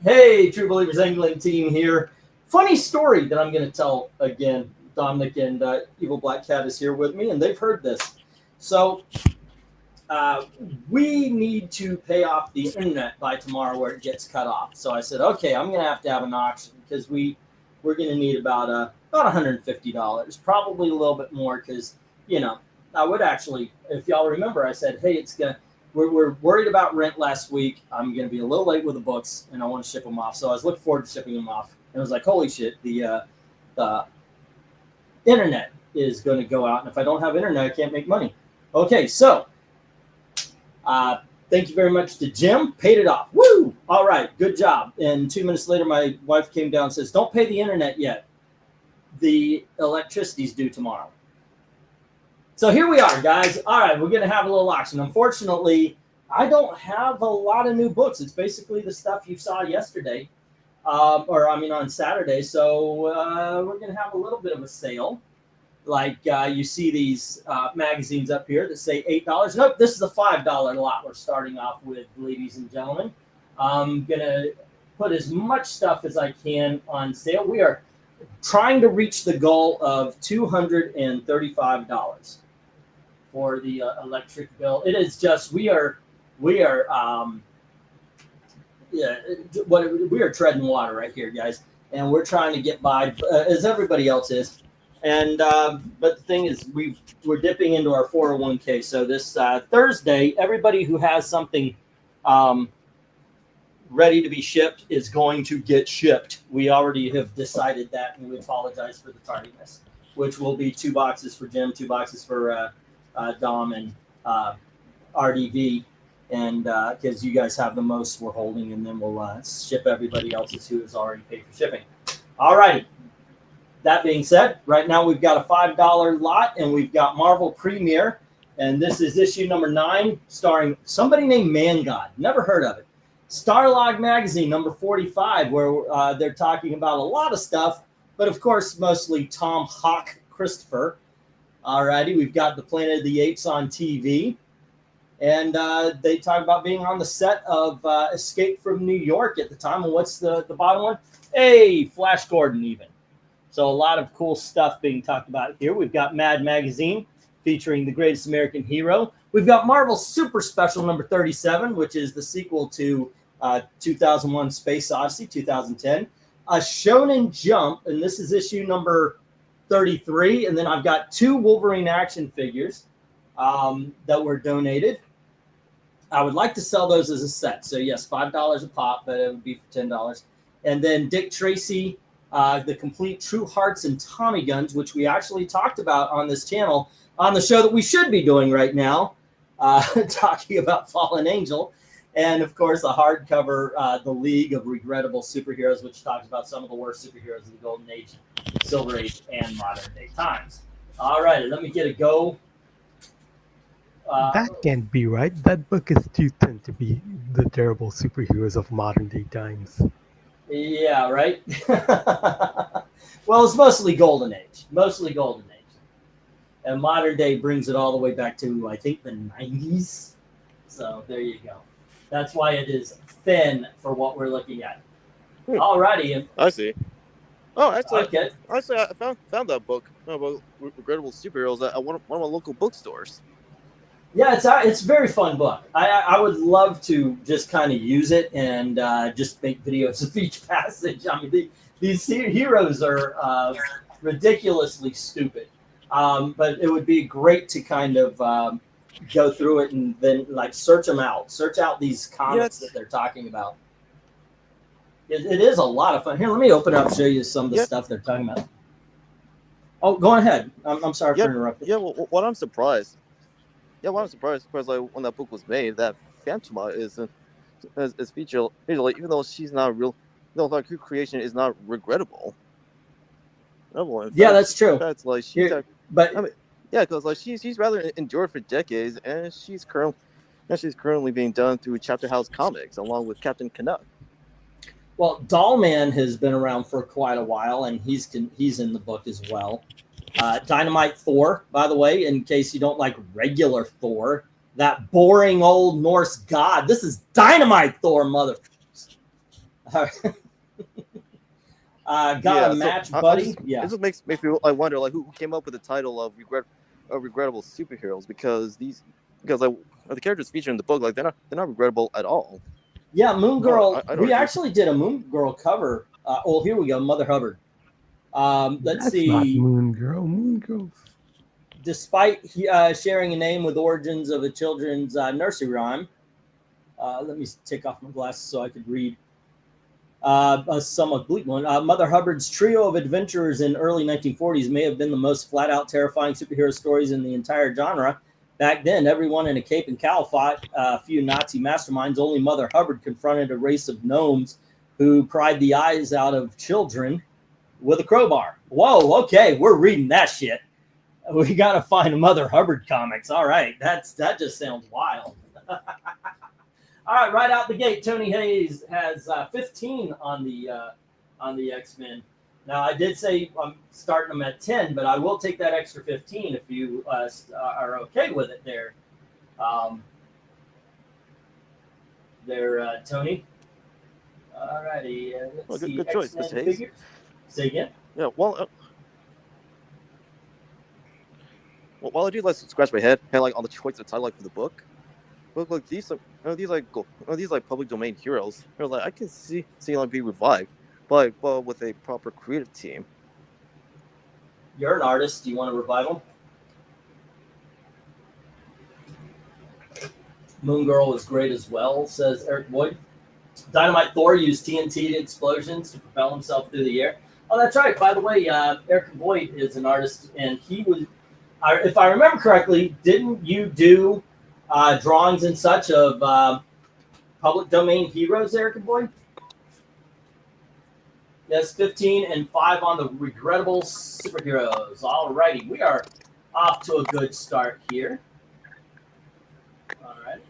Hey, True Believers England team here. Funny story that I'm going to tell again. Dominic and Evil Black Cat is here with me, and they've heard this. So we need to pay off the internet by tomorrow where it gets cut off. So I said, okay, I'm going to have an auction because we're going to need about $150, probably a little bit more because, you know, I would actually, if y'all remember, I said, hey, we're worried about rent last week. I'm going to be a little late with the books, and I want to ship them off. So I was looking forward to shipping them off. And I was like, holy shit, the internet is going to go out. And if I don't have internet, I can't make money. Okay, so thank you very much to Jim. Paid it off. Woo! All right, good job. And 2 minutes later, my wife came down and says, don't pay the internet yet. The electricity's due tomorrow. So here we are, guys. All right, we're going to have a little auction. Unfortunately, I don't have a lot of new books. It's basically the stuff you saw yesterday, on Saturday. So we're going to have a little bit of a sale. Like you see these magazines up here that say $8. Nope, this is a $5 lot we're starting off with, ladies and gentlemen. I'm going to put as much stuff as I can on sale. We are trying to reach the goal of $235 for the electric bill. It is just we are treading water right here, guys, and we're trying to get by as everybody else is. And but the thing is, we're dipping into our 401k. So this Thursday, everybody who has something ready to be shipped is going to get shipped. We already have decided that, and we apologize for the tardiness, which will be 2 boxes for Jim, 2 boxes for Dom and RDV, and because you guys have the most, we're holding, and then we'll ship everybody else's who has already paid for shipping. All righty. That being said, right now we've got a $5 lot, and we've got Marvel Premiere, and this is issue number 9, starring somebody named Man God. Never heard of it. Starlog Magazine, number 45, where they're talking about a lot of stuff, but of course, mostly Tom Hawk Christopher. Alrighty, we've got the Planet of the Apes on TV, and they talk about being on the set of Escape from New York at the time. And what's the bottom one? Hey, Flash Gordon even. So a lot of cool stuff being talked about here. We've got Mad Magazine featuring the Greatest American Hero. We've got Marvel Super Special number 37, which is the sequel to 2001 Space Odyssey, 2010. A Shonen Jump, and this is issue number 33. And then I've got 2 Wolverine action figures that were donated. I would like to sell those as a set. So yes, $5 a pop, but it would be for $10. And then Dick Tracy, the complete True Hearts and Tommy Guns, which we actually talked about on this channel on the show that we should be doing right now, talking about Fallen Angel. And of course, the hardcover, The League of Regrettable Superheroes, which talks about some of the worst superheroes of the Golden Age, Silver Age, and modern day times. All right, let me get a go. That can't be right. That book is too thin to be the terrible superheroes of modern day times. Yeah, right? Well, it's mostly Golden Age. Mostly Golden Age. And modern day brings it all the way back to, I think, the 90s. So there you go. That's why it is thin for what we're looking at. All righty. I see. Oh, actually, okay. I found that book about regrettable superheroes at one of my local bookstores. Yeah, it's a very fun book. I would love to just kind of use it and just make videos of each passage. I mean, these heroes are ridiculously stupid, but it would be great to kind of go through it and then like search out these comics that they're talking about. It is a lot of fun. Here, let me open it up and show you some of the stuff they're talking about. Oh, go ahead. I'm sorry for interrupting. Yeah, well, what I'm surprised. Yeah, well, I'm surprised because like when that book was made, that Phantoma is featured, like, even though she's not real, like her creation is not regrettable. Yeah, that's true. That's like but I mean, yeah, because like she's rather endured for decades, and she's currently being done through Chapter House Comics along with Captain Canuck. Well, Dollman has been around for quite a while, and he's in the book as well. Dynamite Thor, by the way, in case you don't like regular Thor, that boring old Norse god. This is Dynamite Thor, motherfuckers. Got a match, buddy. It just makes me wonder like who came up with the title of regrettable superheroes, because like the characters featured in the book, like they're not regrettable at all. Yeah, Moon Girl. I We actually did a Moon Girl cover. Oh, here we go, Mother Hubbard. Let's see. Not Moon Girl. Moon Girl. Despite sharing a name with origins of a children's nursery rhyme, let me take off my glasses so I could read. A somewhat bleak one. Mother Hubbard's trio of adventurers in early 1940s may have been the most flat-out terrifying superhero stories in the entire genre. Back then, everyone in a cape and cowl fought a few Nazi masterminds. Only Mother Hubbard confronted a race of gnomes who pried the eyes out of children with a crowbar. Whoa, okay, we're reading that shit. We got to find a Mother Hubbard comics. All right, that just sounds wild. All right, right out the gate, Tony Hayes has 15 on the X-Men. Now, I did say I'm starting them at 10, but I will take that extra 15 if you are okay with it there. Tony. All righty. Let's see. Good choice, Mr. Hayes. Figures. Say again? Yeah, well, while I do like scratch my head, like on the choice of title, like for the book, look, these public domain heroes. Like I can see like be revived, but with a proper creative team. You're an artist. Do you want to revive them? Moon Girl is great as well, says Eric Boyd. Dynamite Thor used TNT explosions to propel himself through the air. Oh, that's right. By the way, Eric Boyd is an artist, and he was, if I remember correctly, didn't you do drawings and such of public domain heroes, Eric Boyd? Yes, 15 and 5 on the regrettable superheroes. All righty. We are off to a good start here. All right.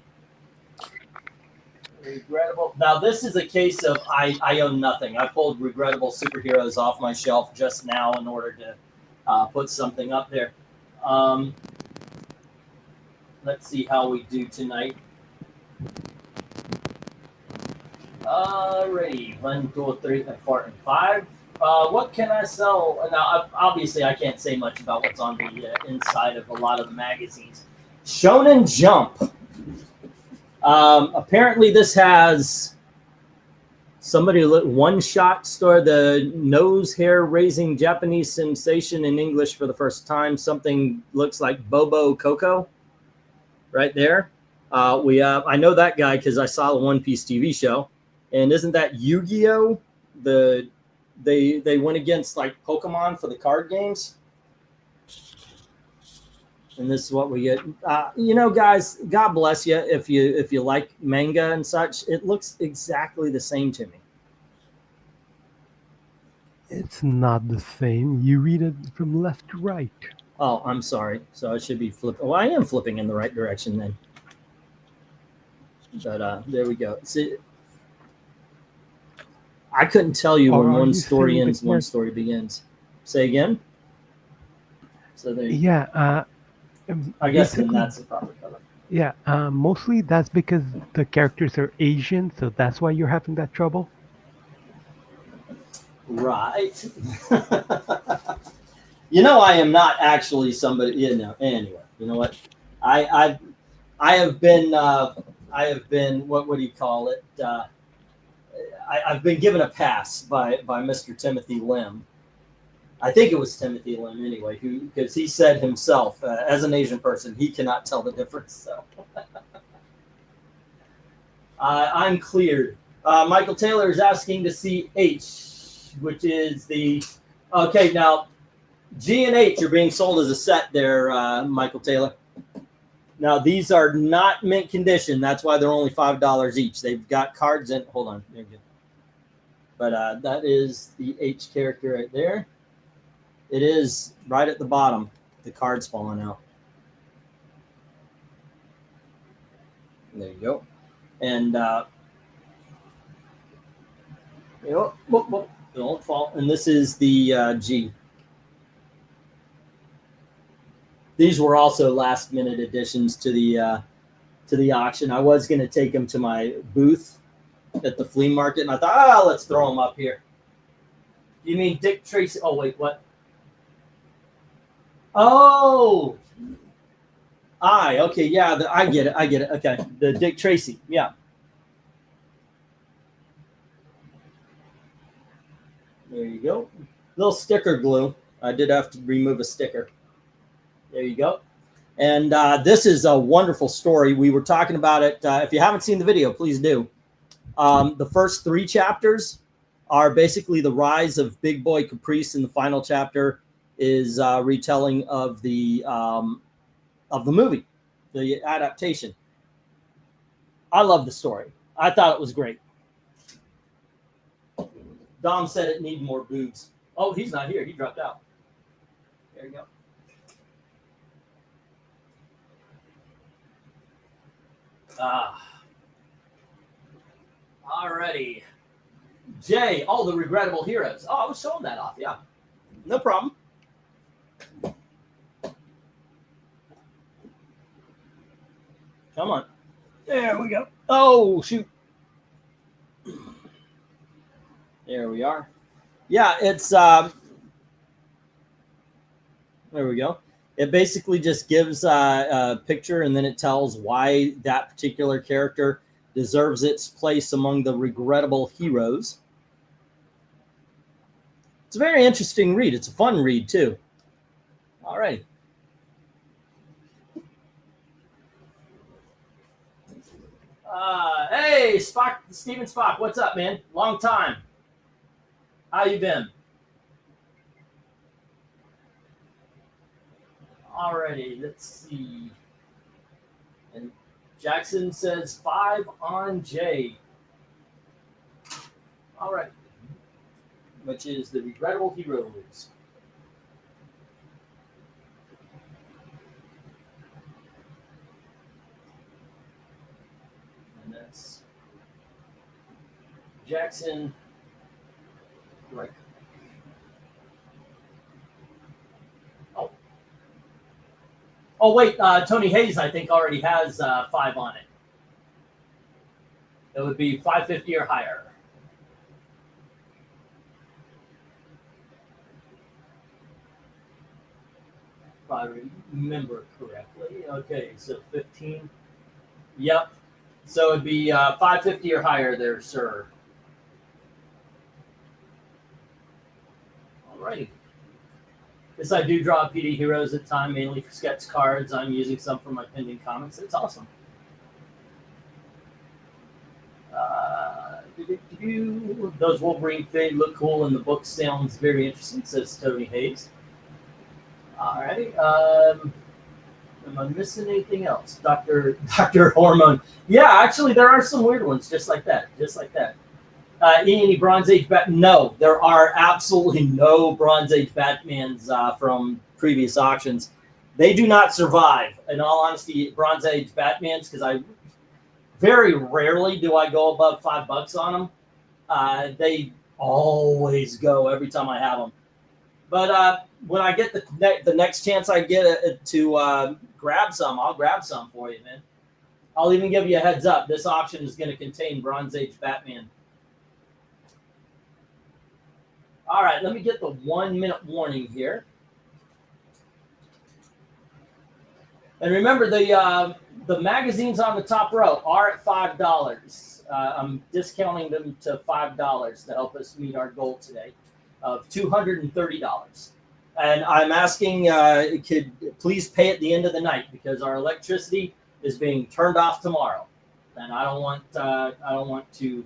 Regrettable. Now, this is a case of I own nothing. I pulled regrettable superheroes off my shelf just now in order to put something up there. Let's see how we do tonight. Alrighty, 1, 2, 3, 4, and 5. What can I sell? Now, obviously, I can't say much about what's on the inside of a lot of the magazines. Shonen Jump. Apparently, this has somebody one-shot story, the nose hair raising Japanese sensation in English for the first time. Something looks like Bobo Coco, right there. I know that guy because I saw the One Piece TV show. And isn't that Yu-Gi-Oh? They went against like Pokemon for the card games. And this is what we get. Guys, God bless you if you like manga and such. It looks exactly the same to me. It's not the same. You read it from left to right. Oh, I'm sorry. So I should be flipping. Well, I am flipping in the right direction then. But there we go. See, I couldn't tell you when one story ends, one story begins. Say again. So there. Yeah. I guess then that's the proper color. Yeah. Mostly that's because the characters are Asian, so that's why you're having that trouble. Right. I am not actually somebody. Anyway, you know what? I have been. What do you call it? I've been given a pass by Mr. Timothy Lim. I think it was Timothy Lim anyway, because he said himself, as an Asian person, he cannot tell the difference. So I'm cleared. Michael Taylor is asking to see H, which is the okay. Now G and H are being sold as a set there, Michael Taylor. Now, these are not mint condition. That's why they're only $5 each. They've got cards in. Hold on. There you go. But that is the H character right there. It is right at the bottom. The card's falling out. There you go. And don't fall. And this is the G. These were also last-minute additions to the auction. I was going to take them to my booth, at the flea market, and I thought, let's throw them up here. You mean Dick Tracy? Oh, wait, what? Oh, okay, yeah, I get it. Okay, the Dick Tracy, yeah. There you go. Little sticker glue. I did have to remove a sticker. There you go. And this is a wonderful story. We were talking about it. If you haven't seen the video, please do. The first 3 chapters are basically the rise of Big Boy Caprice, and the final chapter is retelling of the movie, the adaptation. I love the story. I thought it was great. Dom said it needed more boobs. Oh, he's not here. He dropped out. There you go. Alrighty. Jay, all the regrettable heroes. Oh, I was showing that off. Yeah. No problem. Come on. There we go. Oh, shoot. There we are. Yeah, it's there we go. It basically just gives a picture, and then it tells why that particular character deserves its place among the regrettable heroes. It's a very interesting read. It's a fun read too. All right. Hey, Spock, Steven Spock, what's up, man? Long time. How you been? Alrighty, let's see. And Jackson says 5 on J. All right. Which is the regrettable heroes. And that's Jackson. Right. Oh, wait, Tony Hayes, I think, already has 5 on it. It would be 550 or higher. If I remember correctly. Okay, so 15. Yep. So it'd be 550 or higher there, sir. Alrighty. Yes, I do draw PD heroes at time, mainly for sketch cards. I'm using some for my pending comics. It's awesome. Those Wolverine fade look cool, and the book sounds very interesting, says Tony Hayes. Alrighty. Am I missing anything else? Dr. Hormone. Yeah, actually, there are some weird ones just like that. Just like that. Any Bronze Age Batman? No, there are absolutely no Bronze Age Batmans from previous auctions. They do not survive. In all honesty, Bronze Age Batmans, because I very rarely do I go above $5 on them. They always go every time I have them. But when I get the next chance I get to grab some, I'll grab some for you, man. I'll even give you a heads up. This auction is going to contain Bronze Age Batman. All right, let me get the 1-minute warning here. And remember, the magazines on the top row are at $5. I'm discounting them to $5 to help us meet our goal today of $230. And I'm asking, could please pay at the end of the night, because our electricity is being turned off tomorrow, and I don't want to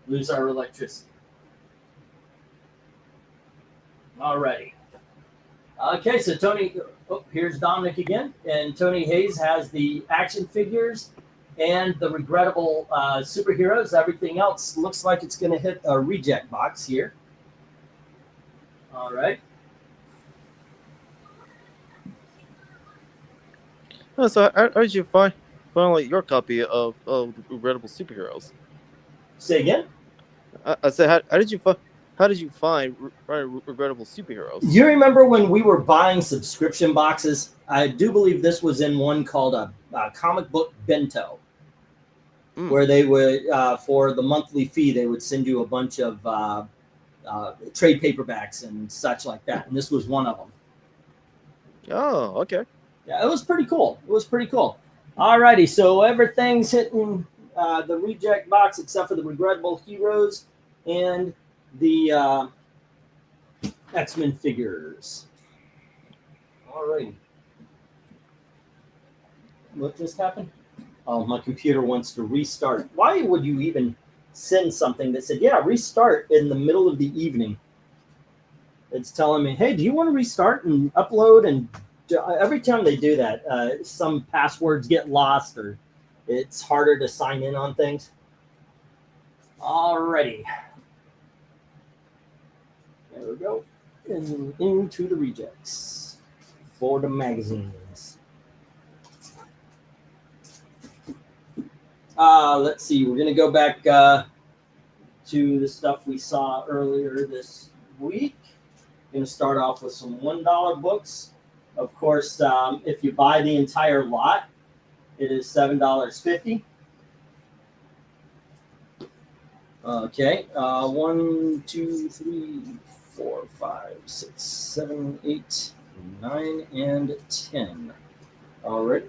lose our electricity. Alrighty. Okay, so Tony, here's Dominic again, and Tony Hayes has the action figures and the regrettable superheroes. Everything else looks like it's going to hit a reject box here. All right. Oh, so how did you find like your copy of regrettable superheroes? Say again. I said, how did you find regrettable superheroes? You remember when we were buying subscription boxes? I do believe this was in one called a comic book bento. where they would, for the monthly fee, they would send you a bunch of trade paperbacks and such like that. And this was one of them. Oh, okay. Yeah, it was pretty cool. It was pretty cool. Alrighty, so everything's hitting the reject box except for the Regrettable Heroes and the X-Men figures. Alrighty. What just happened? Oh, my computer wants to restart. Why would you even send something that said, yeah, restart in the middle of the evening? It's telling me, hey, do you want to restart and upload? And every time they do that, some passwords get lost or it's harder to sign in on things. Alrighty. There we go. And into the rejects for the magazines. Let's see. We're going to go back to the stuff we saw earlier this week. Going to start off with some $1 books. Of course, if you buy the entire lot, it is $7.50. Okay. 1, 2, 3, 4, 5, 6, 7, 8, 9, and 10. All right.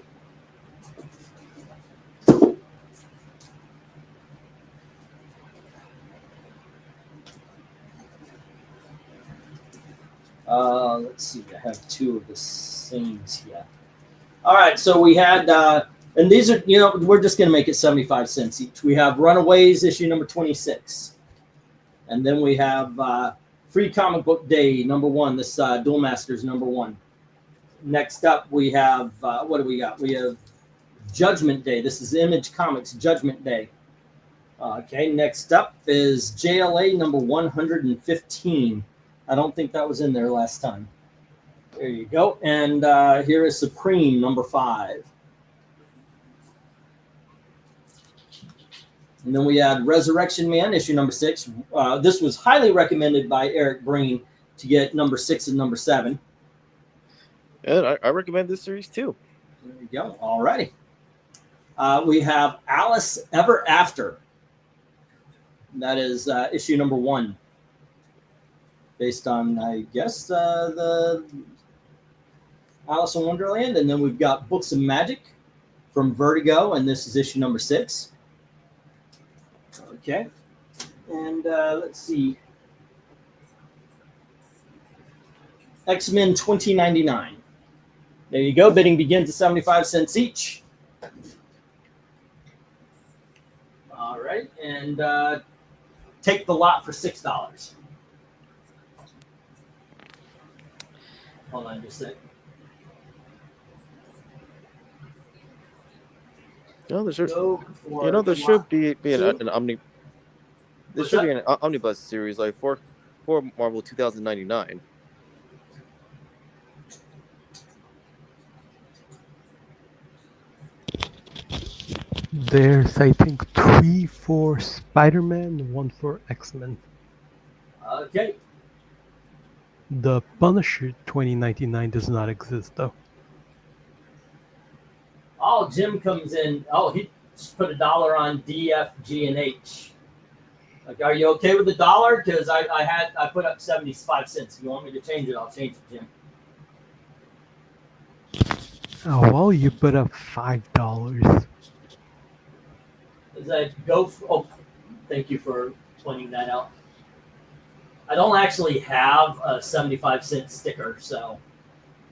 Let's see. I have two of the same here. All right. So we had, and these are, you know, we're just going to make it 75 cents each. We have Runaways issue number 26. And then we have Free Comic Book Day number 1. This Duel Masters number 1. Next up, we have, what do we got? We have Judgment Day. This is Image Comics Judgment Day. Okay. Next up is JLA number 115. I don't think that was in there last time. There you go. And here is Supreme number 5. And then we had Resurrection Man issue number 6. This was highly recommended by Eric Breen to get number 6 and number 7. And I recommend this series too. There you go. All righty. We have Alice Ever After. That is issue number 1. Based on, I guess, the Alice in Wonderland. And then we've got Books of Magic from Vertigo, and this is issue number 6. Okay. And let's see. X-Men 2099. There you go. Bidding begins at 75 cents each. All right. And take the lot for $6. Hold on just a sec. No, there should, Go you know, there should be an What's that? an omnibus series like for Marvel 2099. There's, I think, 3 for Spider-Man, 1 for X-Men. Okay. The Punisher 2099 does not exist, though. Oh, Jim comes in. Oh, he just put $1 on D, F, G, and H. Like, are you okay with the dollar? Because I put up 75 cents. If you want me to change it, I'll change it, Jim. Oh, well, you put up $5. Is that go? Oh, thank you for pointing that out. I don't actually have a 75-cent sticker, so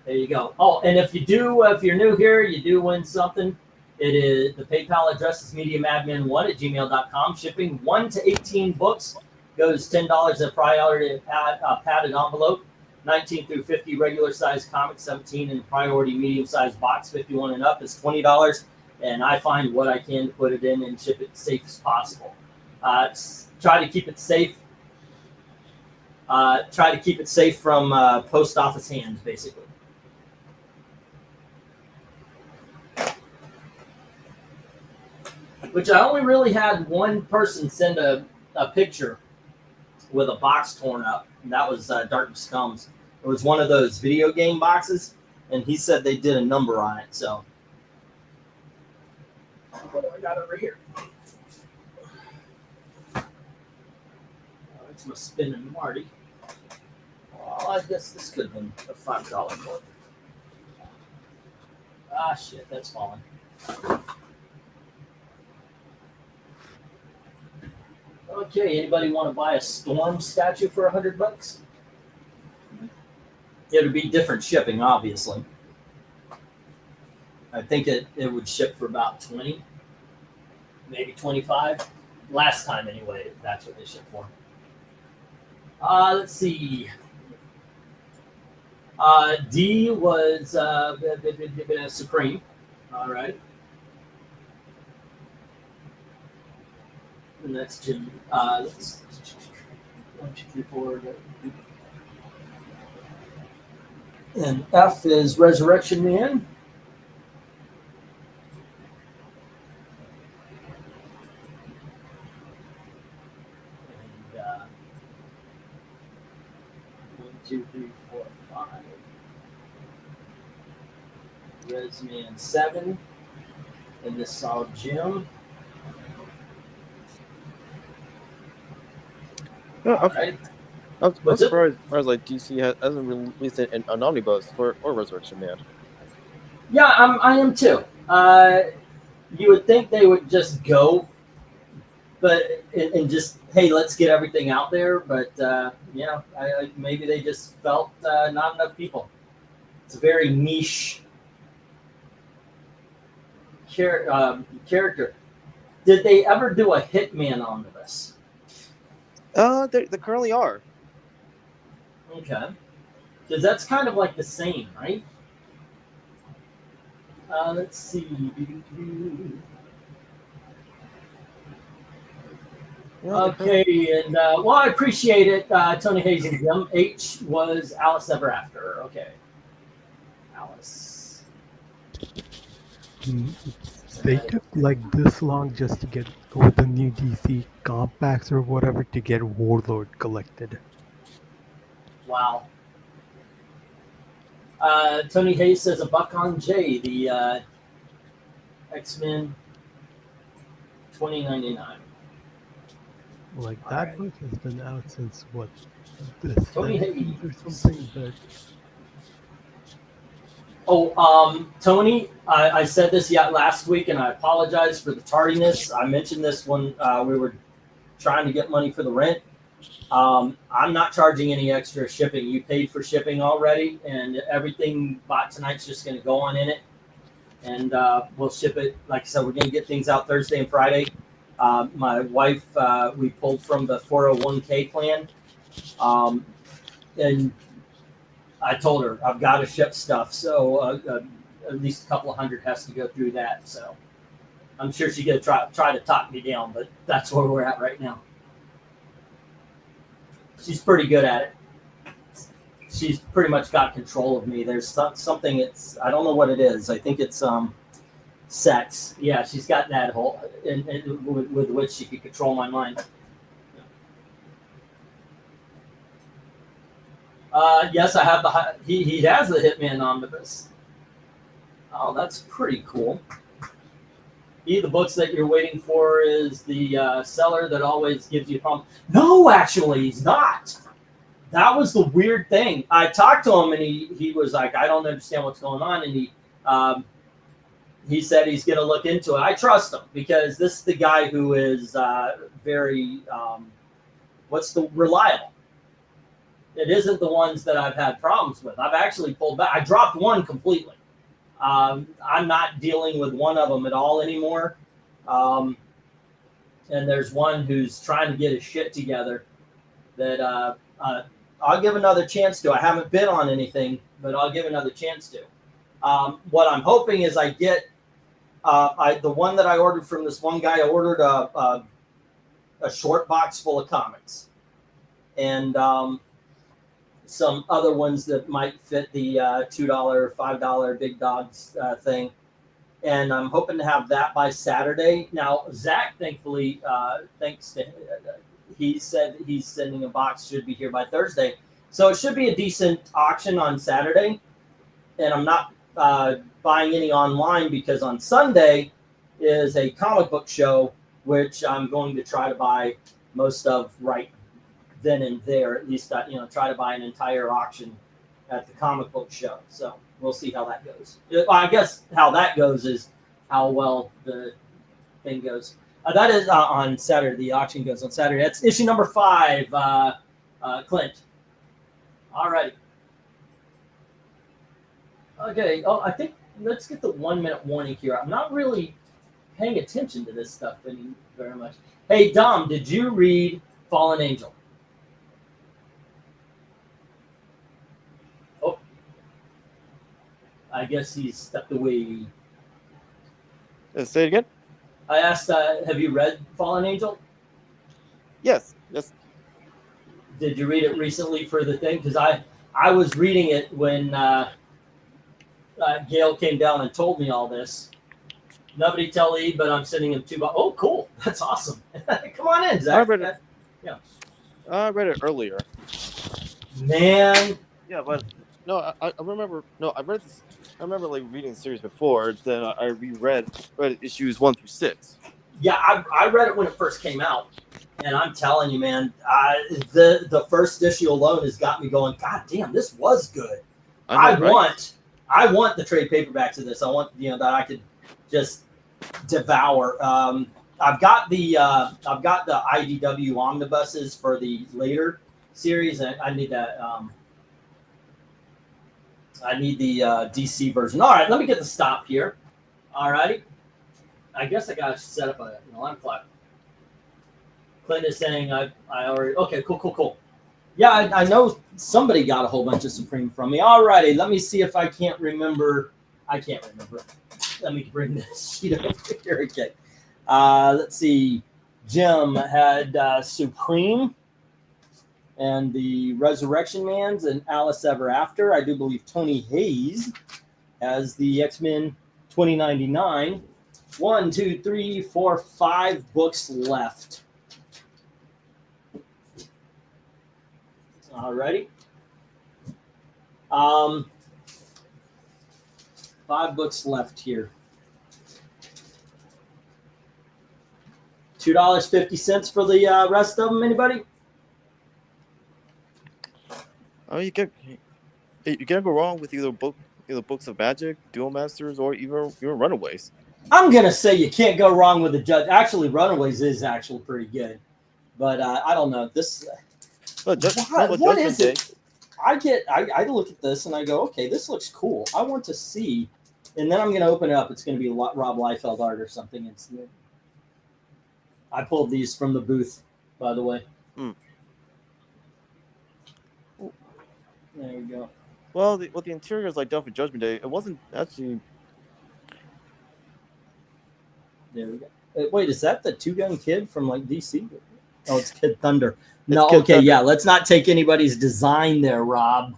there you go. Oh, and if you're new here, you do win something. It is the PayPal address is mediumadmin1@gmail.com. Shipping 1 to 18 books goes $10 in a priority padded envelope. 19 through 50 regular size comics, 17 in priority medium sized box. 51 and up is $20. And I find what I can to put it in and ship it safe as possible. Try to keep it safe. Try to keep it safe from post office hands, basically. Which I only really had one person send a picture with a box torn up. And that was Darkness Comes. It was one of those video game boxes, and he said they did a number on it. So, what do I got over here? That's my spinning Marty. Well, I guess this could have been a $5 book. Ah, shit, that's falling. Okay, anybody want to buy a Storm statue for $100? It would be different shipping, obviously. I think it would ship for about 20, maybe 25. Last time, anyway, that's what they shipped for. Let's see. D was Supreme. All right. And that's Jim. That's 1, 2, 3, 4. And F is Resurrection Man. And 1, 2, 3, 4, 5. Res Man 7. And this is all Jim. Yeah, All right. I'm What's it? surprised like DC hasn't released an omnibus or Resurrection Man. Yeah, I am too. You would think they would just go, but and just, hey, let's get everything out there. But yeah, maybe they just felt not enough people. It's a very niche character. Did they ever do a Hitman omnibus? They currently are. Okay, because that's kind of like the same, right? Let's see. Okay, and well, I appreciate it, Tony Hayes and Jim. H was Alice Ever After. Okay, Alice. They took like this long just to get with the new DC compacts or whatever to get Warlord collected. Wow. Tony Hayes says a buck on J, the X-Men 2099. Like that Alright. book has been out since what? This Tony 70s Hayes. or something, but Oh, Tony, I said this last week, and I apologize for the tardiness. I mentioned this when we were trying to get money for the rent. I'm not charging any extra shipping. You paid for shipping already, and everything bought tonight's just going to go on in it. And we'll ship it. Like I said, we're going to get things out Thursday and Friday. My wife, we pulled from the 401k plan. And I told her I've got to ship stuff. So at least a couple of hundred has to go through that. So I'm sure she's going to try to talk me down, but that's where we're at right now. She's pretty good at it. She's pretty much got control of me. There's something, I don't know what it is. I think it's sex. Yeah, she's got that whole, with which she can control my mind. Yes, I have he has the Hitman omnibus. Oh, that's pretty cool. The books that you're waiting for is the seller that always gives you a problem. No, actually, he's not. That was the weird thing. I talked to him, and he was like, I don't understand what's going on. And he said he's going to look into it. I trust him because this is the guy who is very, reliable. It isn't the ones that I've had problems with. I've actually pulled back. I dropped one completely. I'm not dealing with one of them at all anymore. And there's one who's trying to get his shit together that I'll give another chance to. I haven't bid on anything, but I'll give another chance to. What I'm hoping is I get the one that I ordered from this one guy. I ordered a short box full of comics and some other ones that might fit the $2, $5 big dogs thing. And I'm hoping to have that by Saturday. Now, Zach, thankfully, thanks to he said he's sending a box, should be here by Thursday. So it should be a decent auction on Saturday. And I'm not buying any online because on Sunday is a comic book show, which I'm going to try to buy most of right then and there. At least try to buy an entire auction at the comic book show. So we'll see how that goes. I guess how that goes is how well the thing goes. That is on Saturday. The auction goes on Saturday. That's issue number 5, Clint. All right. Okay. Oh, I think let's get the 1 minute warning here. I'm not really paying attention to this stuff very much. Hey, Dom, did you read Fallen Angel? Oh, I guess he's stepped away. Say it again. I asked, have you read Fallen Angel? Yes. Yes. Did you read it recently for the thing? Because I was reading it when Gail came down and told me all this. Nobody tell Eve, but I'm sending him 2 bucks. Oh, cool. That's awesome. Come on in, Zach. I read it. Yeah. I read it earlier. Man. Yeah, but no, I remember. No, I read this. I remember like reading the series before. Then I reread issues 1 through 6. Yeah, I read it when it first came out, and I'm telling you, man, the first issue alone has got me going. God damn, this was good. I want the trade paperbacks of this. I want that I could just devour. I've got the IDW omnibuses for the later series, and I need that. I need the DC version. All right, let me get the stop here. All righty. I guess I got to set up an alarm clock. Clint is saying I already. Okay, cool. Yeah, I know somebody got a whole bunch of Supreme from me. All righty, let me see if I can't remember. I can't remember. Let me bring this sheet over here. Okay. Let's see. Jim had Supreme and the Resurrection Mans and Alice Ever After. I do believe Tony Hayes has the X-Men 2099. 1, 2, 3, 4, 5 books left. Alrighty. 5 books left here. $2.50 for the rest of them. Anybody? Oh, you can't go wrong with either Books of Magic, Duel Masters, or even Runaways. I'm gonna say you can't go wrong with the Judge. Actually, Runaways is actually pretty good, but I don't know this. What is it? I look at this and I go, okay, this looks cool. I want to see, and then I'm gonna open it up. It's gonna be Rob Liefeld art or something. I pulled these from the booth, by the way. There we go. Well, the interior is like done for Judgment Day. It wasn't actually. There we go. Wait, is that the Two-Gun Kid from like DC? Oh, it's Kid Thunder. No, okay, yeah. Let's not take anybody's design there, Rob.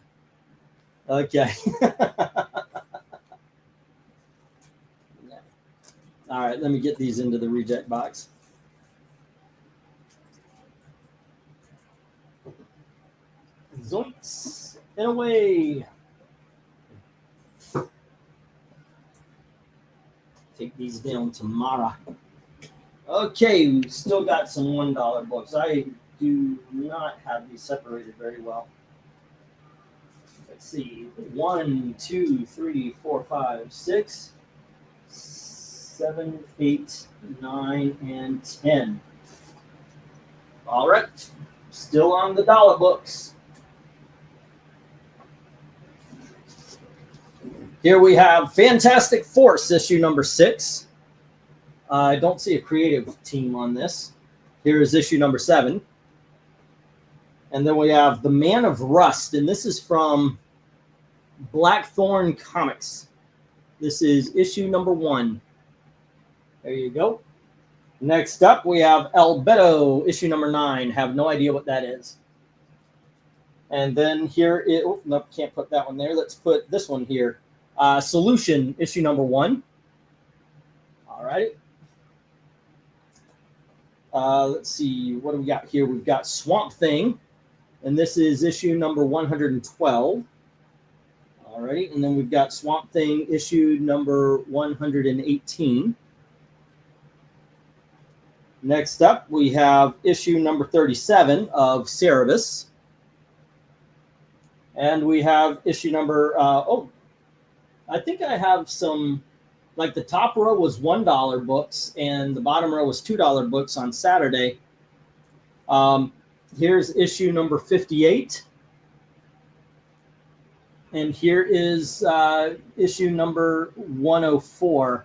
Okay. All right, let me get these into the reject box. Zoinks. And away. Take these down to Mara. Okay, we've still got some $1 books. I do not have these separated very well. Let's see. 1, 2, 3, 4, 5, 6, 7, 8, 9, and 10. All right. Still on the dollar books. Here we have Fantastic Force, issue number 6. I don't see a creative team on this. Here is issue number 7. And then we have The Man of Rust, and this is from Blackthorn Comics. This is issue number 1. There you go. Next up, we have El Beto, issue number 9. Have no idea what that is. And then here, nope, can't put that one there. Let's put this one here. Solution, issue number 1. All right. Let's see. What do we got here? We've got Swamp Thing, and this is issue number 112. All right. And then we've got Swamp Thing, issue number 118. Next up, we have issue number 37 of Cerebus. And we have issue number, I think I have some, like the top row was $1 books and the bottom row was $2 books on Saturday. Here's issue number 58. And here is issue number 104.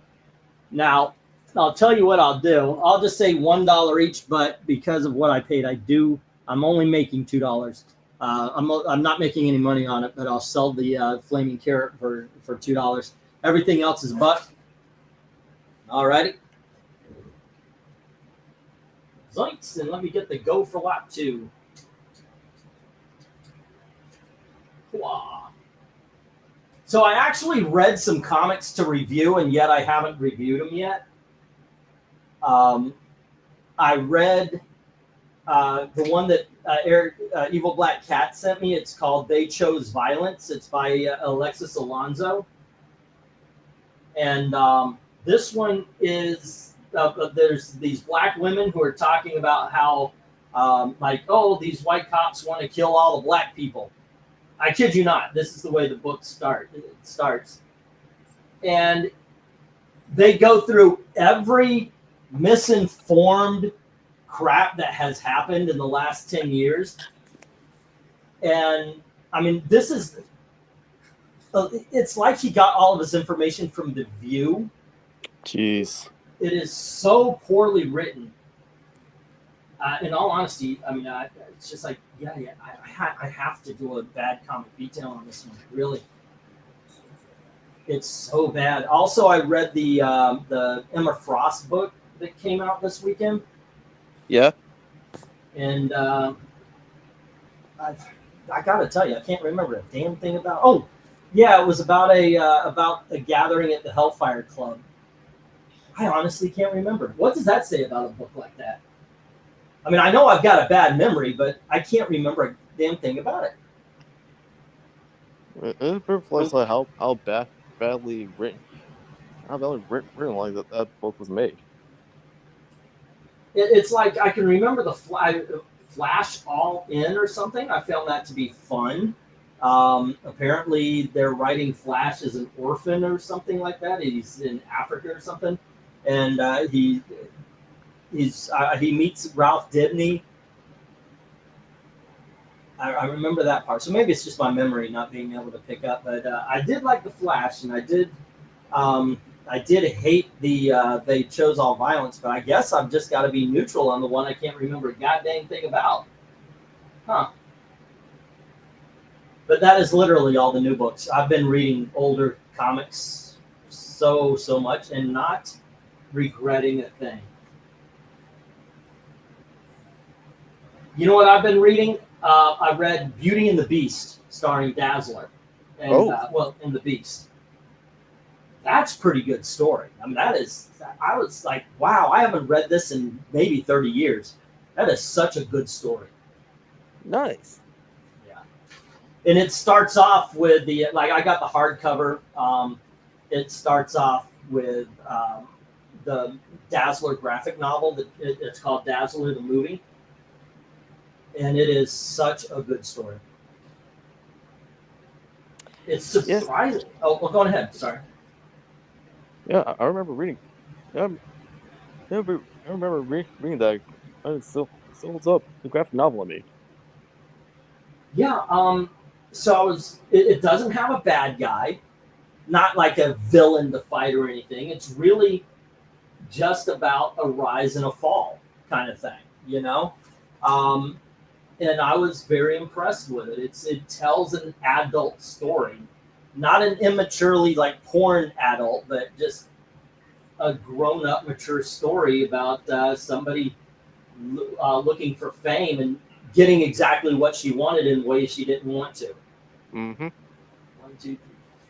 Now, I'll tell you what I'll do. I'll just say $1 each, but because of what I paid, I'm only making $2. I'm not making any money on it, but I'll sell the Flaming Carrot for $2. Everything else is $1. Alrighty. Zoinks, and let me get the go for lap 2. Wow. So I actually read some comics to review, and yet I haven't reviewed them yet. I read the one that Evil Black Cat sent me. It's called They Chose Violence. It's by Alexis Alonso. And this one is, there's these black women who are talking about how, these white cops want to kill all the black people. I kid you not. This is the way the book starts. And they go through every misinformed crap that has happened in the last 10 years. And, I mean, this is... it's like he got all of his information from The View. Jeez. It is so poorly written. In all honesty, I mean, it's just like, I have to do a bad comic detail on this one. Really, it's so bad. Also, I read the Emma Frost book that came out this weekend. Yeah. And I gotta tell you, I can't remember a damn thing about. Oh, yeah, it was about a gathering at the Hellfire Club. I honestly can't remember. What does that say about a book like that? I mean, I know I've got a bad memory, but I can't remember a damn thing about it. It reflects like how badly written like that book was made. It's like I can remember the Flash All In or something. I found that to be fun. Apparently, they're writing Flash as an orphan or something like that. He's in Africa or something, and he meets Ralph Dibny. I remember that part. So maybe it's just my memory not being able to pick up. But I did like the Flash, and I did hate the They Chose All Violence. But I guess I've just got to be neutral on the one I can't remember a goddamn thing about. Huh. But that is literally all the new books. I've been reading older comics so much and not regretting a thing. You know what I've been reading? I read Beauty and the Beast, starring Dazzler, and and the Beast. That's a pretty good story. I mean, I was like, wow, I haven't read this in maybe 30 years. That is such a good story. Nice. Yeah. And it starts off with I got the hardcover. It starts off with the Dazzler graphic novel. It's called Dazzler the Movie. And it is such a good story. It's surprising. Yeah. Oh, well, go ahead. Sorry. Yeah, I remember reading. Yeah, I remember reading that. It still holds up. The graphic novel I made. Yeah. So it doesn't have a bad guy, not like a villain to fight or anything. It's really just about a rise and a fall kind of thing, you know. And I was very impressed with it. It tells an adult story, not an immaturely like porn adult, but just a grown-up, mature story about somebody looking for fame and getting exactly what she wanted in ways she didn't want to. Mm-hmm. 1, 2, 3,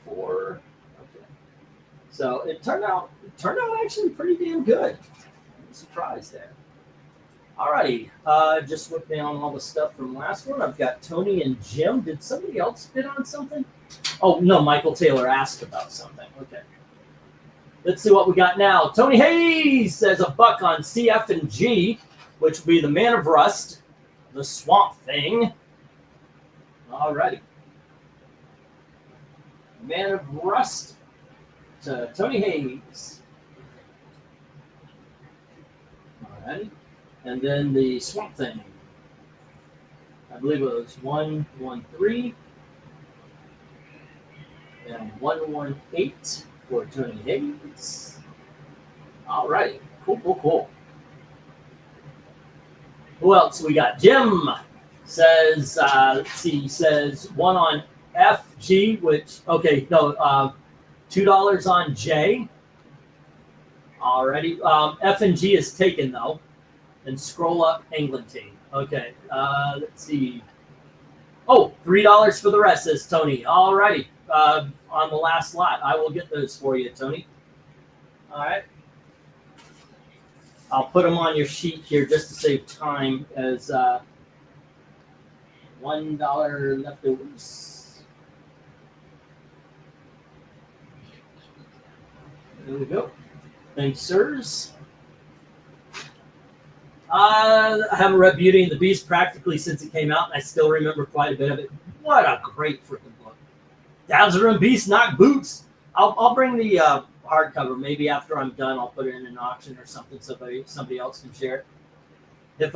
4. Okay. So it turned out actually pretty damn good. I'm surprised there. Alrighty, just look down all the stuff from last one. I've got Tony and Jim. Did somebody else bid on something? Oh, no, Michael Taylor asked about something. Okay. Let's see what we got now. Tony Hayes says a buck on CF and G, which would be the Man of Rust, the Swamp Thing. Alrighty. Man of Rust to Tony Hayes. Alrighty. And then the Swamp Thing. I believe it was 113 and 118 for Tony Hayes. Alrighty. Cool. Who else we got? Jim says, let's see, says one on FG, which, okay, no, $2 on J. Alrighty. F and G is taken, though. And scroll up England team. Okay, let's see. Oh, $3 for the rest, says Tony. Alrighty. On the last lot. I will get those for you, Tony. Alright. I'll put them on your sheet here just to save time as $1 leftovers. There we go. Thanks, sirs. I haven't read Beauty and the Beast practically since it came out, and I still remember quite a bit of it. What a great freaking book. Dazzler and Beast knock boots. I'll bring the hardcover. Maybe after I'm done, I'll put it in an auction or something. Somebody else can share it.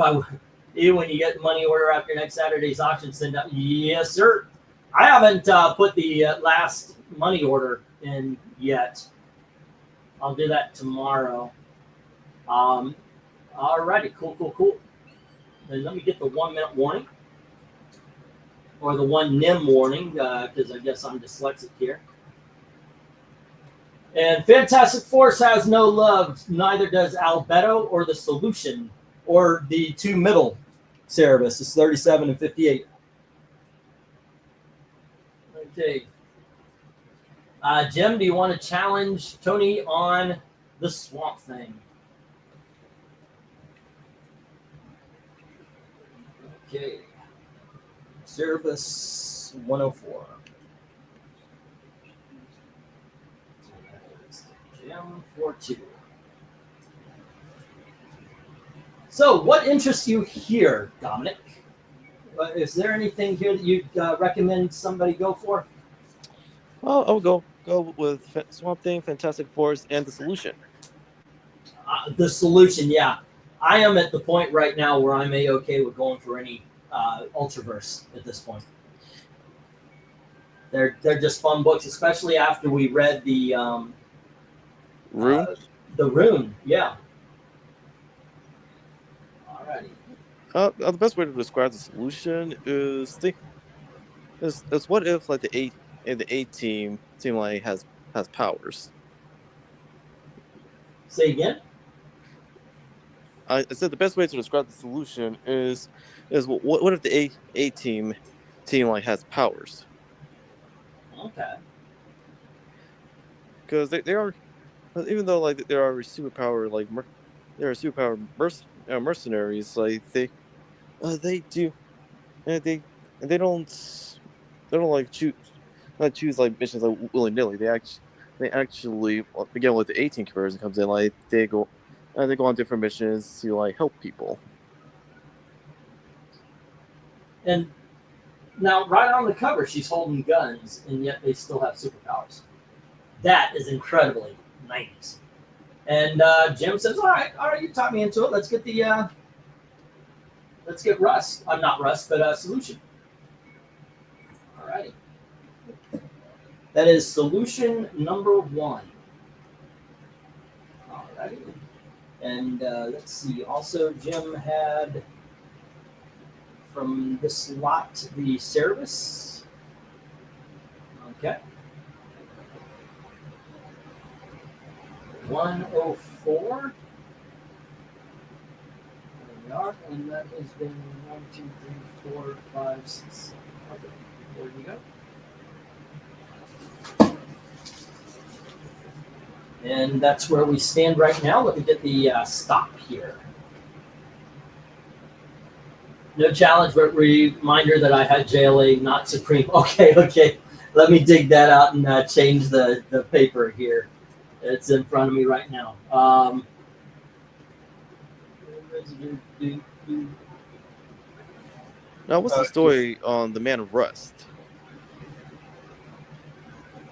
Even when you get the money order after next Saturday's auction, send out. Yes, sir. I haven't put the last money order in yet. I'll do that tomorrow. Alrighty, cool. Then let me get the 1 minute warning. Or the 1 NIM warning, because I guess I'm dyslexic here. And Fantastic Force has no love, neither does Albedo or the Solution, or the 2 middle Cerebus. It's 37 and 58. Okay. Jim, do you want to challenge Tony on the Swamp Thing? Okay. Cerebus 104. Jim 42. So, what interests you here, Dominic? Is there anything here that you'd recommend somebody go for? Well, I'll go with Swamp Thing, Fantastic Force, and the Solution. The Solution, yeah. I am at the point right now where I'm A-okay with going for any Ultraverse at this point. They're just fun books, especially after we read the Rune? The Rune, yeah. Alrighty. The best way to describe the Solution is what if like the A team like has powers. Say again? I said the best way to describe the Solution is what if the A team like has powers? Okay. Because they are, even though like there are superpower like there are superpower mercenaries, like they do, and they don't like choose like missions like willy nilly. They actually again with the 18 conversion comes in, like they go on different missions to like help people. And now, right on the cover, she's holding guns, and yet they still have superpowers. That is incredibly 90s. And Jim says, "All right, you taught me into it. Let's get Rust. I'm not Rust, but Solution. All righty. That is Solution number 1. All righty. And let's see. Also, Jim had from this lot the Cerebus. Okay. 104. There we are, and that has been 1, 2, 3, 4, 5, 6. Okay, there we go. And that's where we stand right now. Let me get the stop here. No challenge, but reminder that I had JLA, not Supreme. Okay. Let me dig that out and change the paper here. It's in front of me right now. Now, what's the story on the Man of Rust?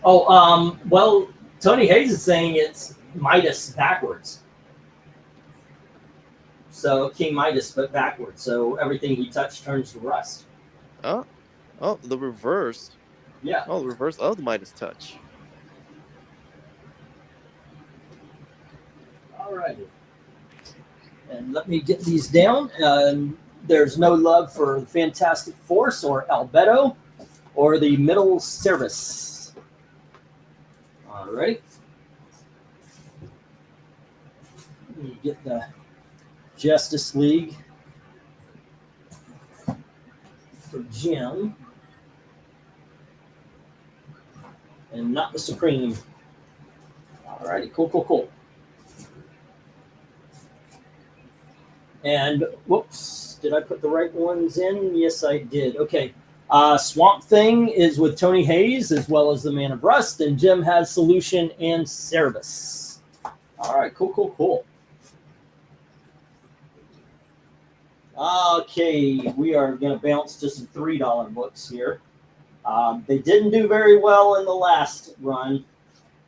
Oh, well, Tony Hayes is saying it's Midas backwards. So King Midas, but backwards. So everything he touched turns to rust. Oh, the reverse. Yeah. Oh, the reverse of the Midas touch. Alrighty. And let me get these down. There's no love for the Fantastic Force or Albedo or the Middle Service. Alright. Let me get the Justice League for Jim. And not the Supreme. Alrighty, cool. And whoops, did I put the right ones in? Yes, I did. Okay. Swamp Thing is with Tony Hayes as well as the Man of Rust, and Jim has Solution and Cerebus. All right, cool. Okay, we are going to bounce to some $3 books here. They didn't do very well in the last run,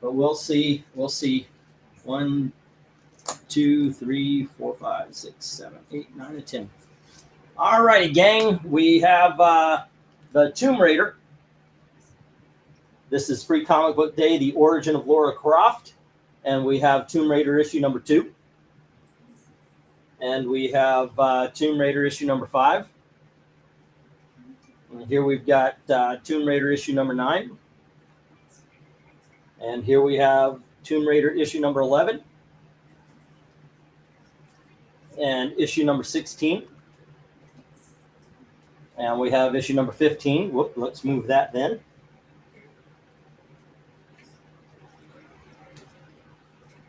but we'll see. 1, 2, 3, 4, 5, 6, 7, 8, 9, and 10. All righty, gang. We have the Tomb Raider. This is Free Comic Book Day, The Origin of Lara Croft. And we have Tomb Raider issue number 2. And we have Tomb Raider issue number 5. And here we've got Tomb Raider issue number 9. And here we have Tomb Raider issue number 11. And issue number 16. And we have issue number 15. Whoop, let's move that then.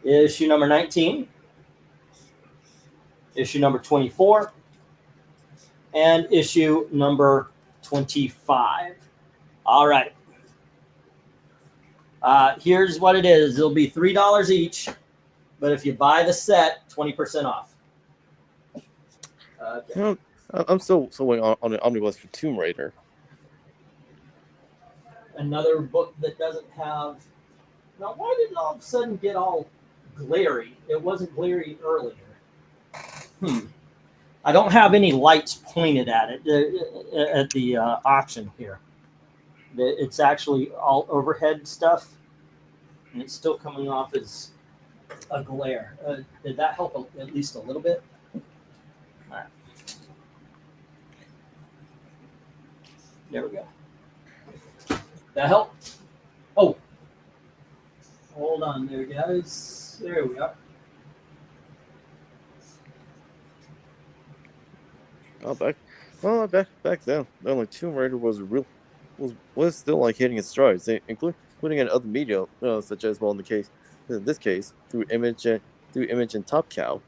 Issue number 19. Issue number 24. And issue number 25. All right. Here's what it is. It'll be $3 each. But if you buy the set, 20% off. Okay. You know, I'm still waiting on an omnibus for Tomb Raider. Another book that doesn't have. Now, why did it all of a sudden get all glary? It wasn't glary earlier. I don't have any lights pointed at it at the auction here. It's actually all overhead stuff, and it's still coming off as a glare. Did that help at least a little bit? All right. There we go. That help? Oh. Hold on there, guys. There we are. Back then, only Tomb Raider was still like hitting its strides, including in other media, such as in this case through Image and Top Cow.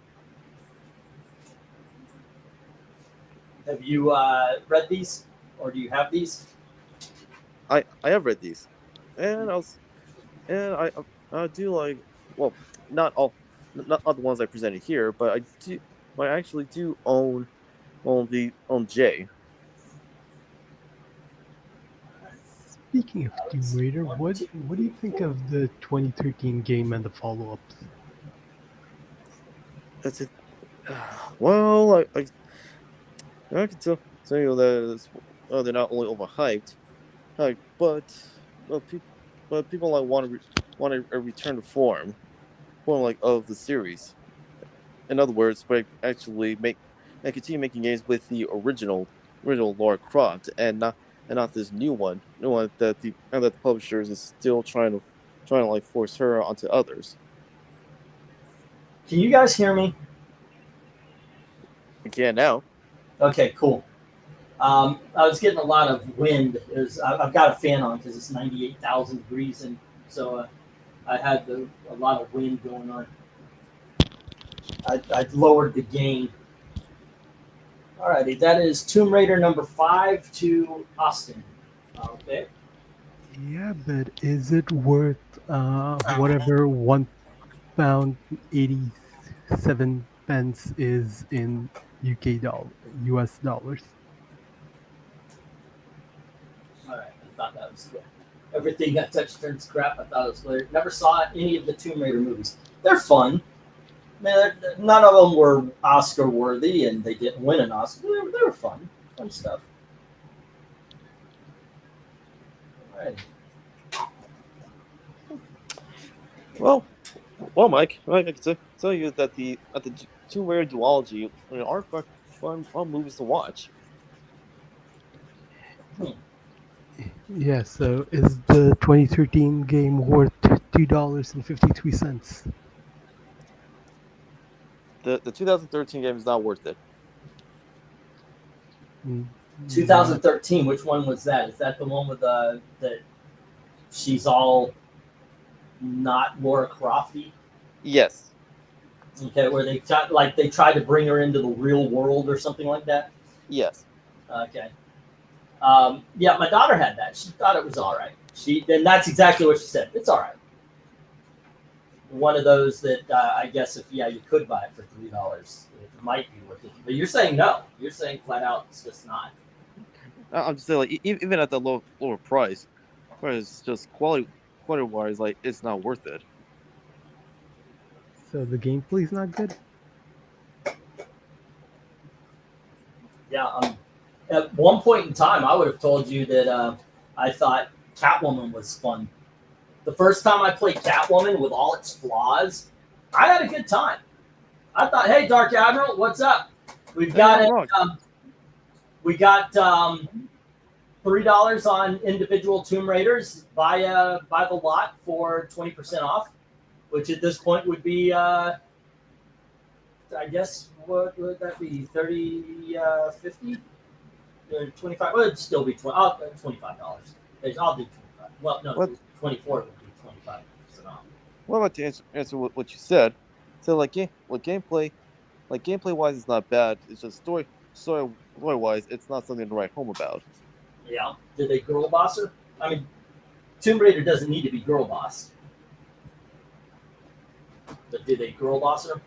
Have you read these, or do you have these? I have read these, and I do like, well, not all the ones I presented here, but I actually do own J. Speaking of Tomb Raider, what do you think of the 2013 game and the follow-ups? That's it. Well, I can tell you that they're not only overhyped, but people like want a return to form like of the series. In other words, but actually continue making games with the original Lara Croft and not this new one that the publishers is still trying to like force her onto others. Can you guys hear me? I can now. Okay, cool. I was getting a lot of wind. I've got a fan on because it's 98,000 degrees, and so I had a lot of wind going on. I lowered the gain. Alrighty, that is Tomb Raider number 5 to Austin. Okay. Yeah, but is it worth whatever £2.87 is in US dollars. All right, I thought that was cool. Everything I touched turns crap. I thought it was weird. Never saw any of the Tomb Raider movies. They're fun. Man, none of them were Oscar worthy, and they didn't win an Oscar. They were fun stuff. All right. Well, Mike, I can tell you that the Tomb Raider duology are fun movies to watch. Yeah, so is the 2013 game worth $2.53? The 2013 game is not worth it. 2013. Which one was that? Is that the one with that she's all not Laura Crofty? Yes. Okay, where they tried to bring her into the real world or something like that. Yes. Okay. Yeah, my daughter had that. She thought it was all right. And that's exactly what she said. It's all right. One of those that I guess if you could buy it for $3, it might be worth it. But you're saying no. You're saying flat out it's just not. I'm just saying, like, even at the lower price, whereas just quality wise, like, it's not worth it. So the gameplay's not good? Yeah. At one point in time, I would have told you that I thought Catwoman was fun. The first time I played Catwoman with all its flaws, I had a good time. I thought, hey, Dark Admiral, what's up? We've got it. We got $3 on individual Tomb Raiders. Buy the lot for 20% off, which at this point would be, I guess, what would that be? 30, 50, 25. Well, it'd still be $25. I'll do 25. Well, no, What? 24 would be 25% off. Well, about to answer what you said. So, gameplay wise, it's not bad. It's just story wise, it's not something to write home about. Yeah. Did they girl boss her? I mean, Tomb Raider doesn't need to be girl boss. But did they girl boss her?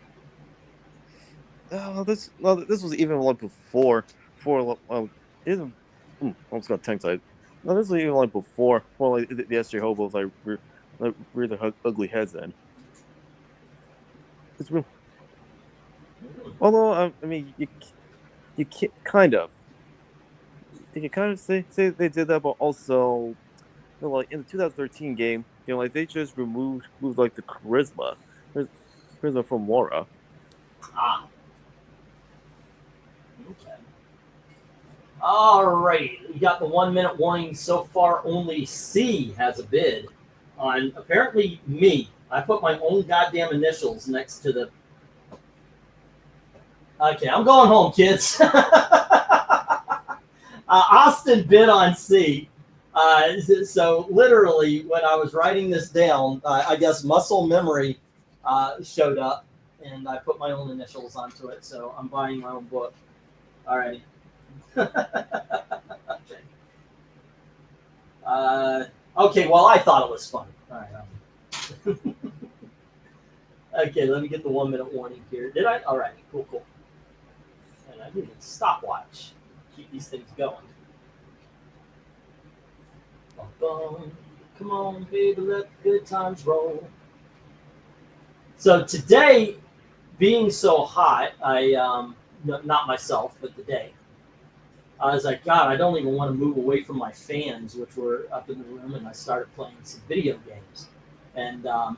This was even like before. I'm just gonna tank side. No, this was even like before like the SJ hobos rear their ugly heads in. It's real. Although I mean, you can't kind of. You can kind of say they did that, but also, like in the 2013 game, like they just removed like the charisma from Laura. Ah. Okay. All right. We got the 1 minute warning. So far, only C has a bid on apparently me. I put my own goddamn initials next to the. Okay, I'm going home, kids. Austin bid on C. So literally, when I was writing this down, I guess muscle memory showed up, and I put my own initials onto it. So I'm buying my own book. Alrighty. Okay. Okay. Well, I thought it was fun. All right. Okay. Let me get the 1 minute warning here. Did I? All right. Cool. And I need a stopwatch. Keep these things going. Come on, baby, let the good times roll. So today, being so hot, I not myself, but the day. I was like, God, I don't even want to move away from my fans, which were up in the room, and I started playing some video games. And a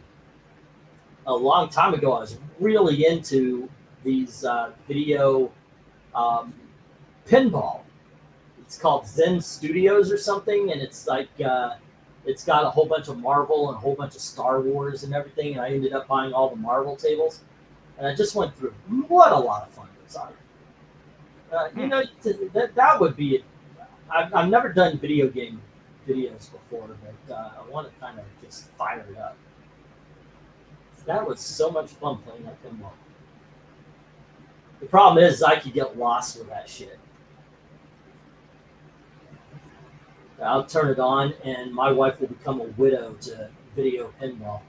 long time ago, I was really into these video pinball. It's called Zen Studios or something, and it's like it's got a whole bunch of Marvel and a whole bunch of Star Wars and everything. And I ended up buying all the Marvel tables, and I just went through. What a lot of fun it was on. That would be it. I've never done video game videos before, but I want to kind of just fire it up. That was so much fun playing that pinball. The problem is I could get lost with that shit. I'll turn it on, and my wife will become a widow to video pinball.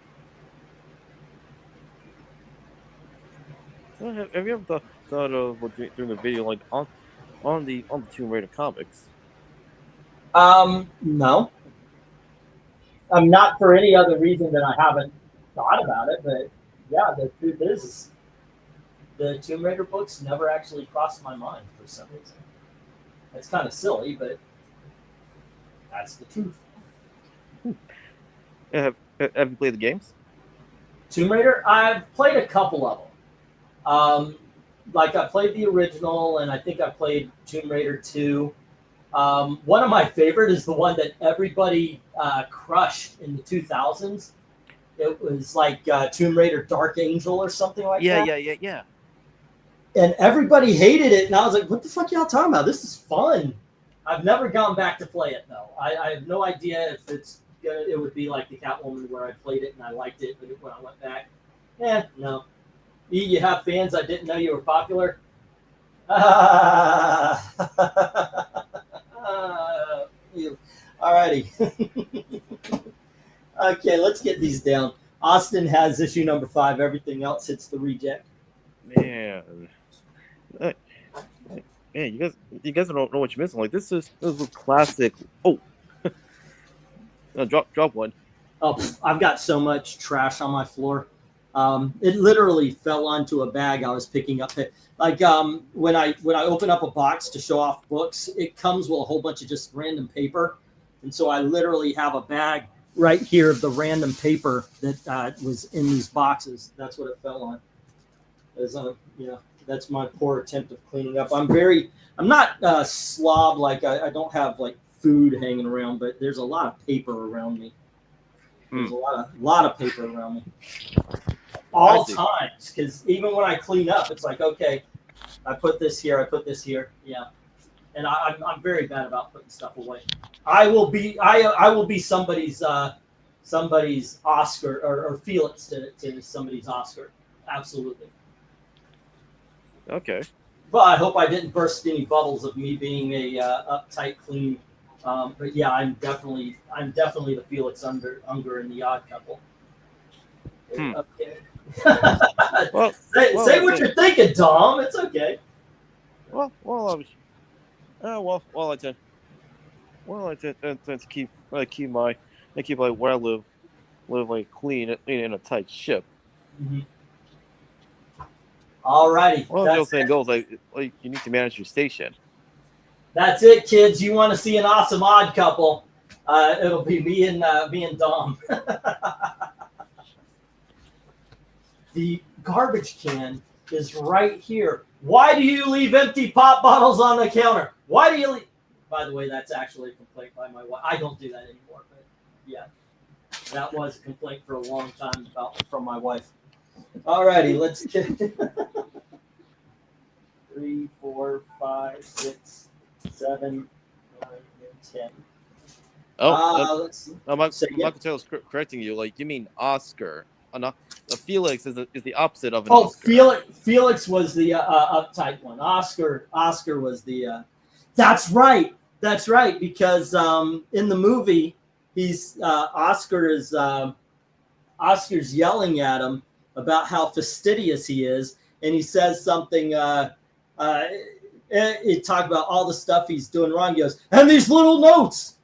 Have you ever thought of doing a video like on the Tomb Raider comics? No. Not for any other reason than I haven't thought about it, but yeah, the truth is the Tomb Raider books never actually crossed my mind for some reason. It's kind of silly, but that's the truth. Have you played the games? Tomb Raider, I've played a couple of them. Like I played the original, and I think I played Tomb Raider 2. One of my favorite is the one that everybody crushed in the 2000s. It was like Tomb Raider Dark Angel or something like that. Yeah. And everybody hated it, and I was like, what the fuck y'all talking about? This is fun. I've never gone back to play it, though. I have no idea if it would be like the Catwoman where I played it and I liked it, but when I went back, no. You have fans I didn't know you were popular? Alrighty. Okay, let's get these down. Austin has issue number 5. Everything else hits the reject. Man, you guys don't know what you're missing. Like this is a classic. Oh, drop one. Oh, I've got so much trash on my floor. It literally fell onto a bag I was picking up. Like when I open up a box to show off books, it comes with a whole bunch of just random paper, and so I literally have a bag right here of the random paper that was in these boxes. That's what it fell on. That's my poor attempt of cleaning up. I'm not slob, like I don't have like food hanging around, but there's a lot of paper around me. There's a lot of paper around me. All times, because even when I clean up, it's like, okay, I put this here, yeah. And I'm very bad about putting stuff away. I will be somebody's Oscar or Felix to somebody's Oscar. Absolutely. Okay. But I hope I didn't burst any bubbles of me being a uptight, clean. But yeah, I'm definitely the Felix Unger in the Odd Couple. Okay. Well, say what you're thinking, Dom. It's okay. I tend to keep my where I live like clean in a tight ship. Mm-hmm. All righty. Well, the old saying goes like you need to manage your station. That's it, kids. You want to see an awesome Odd Couple? It'll be me and Dom. The garbage can is right here. Why do you leave empty pop bottles on the counter? Why do you leave? By the way, that's actually a complaint by my wife. I don't do that anymore, but yeah, that was a complaint for a long time from my wife. All righty, let's get 3, 4, 5, 6, 7, 9, and 10. Michael Taylor's correcting you. Like you mean Oscar? Felix is the opposite of an Oscar. Felix was the uptight one. Oscar was the. That's right. Because in the movie, Oscar's yelling at him about how fastidious he is, and he says something. He talked about all the stuff he's doing wrong. He goes, and these little notes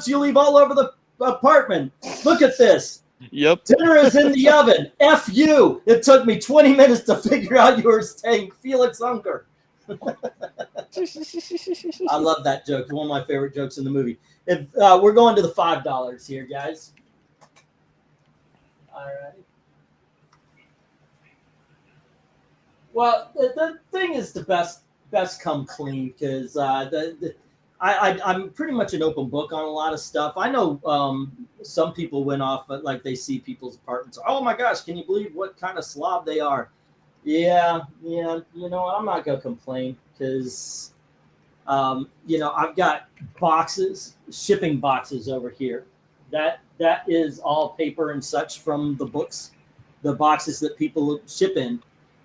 you leave all over the apartment. Look at this. Yep. Dinner is in the oven. F you. It took me 20 minutes to figure out you were saying Felix Unger. I love that joke. One of my favorite jokes in the movie. We're going to the $5 here, guys. All right. Well, the thing is the best come clean because I'm pretty much an open book on a lot of stuff. I know some people went off, but like they see people's apartments. Oh my gosh, can you believe what kind of slob they are? Yeah. You know, I'm not gonna complain because, I've got shipping boxes over here. That is all paper and such from the books, the boxes that people ship in,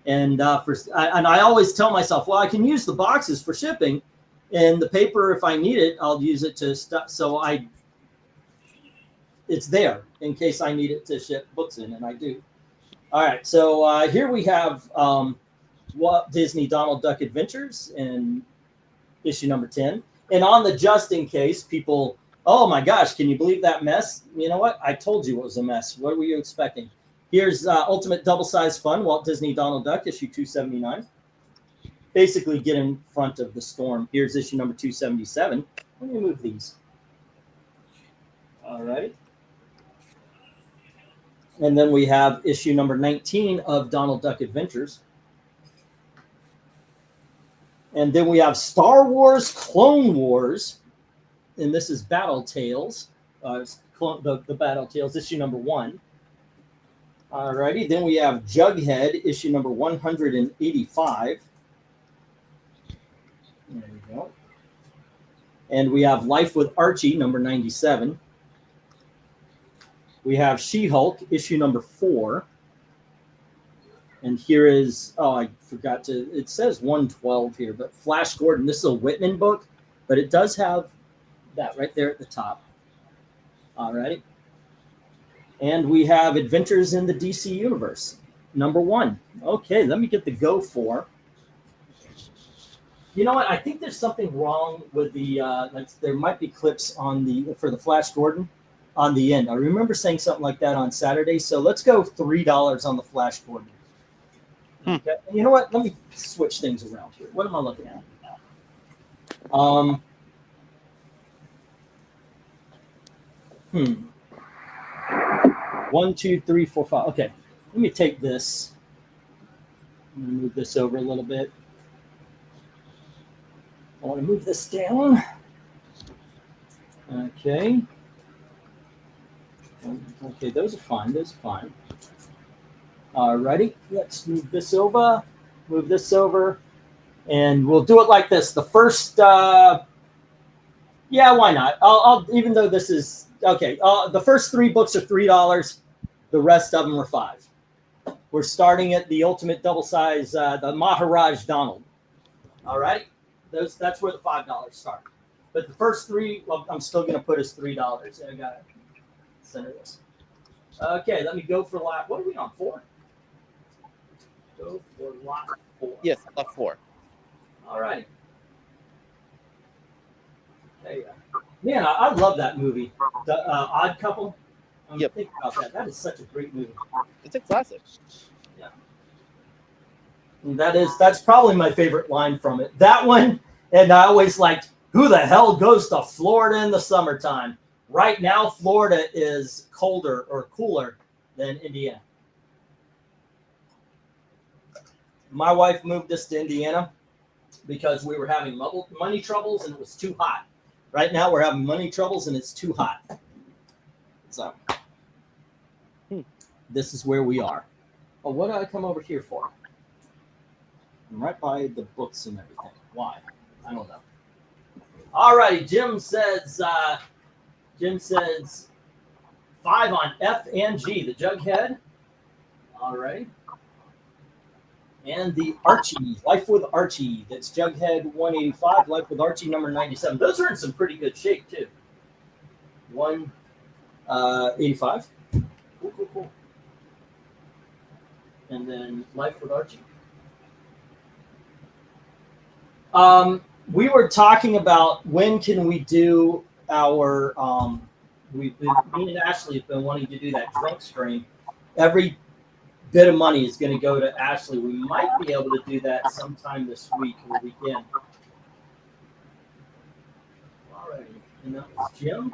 and I always tell myself, well, I can use the boxes for shipping. And the paper, if I need it, I'll use it to stuff. So it's there in case I need it to ship books in, and I do. All right, so here we have Walt Disney Donald Duck Adventures in issue number 10. And on the just in case, people, oh my gosh, can you believe that mess? You know what? I told you it was a mess. What were you expecting? Here's Ultimate Double Size Fun, Walt Disney Donald Duck, issue 279. Basically get in front of the storm. Here's issue number 277. Let me move these. All right. And then we have issue number 19 of Donald Duck Adventures. And then we have Star Wars Clone Wars. And this is Battle Tales. The Battle Tales, issue number 1. All righty. Then we have Jughead, issue number 185. There we go. And we have Life with Archie, number 97. We have She-Hulk, issue number 4. And here is, oh, I forgot to, it says 112 here, but Flash Gordon, this is a Whitman book, but it does have that right there at the top. All right. And we have Adventures in the DC Universe, number 1. Okay, let me get the Go for. You know what? I think there's something wrong with the, there might be clips on the, for the Flash Gordon on the end. I remember saying something like that on Saturday. So let's go $3 on the Flash Gordon. Okay. You know what? Let me switch things around here. What am I looking at? 1, 2, 3, 4, 5. Okay. Let me take this. I'm going to move this over a little bit. I want to move this down. Okay. Okay, those are fine. Those are fine. Alrighty, let's move this over. Move this over. And we'll do it like this. The first, yeah, why not? I'll even though this is, okay, the first 3 books are $3. The rest of them are $5. We're starting at the Ultimate Double Size, the Maharaj Donald. All right, that's where the $5 start. But the first 3, well, I'm still going to put as $3. I got to center this. Okay, let me go for lot. What are we on, 4? Go for lot 4. Yes, lot 4. All right. There you go. Man, I love that movie. The Odd Couple. Yep. Think about that. That is such a great movie. It's a classic. Yeah. And that's probably my favorite line from it. That one, and I always liked, who the hell goes to Florida in the summertime? Right now, Florida is colder or cooler than Indiana. My wife moved us to Indiana because we were having money troubles and it was too hot. Right now, we're having money troubles and it's too hot. So, this is where we are. Oh, what did I come over here for? I'm right by the books and everything. Why? I don't know. All right, Jim says 5 on F and G, the Jughead. All right. And the Archie, Life with Archie. That's Jughead 185, Life with Archie number 97. Those are in some pretty good shape, too. 185. Cool. And then Life with Archie. We were talking about when can we do our, me and Ashley have been wanting to do that drunk stream. Every bit of money is going to go to Ashley. We might be able to do that sometime this week or weekend. All right. And that was Jim.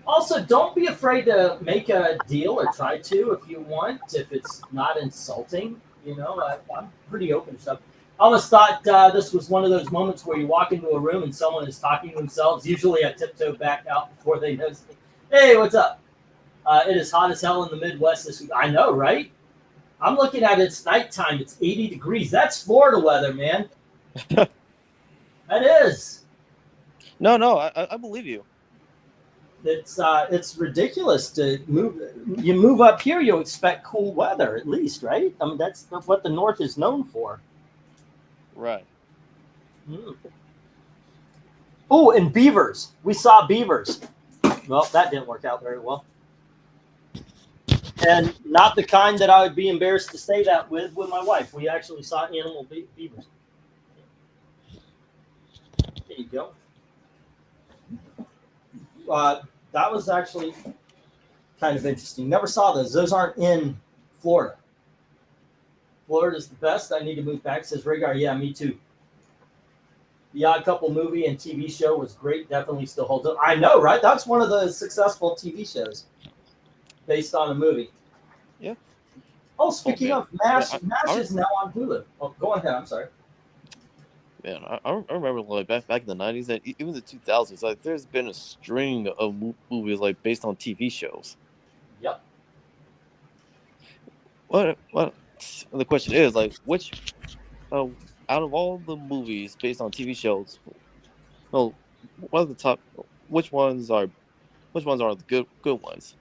Also, don't be afraid to make a deal or try to if you want, if it's not insulting. You know, I'm pretty open to stuff. I almost thought this was one of those moments where you walk into a room and someone is talking to themselves. Usually I tiptoe back out before they notice me. Hey, what's up? It is hot as hell in the Midwest this week. I know, right? I'm looking at it's nighttime. It's 80 degrees. That's Florida weather, man. That is. No, I believe you. It's ridiculous to move. You move up here, you expect cool weather at least, right? I mean, that's what the North is known for. Right. Oh, and beavers. We saw beavers. Well, that didn't work out very well. and not the kind that I would be embarrassed to say that with my wife. We actually saw animal beavers. There you go. That was actually kind of interesting. Never saw those. Those aren't in Florida. Florida's the best. I need to move back, says Rhaegar. Yeah, me too. The Odd Couple movie and TV show was great. Definitely still holds up. I know, right? That's one of the successful TV shows based on a movie. Yeah. Oh, speaking of MASH, Yeah, MASH is now on Hulu. Oh, go ahead. I'm sorry. Man, I remember like back in the 90s and even the 2000s, like there's been a string of movies like based on TV shows. Yep. What the question is like which out of all the movies based on TV shows, well, what are the top? Which ones are the good ones?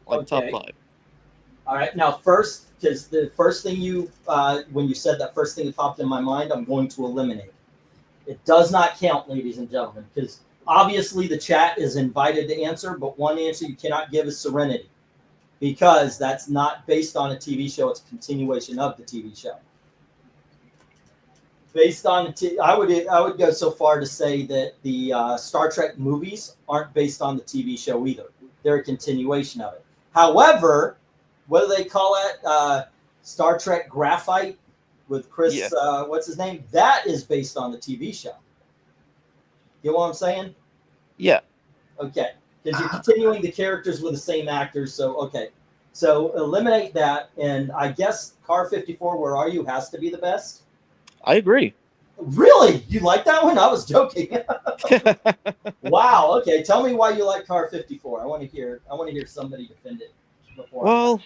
Like Okay. top 5. All right. Now, first, because the first thing you, when you said that first thing that popped in my mind, I'm going to eliminate. It does not count, ladies and gentlemen, because obviously the chat is invited to answer, but one answer you cannot give is Serenity, because that's not based on a TV show. It's a continuation of the TV show. Based on I would go so far to say that the Star Trek movies aren't based on the TV show either. They're a continuation of it. However, what do they call it? Star Trek Graphite with Chris, Yeah. What's his name? That is based on the TV show. You know what I'm saying? Yeah. Okay. Because you're continuing the characters with the same actors. So, okay. So eliminate that. And I guess Car 54, Where Are You? Has to be the best. I agree. Really? You like that one? I was joking. Wow. Okay. Tell me why you like Car 54. I want to hear somebody defend it before.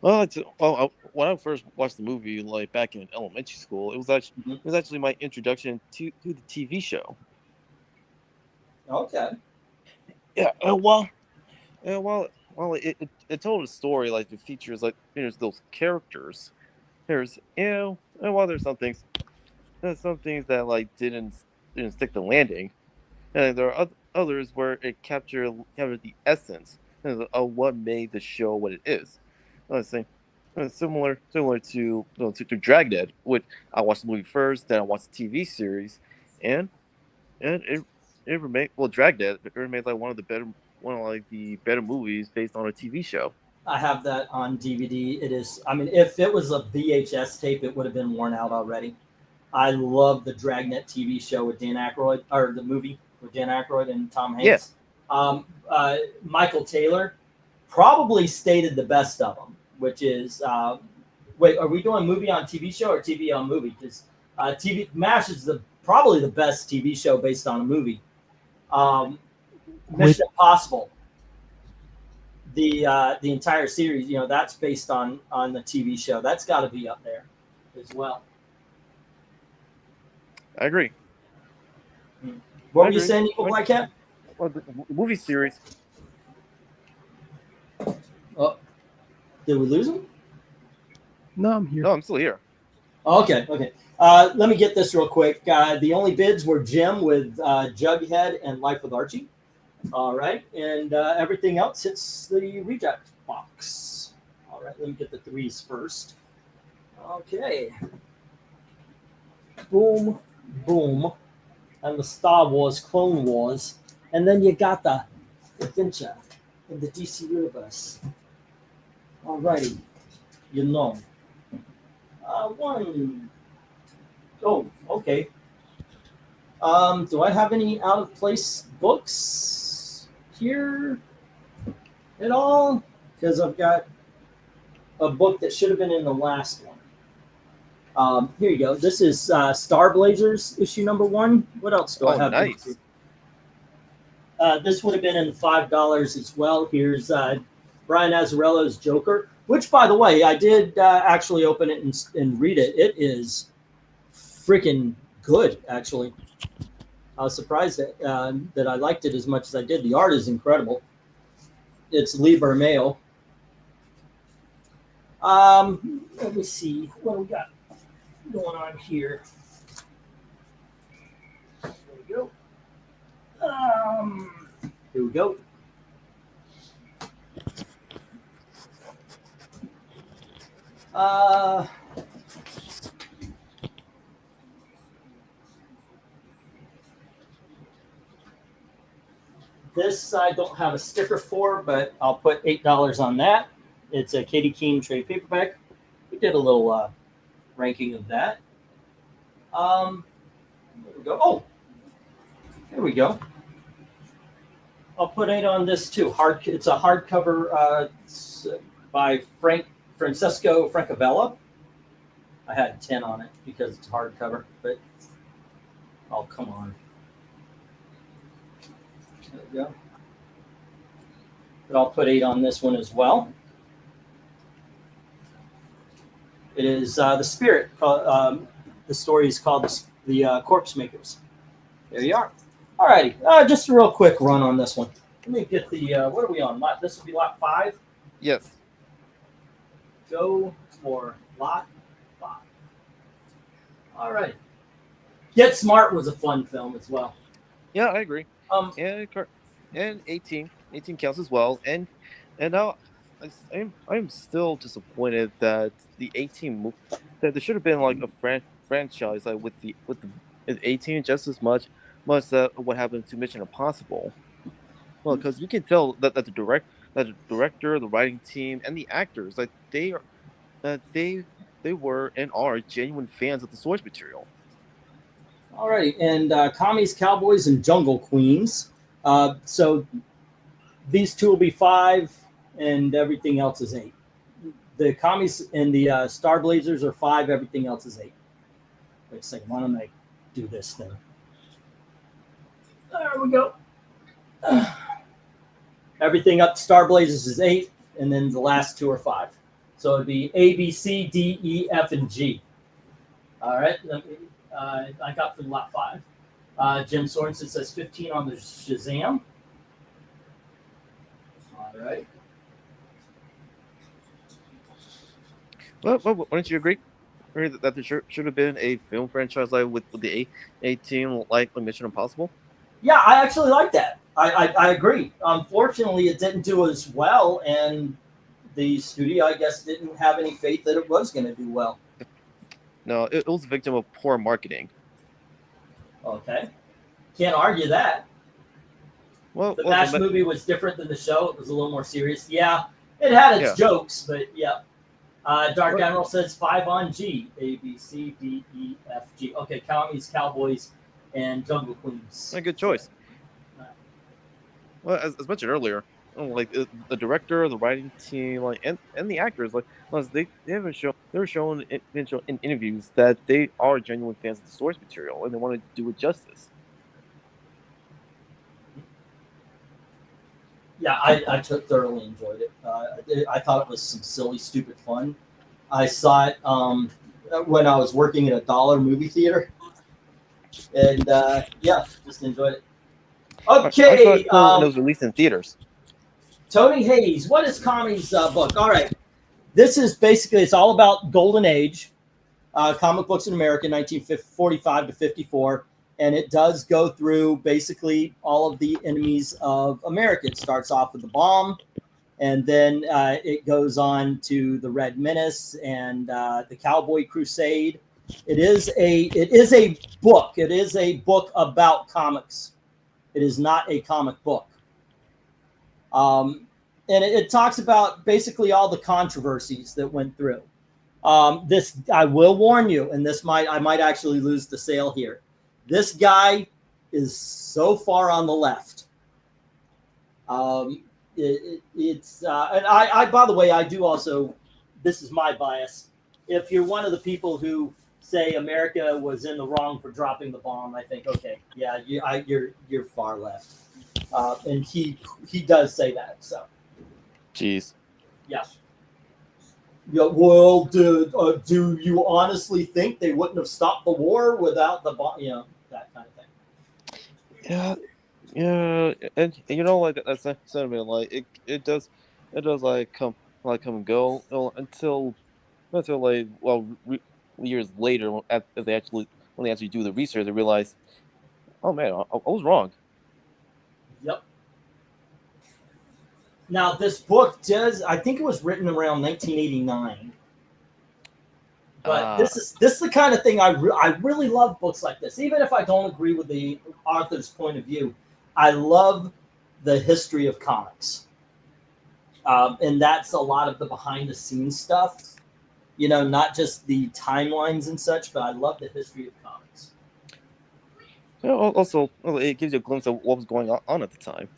When I first watched the movie, like back in elementary school, it was actually my introduction to the TV show. Okay. Yeah, it told a story like it features like there's those characters. There's and while there's some things that like didn't stick the landing, and there are others where it captured the essence of what made the show what it is. Let's say similar to Dragnet, which I watched the movie first, then I watched the TV series, and it remained Dragnet. It remains like one of the better movies based on a TV show. I have that on DVD. It is. I mean, if it was a VHS tape, it would have been worn out already. I love the Dragnet TV show with Dan Aykroyd, or the movie with Dan Aykroyd and Tom Hanks. Yeah. Michael Taylor probably stated the best of them, which is wait, are we doing movie on TV show or TV on movie? Because TV MASH is probably the best TV show based on a movie. Mission Impossible, the entire series, that's based on the TV show. That's got to be up there as well. I agree. What were you saying, Eagle Black Cat? Well, the movie series. Oh, did we lose him? No, I'm here. No, I'm still here. Okay. Let me get this real quick. The only bids were Jim with Jughead and Life with Archie. All right, and everything else hits the reject box. All right, let me get the threes first. Okay. Boom, boom. And the Star Wars, Clone Wars. And then you got the adventure in the DC Universe. All righty. One. Oh, okay. Do I have any out of place books here at all? Because I've got a book that should have been in the last one. Here you go. This is Star Blazers issue number 1. What else do I have? Nice. This would have been in the $5 as well. Here's Brian Azzarello's Joker, which, by the way, I did actually open it and read it. It is freaking good, actually. I was surprised that I liked it as much as I did. The art is incredible. It's Lee Bermejo. Let me see what we got going on here. There we go. Here we go. Uh, this I don't have a sticker for, but I'll put $8 on that. It's a Katie Keene trade paperback. We did a little ranking of that. There we go. Oh, here we go. I'll put 8 on this too. It's a hardcover by Francesco Francavilla. I had 10 on it because it's hardcover, but oh, come on. There we go. But I'll put 8 on this one as well. It is The Spirit. The story is called The Corpse Makers. There you are. All righty. Just a real quick run on this one. Let me get the, what are we on? This will be lot 5? Yes. Go for lot 5. All right. Get Smart was a fun film as well. Yeah, I agree. And 18 counts as well. And now I'm still disappointed that the 18 that there should have been like a franchise like with the 18 just as much what happened to Mission Impossible. Well, because you can tell that the director, the writing team, and the actors like they were and are genuine fans of the source material. All right, and Commies, Cowboys, and Jungle Queens. So these two will be 5, and everything else is 8. The Commies and the Star Blazers are 5. Everything else is 8. Wait a second. Why don't I do this thing? There we go. Everything up to Star Blazers is 8, and then the last 2 are 5. So it'd be A, B, C, D, E, F, and G. All right. I got for lot 5. Jim Sorensen says 15 on the Shazam. All right. Well, wouldn't you agree that there should have been a film franchise like with the 18 like Mission Impossible? Yeah, I actually like that. I agree. Unfortunately, it didn't do as well, and the studio, I guess, didn't have any faith that it was going to do well. No, it was a victim of poor marketing. Okay. Can't argue that. Well, the MASH movie was different than the show. It was a little more serious. Yeah, it had its jokes, but yeah. Dark Admiral says 5 on G. A, B, C, D, E, F, G. Okay, Commies, Cowboys, and Jungle Queens. A good choice. Well, as mentioned earlier, like the director, the writing team, like and the actors, like they were shown in interviews that they are genuine fans of the source material and they want to do it justice. Yeah, I thoroughly enjoyed it. I thought it was some silly, stupid fun. I saw it when I was working at a dollar movie theater, and yeah, just enjoyed it. Okay, it was released in theaters. Tony Hayes, what is Commies' book? All right, this is basically, it's all about Golden Age, comic books in America, 1945 to 54. And it does go through basically all of the enemies of America. It starts off with the bomb, and then it goes on to the Red Menace and the Cowboy Crusade. It is a book. It is a book about comics. It is not a comic book. And it talks about basically all the controversies that went through. This, I will warn you, and I might actually lose the sale here. This guy is so far on the left. And I, by the way, I do also, this is my bias. If you're one of the people who say America was in the wrong for dropping the bomb, I think, okay, yeah, you're far left. And he does say that. So, jeez. Yeah. Yeah. Well, do you honestly think they wouldn't have stopped the war without the bomb? You know, that kind of thing. Yeah, and you know, like that's sentiment. Like it does like come and go until like years later when they actually do the research, they realize, oh man, I was wrong. Yep. Now this book does, I think it was written around 1989. But this is the kind of thing I really love books like this. Even if I don't agree with the author's point of view, I love the history of comics. And that's a lot of the behind the scenes stuff, you know, not just the timelines and such, but I love the history of comics. Yeah, also, it gives you a glimpse of what was going on at the time.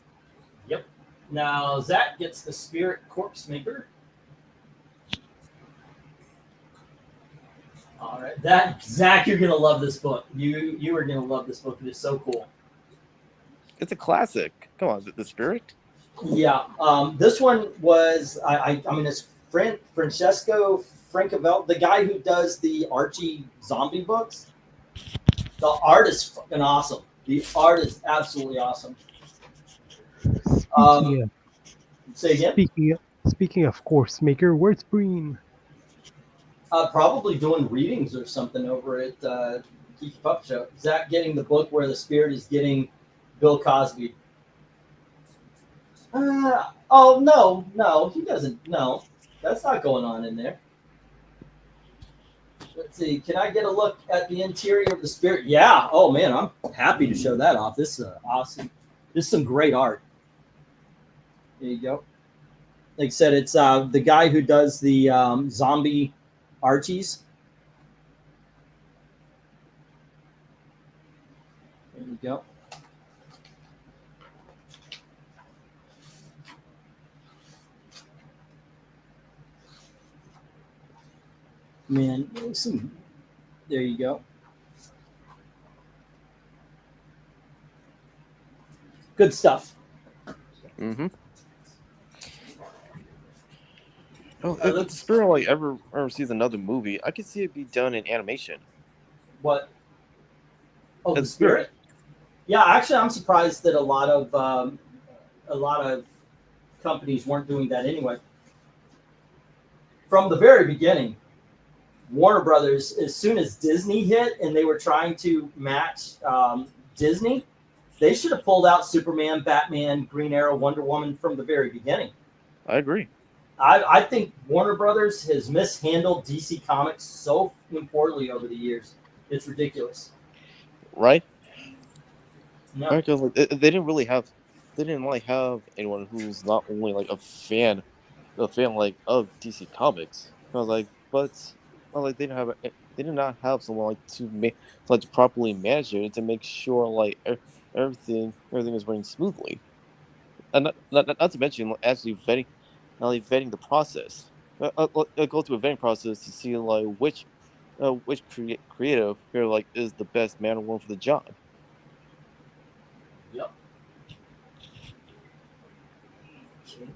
Yep. Now, Zach gets the Spirit Corpse Maker. All right. Zach, you're going to love this book. You are going to love this book. It is so cool. It's a classic. Come on, the Spirit? Yeah. This one was, I mean, it's Francesco Francavilla, the guy who does the Archie zombie books. The art is fucking awesome. The art is absolutely awesome. Say again? Speaking of Corpse Maker, where's Breen? Probably doing readings or something over at Geeky Pup Show. Zach getting the book where the Spirit is getting Bill Cosby. Oh, no, he doesn't. No, that's not going on in there. Let's see. Can I get a look at the interior of the Spirit? Yeah. Oh, man, I'm happy to show that off. This is awesome. This is some great art. There you go. Like I said, it's the guy who does the zombie Archies. There you go. Man, there you go. Good stuff. Mm-hmm. Oh, if the Spirit like ever sees another movie, I could see it be done in animation. What? Oh, the Spirit? Yeah, actually, I'm surprised that a lot of companies weren't doing that anyway. From the very beginning, Warner Brothers, as soon as Disney hit and they were trying to match Disney, they should have pulled out Superman, Batman, Green Arrow, Wonder Woman from the very beginning. I agree. I think Warner Brothers has mishandled DC Comics so poorly over the years. It's ridiculous. Right? No. Because they didn't have anyone who's not only like a fan like of DC Comics. They did not have someone to properly manage it and to make sure like everything is running smoothly, and not to mention actually vetting the process. Go through a vetting process to see like which creative here like is the best man or woman for the job. Yep. Okay.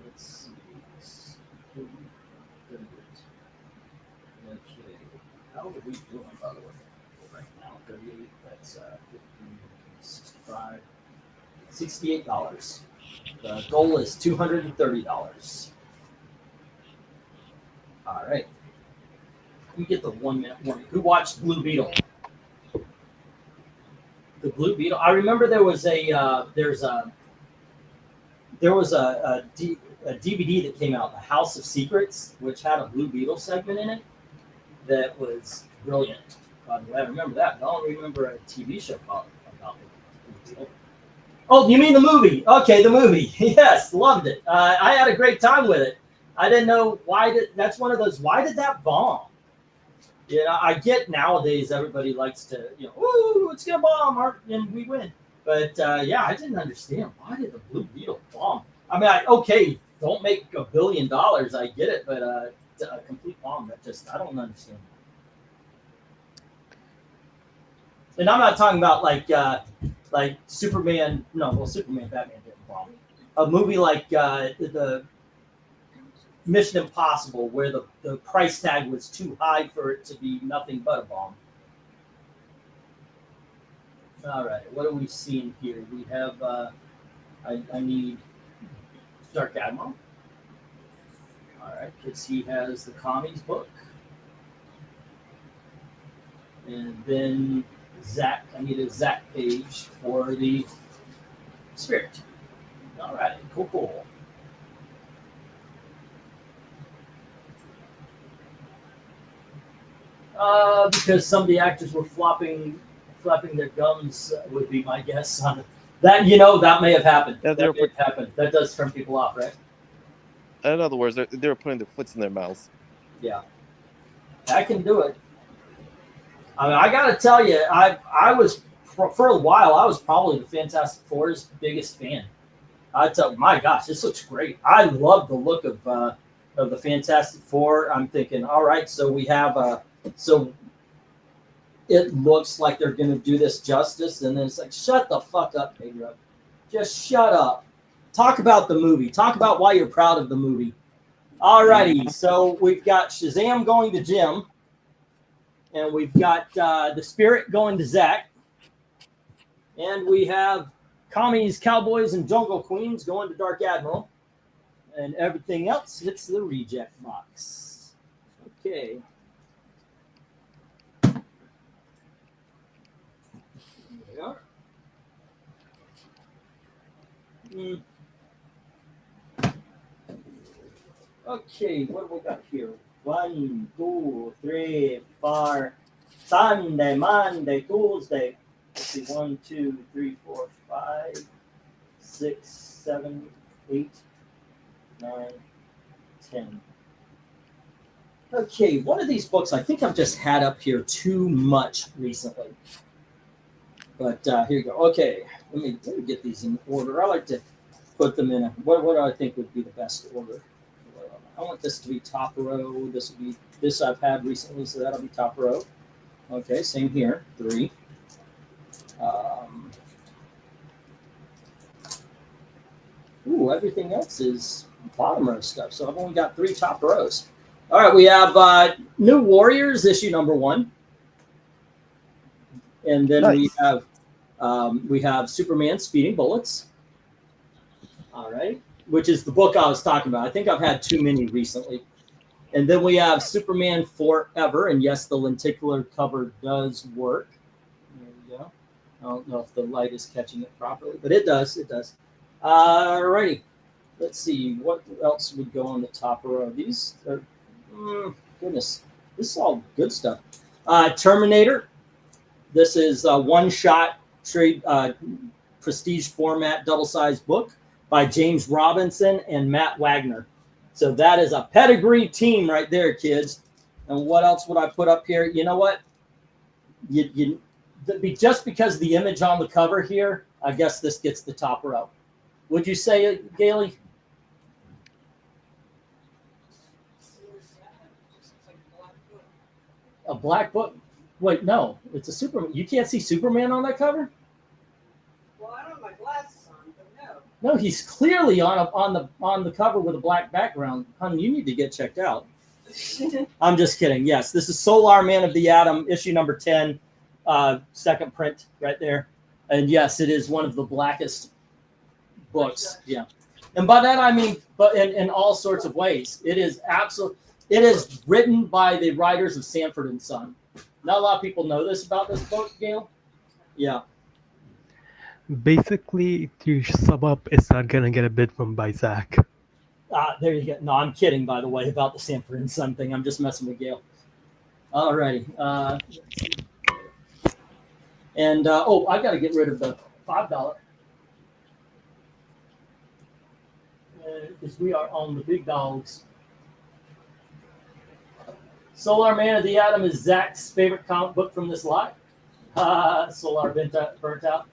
Let's see. Okay. How are we doing, by the way? Right now, 38. That's 15, 65, $68. The goal is $230. All right. Let me get the 1 minute warning. Who watched Blue Beetle? The Blue Beetle. I remember there was a DVD that came out, The House of Secrets, which had a Blue Beetle segment in it that was brilliant. By the way, I remember that. I don't remember a TV show about Blue Beetle. Oh, you mean the movie? Okay, the movie. Yes, loved it. I had a great time with it. I didn't know that's one of those, why did that bomb? You know, I get nowadays everybody likes to, ooh, it's going to bomb and we win. But yeah, I didn't understand. Why did the Blue Beetle bomb? I mean, okay, don't make $1 billion. I get it. But a complete bomb, I don't understand. And I'm not talking about like Superman. No, well, Superman, Batman didn't bomb. A movie like the Mission Impossible, where the price tag was too high for it to be nothing but a bomb. All right, what are we seeing here? We have, I need Dark Admiral. All right, because he has the Commies book. And then Zach, I need a Zach page for the Spirit. All right, cool. Because some of the actors were flapping their gums, would be my guess on it. That, that may have happened. Yeah, That may have happened. That does turn people off, right? In other words, they were putting their foots in their mouths. Yeah, I can do it. I mean, I gotta tell you, I was for a while. I was probably the Fantastic Four's biggest fan. I tell, my gosh, this looks great. I love the look of the Fantastic Four. I'm thinking, all right, so we have so it looks like they're going to do this justice, and then it's like, shut the fuck up, Pedro. Just shut up. Talk about the movie. Talk about why you're proud of the movie. All righty, so we've got Shazam going to Jim, and we've got the Spirit going to Zach, and we have Commies, Cowboys, and Jungle Queens going to Dark Admiral, and everything else hits the reject box. Okay. There we are. Okay, what have we got here? 1, 2, 3, 4. Sunday, Monday, Tuesday. Let's see, 1, 2, 3, 4, 5, 6, 7, 8, 9, 10. Okay, one of these books I think I've just had up here too much recently. But here you go. Okay, let me get these in order. I like to put them in what do I think would be the best order? I want this to be top row. This will be this I've had recently, so that'll be top row. Okay, same here. 3. Everything else is bottom row stuff. So I've only got 3 top rows. All right, we have New Warriors issue number 1, and then Nice. we have Superman Speeding Bullets. All right, which is the book I was talking about. I think I've had too many recently. And then we have Superman Forever, and yes, the lenticular cover does work. There we go. I don't know if the light is catching it properly, but it does. It does. All righty. Let's see what else would go on the top row. These are goodness. This is all good stuff. Terminator. This is a one-shot trade prestige format double-sized book by James Robinson and Matt Wagner. So that is a pedigree team right there, kids. And what else would I put up here? You know what? Just because of the image on the cover here, I guess this gets the top row. Would you say it, Gailey? A black book? Wait, no. It's a Superman. You can't see Superman on that cover? Well, I don't have my glasses on, but no. No, he's clearly on the cover with a black background. Honey, you need to get checked out. I'm just kidding. Yes, this is Solar Man of the Atom, issue number 10, second print right there. And yes, it is one of the blackest books. Yeah. And by that I mean, but in all sorts of ways. It is written by the writers of Sanford and Son. Not a lot of people know this about this book, Gail. Yeah. Basically, to sum up, it's not gonna get a bid from by Zach. There you go. No, I'm kidding, by the way, about the Sanford and Son thing. I'm just messing with Gail. All righty. And I got to get rid of the $5. Because we are on the big dogs. Solar Man of the Atom is Zach's favorite comic book from this lot. Solar burnt out.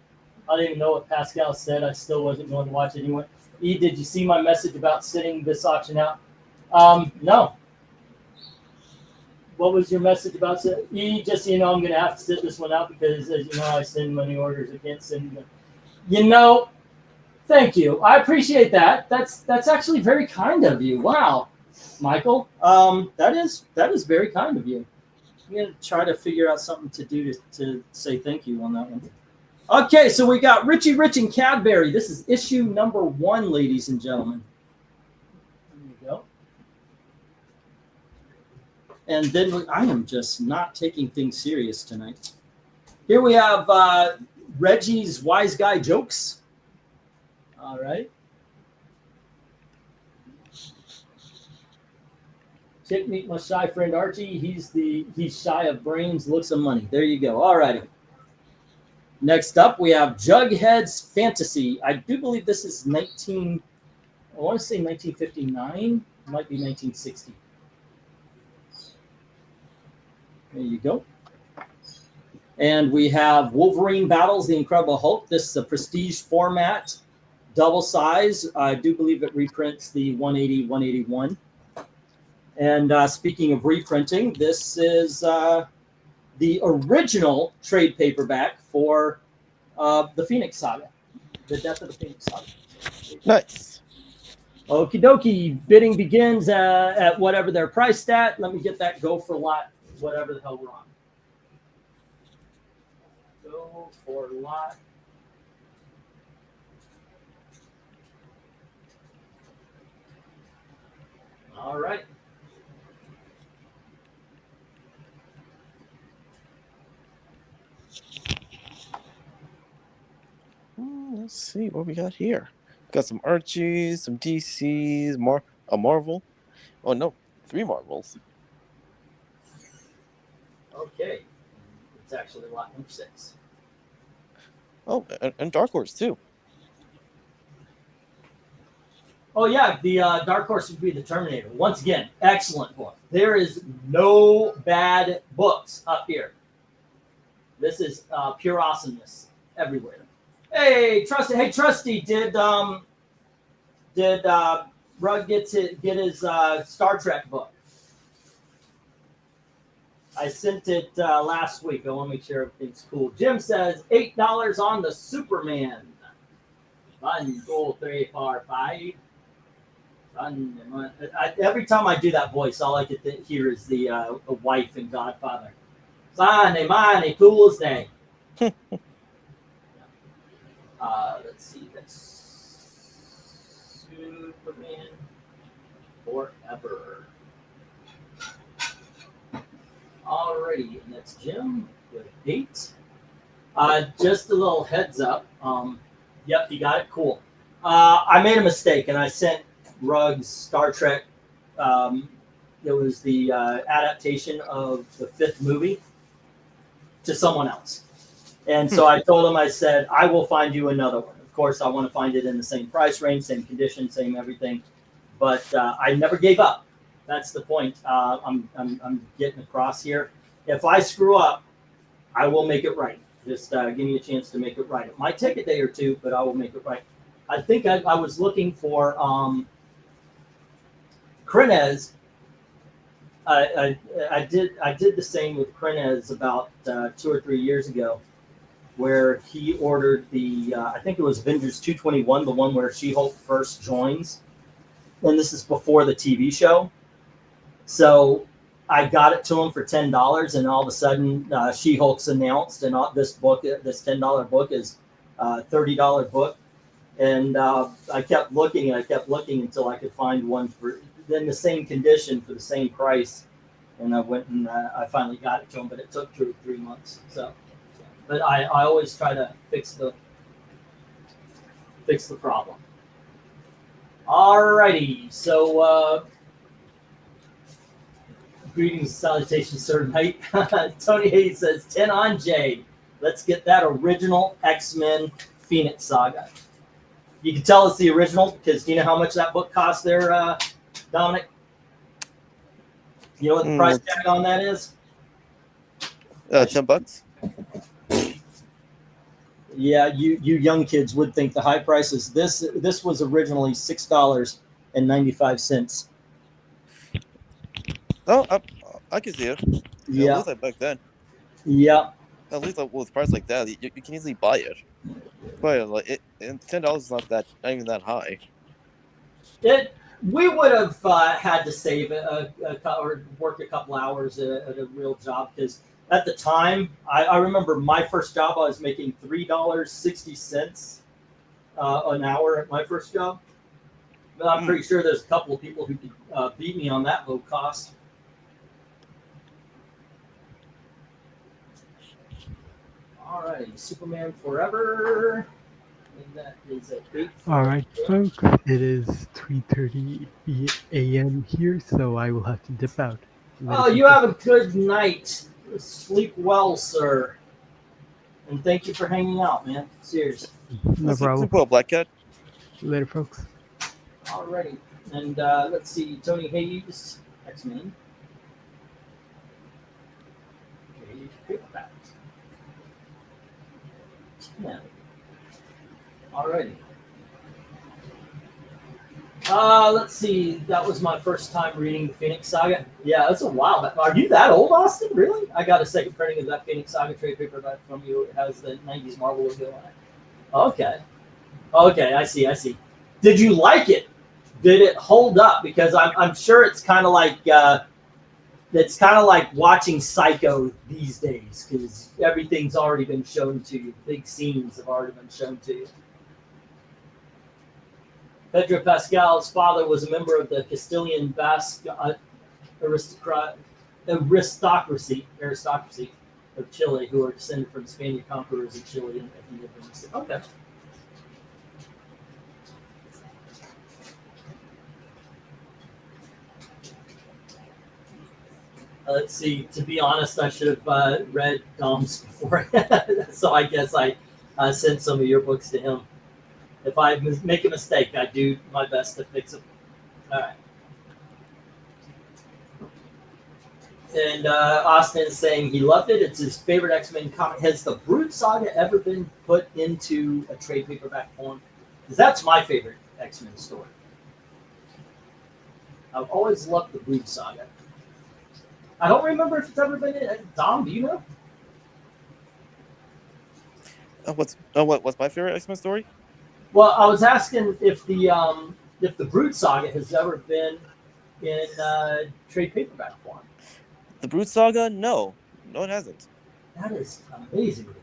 I didn't even know what Pascal said. I still wasn't going to watch it anyway. E, did you see my message about sitting this auction out? No. What was your message about it? E, just so you know, I'm going to have to sit this one out because, as you know, I send money orders. I can't send them. You know, thank you. I appreciate that. That's actually very kind of you. Wow, Michael. That is very kind of you. I'm going to try to figure out something to do to say thank you on that one. Okay, so we got Richie Rich and Cadbury. This is issue number 1, ladies and gentlemen. There you go. And then I am just not taking things serious tonight. Here we have Reggie's Wise Guy Jokes. All right. Chick, meet my shy friend Archie. He's shy of brains, looks of money. There you go. All righty. Next up, we have Jughead's Fantasy. I do believe this is I want to say 1959. It might be 1960. There you go. And we have Wolverine Battles the Incredible Hulk. This is a prestige format, double size. I do believe it reprints the 180, 181. And speaking of reprinting, this is the original trade paperback for the Phoenix Saga, the Death of the Phoenix Saga. Nice. Okie dokie. Bidding begins at whatever they're priced at. Let me get that go for lot, whatever the hell we're on. Go for lot. All right. Let's see what we got here. Got some Archies, some DCs, a Marvel. Oh no, 3 Marvels. Okay. It's actually lot number 6. Oh, and Dark Horse too. Oh yeah, the Dark Horse would be the Terminator. Once again, excellent book. There is no bad books up here. This is pure awesomeness everywhere. Hey, Trusty! Hey, Trusty! Did Rug get his Star Trek book? I sent it last week. I want to make sure everything's cool. Jim says $8 on the Superman. 1, 2, 3, 4, 5. Every time I do that voice, all I get to hear is the wife and Godfather. Sunday, Monday, Tuesday. Let's see. That's Superman Forever. Alrighty, and that's Jim with 8. Just a little heads up. Yep, you got it. Cool. I made a mistake, and I sent Rug's Star Trek. It was the adaptation of the 5th movie to someone else. And so I told him, I said, I will find you another one. Of course, I want to find it in the same price range, same condition, same everything. But I never gave up. That's the point I'm getting across here. If I screw up, I will make it right. Just give me a chance to make it right. It might take a day or two, but I will make it right. I think I was looking for Krenez. I did the same with Krenez about 2 or 3 years ago, where he ordered the I think it was Avengers 221, the one where She-Hulk first joins, and this is before the TV show. So I got it to him for $10, and all of a sudden She-Hulk's announced, and this $10 book is a $30 book, and I kept looking until I could find one for in the same condition for the same price, and I went and I finally got it to him, but it took 2 or 3 months. So, but I always try to fix the problem. Alrighty, so greetings, salutations, Sir Knight. Tony Hayes says 10 on Jade. Let's get that original X-Men Phoenix Saga. You can tell it's the original because do you know how much that book cost there, Dominic? You know what the price tag on that is? $10. Yeah, you young kids would think the high prices. This was originally $6.95. Oh, I can see it. Yeah. At least like back then. Yeah. At least like, with a price like that, you can easily buy it. But like and $10 is not even that high. We would have had to save or work a couple hours at a real job because at the time, I remember my first job, I was making $3.60 an hour at my first job. But I'm pretty sure there's a couple of people who could beat me on that low cost. All right, Superman Forever. And that is at 8. All right, folks, it is 3:30 a.m. here, so I will have to dip out. Oh, you have a good night. Sleep well, sir. And thank you for hanging out, man. Seriously. No problem. Super Black Cat. Later, folks. Alrighty. And let's see, Tony Hayes, X-Men. Okay, paperback. 10. Alrighty. Let's see. That was my first time reading the Phoenix Saga. Yeah, that's a while back. Are you that old, Austin? Really? I got a second printing of that Phoenix Saga trade paperback from you. It has the 90s Marvel logo on it. Okay. Okay, I see. Did you like it? Did it hold up? Because I'm sure it's kind of like watching Psycho these days, because everything's already been shown to you. Big scenes have already been shown to you. Pedro Pascal's father was a member of the Castilian Basque aristocracy of Chile, who are descended from Spaniard conquerors of Chile. Okay. Let's see. To be honest, I should have read Dom's before, so I guess I sent some of your books to him. If I make a mistake, I do my best to fix it. All right. And Austin is saying he loved it. It's his favorite X-Men comic. Has the Brood Saga ever been put into a trade paperback form? Because that's my favorite X-Men story. I've always loved the Brood Saga. I don't remember if it's ever been in. Dom, do you know? What's my favorite X-Men story? Well, I was asking if the Brood Saga has ever been in trade paperback form. The Brood Saga? No, it hasn't. That is amazing.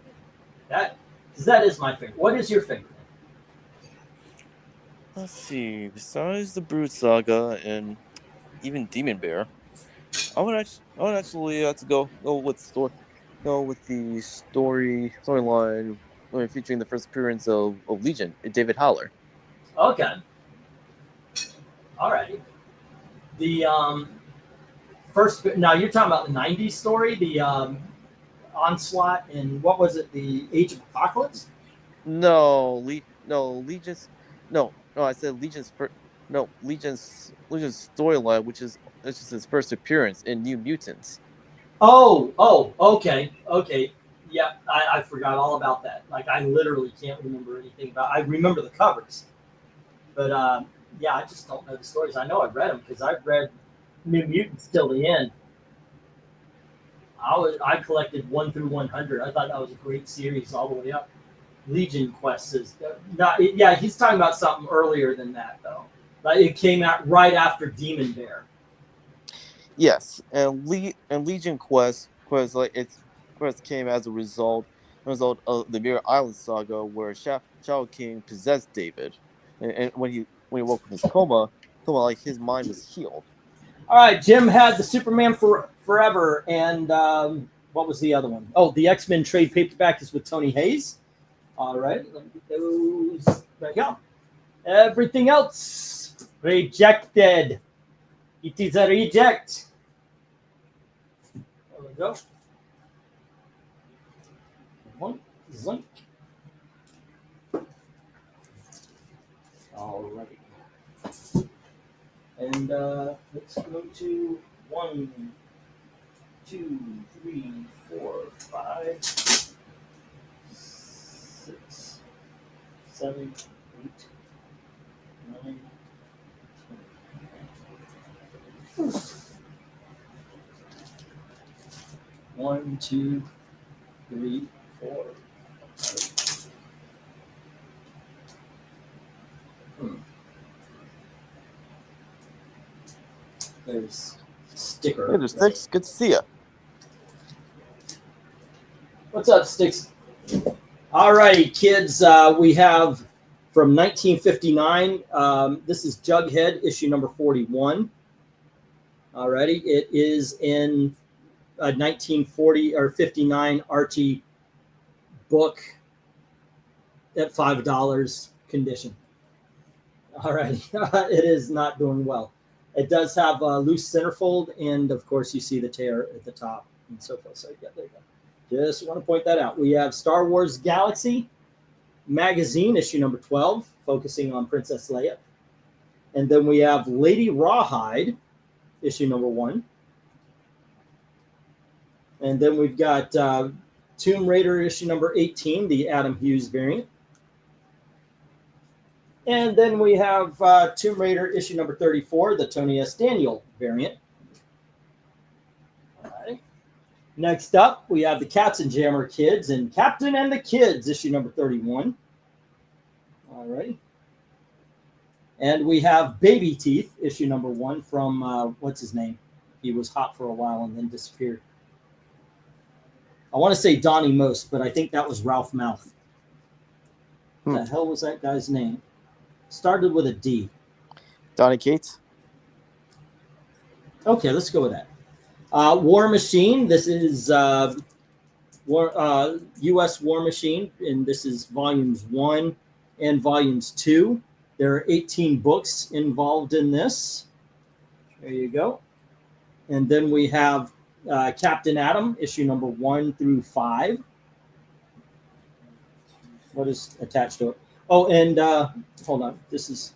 That is my favorite. What is your favorite? Let's see. Besides the Brood Saga and even Demon Bear, I would actually have to go with the storyline featuring the first appearance of Legion, David Haller. Okay. Alrighty. The first. Now you're talking about the '90s story, the Onslaught, and what was it? The Age of Apocalypse. Legion's. No, I said Legion's. Legion's storyline, which is his first appearance in New Mutants. Oh, okay. Yeah, I forgot all about that. Like, I literally can't remember anything about. I remember the covers, but yeah, I just don't know the stories. I know I read them because I've read New Mutants till the end. I collected 1 through 100. I thought that was a great series all the way up. Legion Quest is not. Yeah, he's talking about something earlier than that though. Like, it came out right after Demon Bear. Yes, and Legion Quest came as a result of the Mirror Island saga, where Shadow King possessed David, and when he woke from his coma, like his mind was healed. All right, Jim had the Superman Forever, and what was the other one? Oh, the X-Men trade paperback is with Tony Hayes. All right, let me get those. There you go. Everything else rejected. It is a reject. There we go. One, zink. Alrighty. And let's go to 1, 2, 3, 4, 5, 6, 7, 8, 9, 10. 1, 2, 3, 4, 5. There's Sticker. Hey, there's Sticks. Good to see ya. What's up, Sticks? All right, kids. We have from 1959. This is Jughead, issue number 41. Alrighty, it is in a 1940 or 59 Archie book at $5 condition. All right. It is not doing well. It does have a loose centerfold, and of course, you see the tear at the top and so forth. So, yeah, there you go. Just want to point that out. We have Star Wars Galaxy magazine, issue number 12, focusing on Princess Leia. And then we have Lady Rawhide, issue number 1. And then we've got Tomb Raider, issue number 18, the Adam Hughes variant. And then we have Tomb Raider, issue number 34, the Tony S. Daniel variant. All right. Next up, we have the Cats and Jammer Kids and Captain and the Kids, issue number 31. All right. And we have Baby Teeth, issue number 1 from, what's his name? He was hot for a while and then disappeared. I want to say Donnie Most, but I think that was Ralph Mouth. What the hell was that guy's name? Started with a D. Donnie Cates. Okay, let's go with that. War Machine. This is U.S. War Machine, and this is volumes 1 and volumes 2. There are 18 books involved in this. There you go. And then we have Captain Atom, issue number 1 through 5. What is attached to it? Oh, and hold on. This is...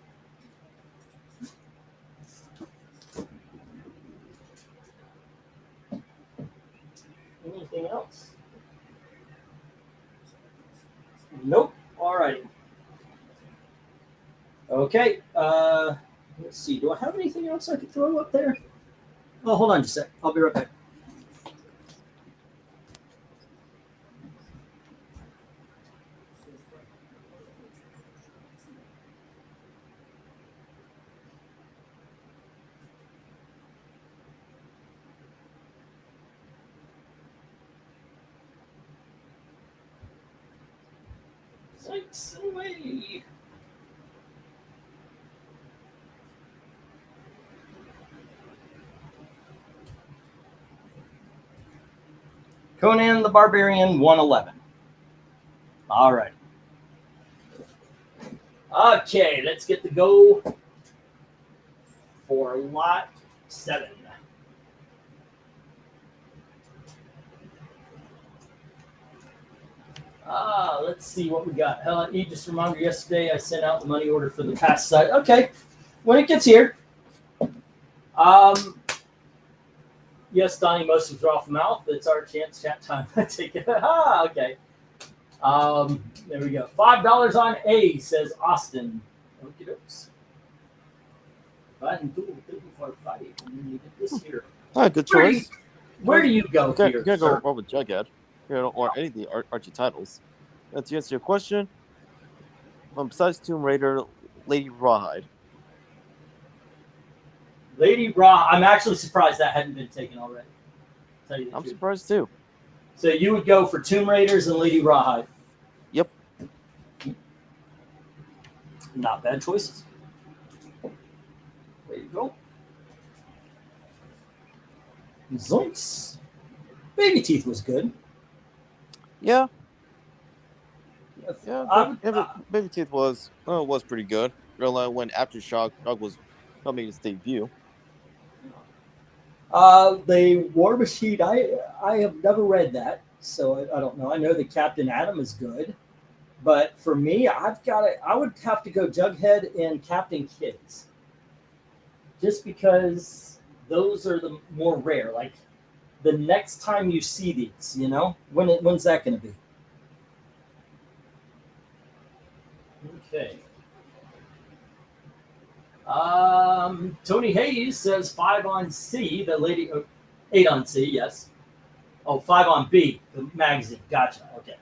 Anything else? Nope. All right. Okay. Let's see. Do I have anything else I could throw up there? Oh, hold on just a sec. I'll be right back. Thanks away. Conan the Barbarian 111. All right. Okay, let's get the go for lot 7. Let's see what we got. Just a reminder, yesterday I sent out the money order for the past site. Okay, when it gets here. Yes, Donnie, most of off mouth. It's our chance chat time. Take it. Okay. There we go. $5 on A, says Austin. Okie dokes. Get this here. Good choice. Where do you go here? You're gonna go over with Jughead. Or any of the Archie titles. To answer your question, besides Tomb Raider, Lady Rawhide. Lady Raw. I'm actually surprised that hadn't been taken already. Tell you the I'm truth. surprised too. So you would go for Tomb Raiders and Lady Rawhide. Yep. Not bad choices. There you go. Zoinks. Baby Teeth was good. Yeah. Yeah, Baby Teeth was pretty good. When Aftershock was making its debut. The War Machine, I have never read that, so I don't know. I know that Captain Atom is good, but for me, I would have to go Jughead and Captain Kids, just because those are the more rare. Like the next time you see these, when's that going to be? Okay. Tony Hayes says 5 on C, the lady, 8 on C, yes. Oh, 5 on B, the magazine. Gotcha. Okay.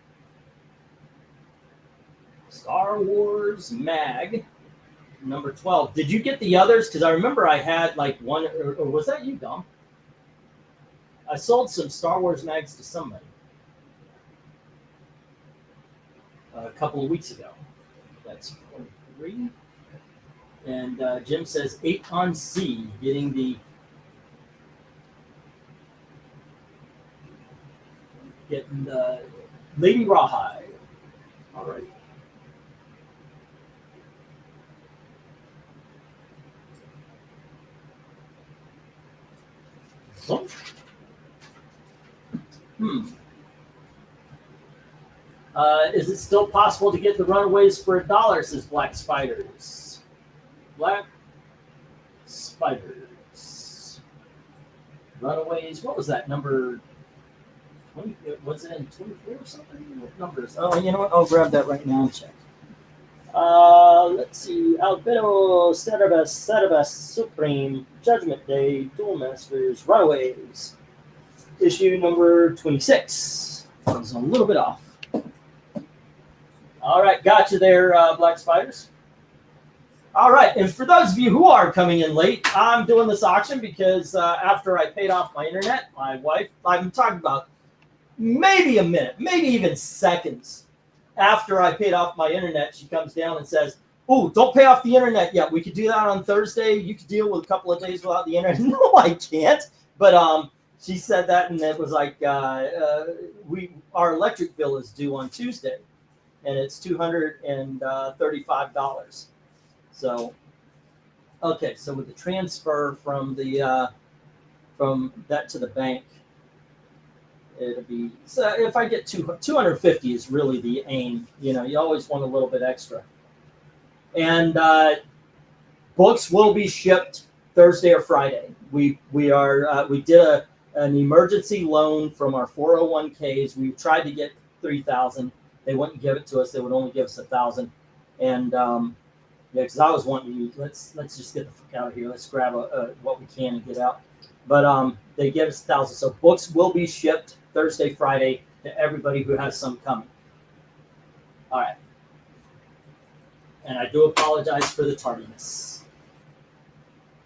Star Wars Mag, number 12. Did you get the others? Because I remember I had like one, or was that you, Dom? I sold some Star Wars mags to somebody a couple of weeks ago. That's 43. And Jim says 8 on C, getting the Lady Rawhide. All right. Awesome. Is it still possible to get the Runaways for $1? Says Black Spiders. Black Spiders. Runaways. What was that number? 20? Was it in 24 or something? What numbers? Oh, you know what? I'll grab that right now and check. Let's see. Albino Cerebus Supreme Judgment Day Duel Masters Runaways. Issue number 26. I was a little bit off. All right, got you there, Black Spiders. All right, and for those of you who are coming in late, I'm doing this auction because after I paid off my internet, my wife, I'm talking about maybe a minute, maybe even seconds after I paid off my internet, she comes down and says, "Oh, don't pay off the internet yet. We could do that on Thursday. You could deal with a couple of days without the internet." No, I can't. But she said that, and it was like our electric bill is due on Tuesday, and it's $235. So, okay, so with the transfer from the from that to the bank, it'll be, so if I get 250 is really the aim. You know, you always want a little bit extra. And books will be shipped Thursday or Friday. We did an emergency loan from our 401ks. We tried to get 3,000. They wouldn't give it to us. They would only give us 1,000. And yeah, because I was wanting to let's just get the fuck out of here. Let's grab what we can and get out. But they give us 1,000. So books will be shipped Thursday, Friday to everybody who has some coming. All right. And I do apologize for the tardiness.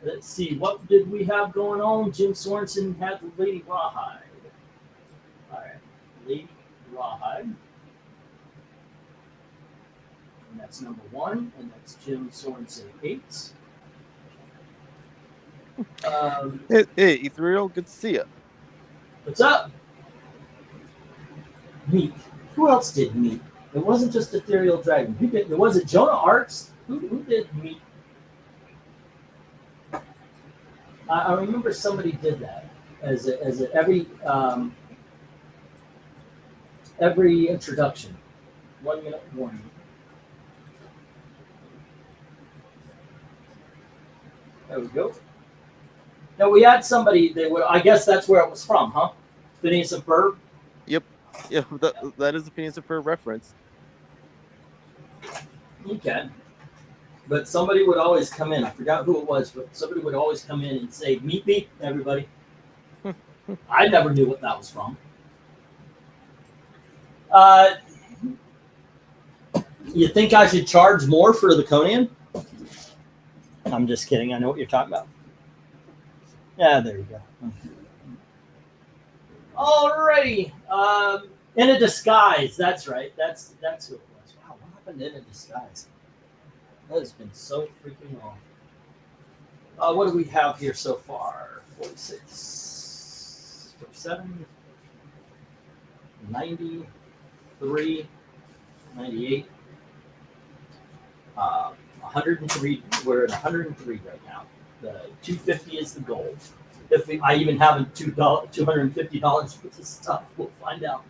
Let's see, what did we have going on? Jim Sorensen had the Lady Rawhide. All right, Lady Rawhide. And that's number 1, and that's Jim Sorensen 8. Hey, Ethereal, good to see you. What's up? Meek. Who else did Meek? It wasn't just Ethereal Dragon. Who did? Was it Jonah Arts? Who did Meek? I remember somebody did that as every introduction. 1 minute warning. There we go. Now we had somebody. They would. I guess that's where it was from, huh? Phineas and Ferb. Yep. Yeah, that is the Phineas and Ferb reference. Okay. But somebody would always come in. I forgot who it was, but somebody would always come in and say, "Meet me, everybody." I never knew what that was from. You think I should charge more for the Conan? I'm just kidding. I know what you're talking about. Yeah, there you go. Alrighty. In a Disguise. That's right. That's who it was. Wow, what happened to In a Disguise? That has been so freaking long. What do we have here so far? 46, 47, 93, 98, 103. We're at 103 right now. The 250 is the goal. I even have $250 worth of stuff. We'll find out.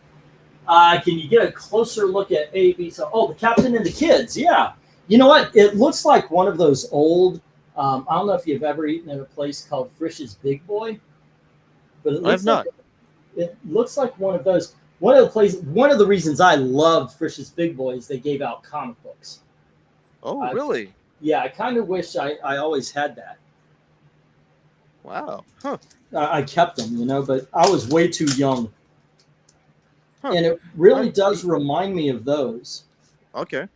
Can you get a closer look at A, B? So, the Captain and the Kids. Yeah. You know what? It looks like one of those old. I don't know if you've ever eaten at a place called Frisch's Big Boy, but it looks it looks like one of those. One of the reasons I loved Frisch's Big Boy is they gave out comic books. Oh, really? Yeah, I kind of wish I always had that. Wow. Huh. I kept them, but I was way too young. Huh. And it really does remind me of those. Okay.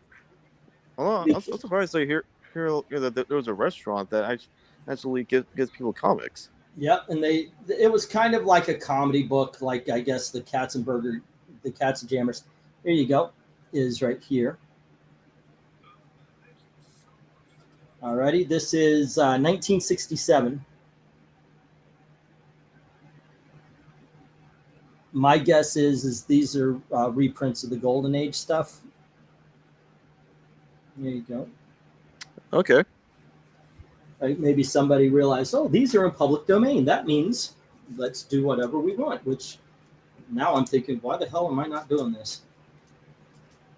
Well, I'm surprised to hear that there was a restaurant that actually gives people comics. Yep, and it was kind of like a comedy book, like I guess the Cats and Jammers. Here you go, is right here. Alrighty, this is 1967. My guess is these are reprints of the Golden Age stuff. There you go. Okay. Maybe somebody realized, these are in public domain. That means let's do whatever we want. Which now I'm thinking, why the hell am I not doing this?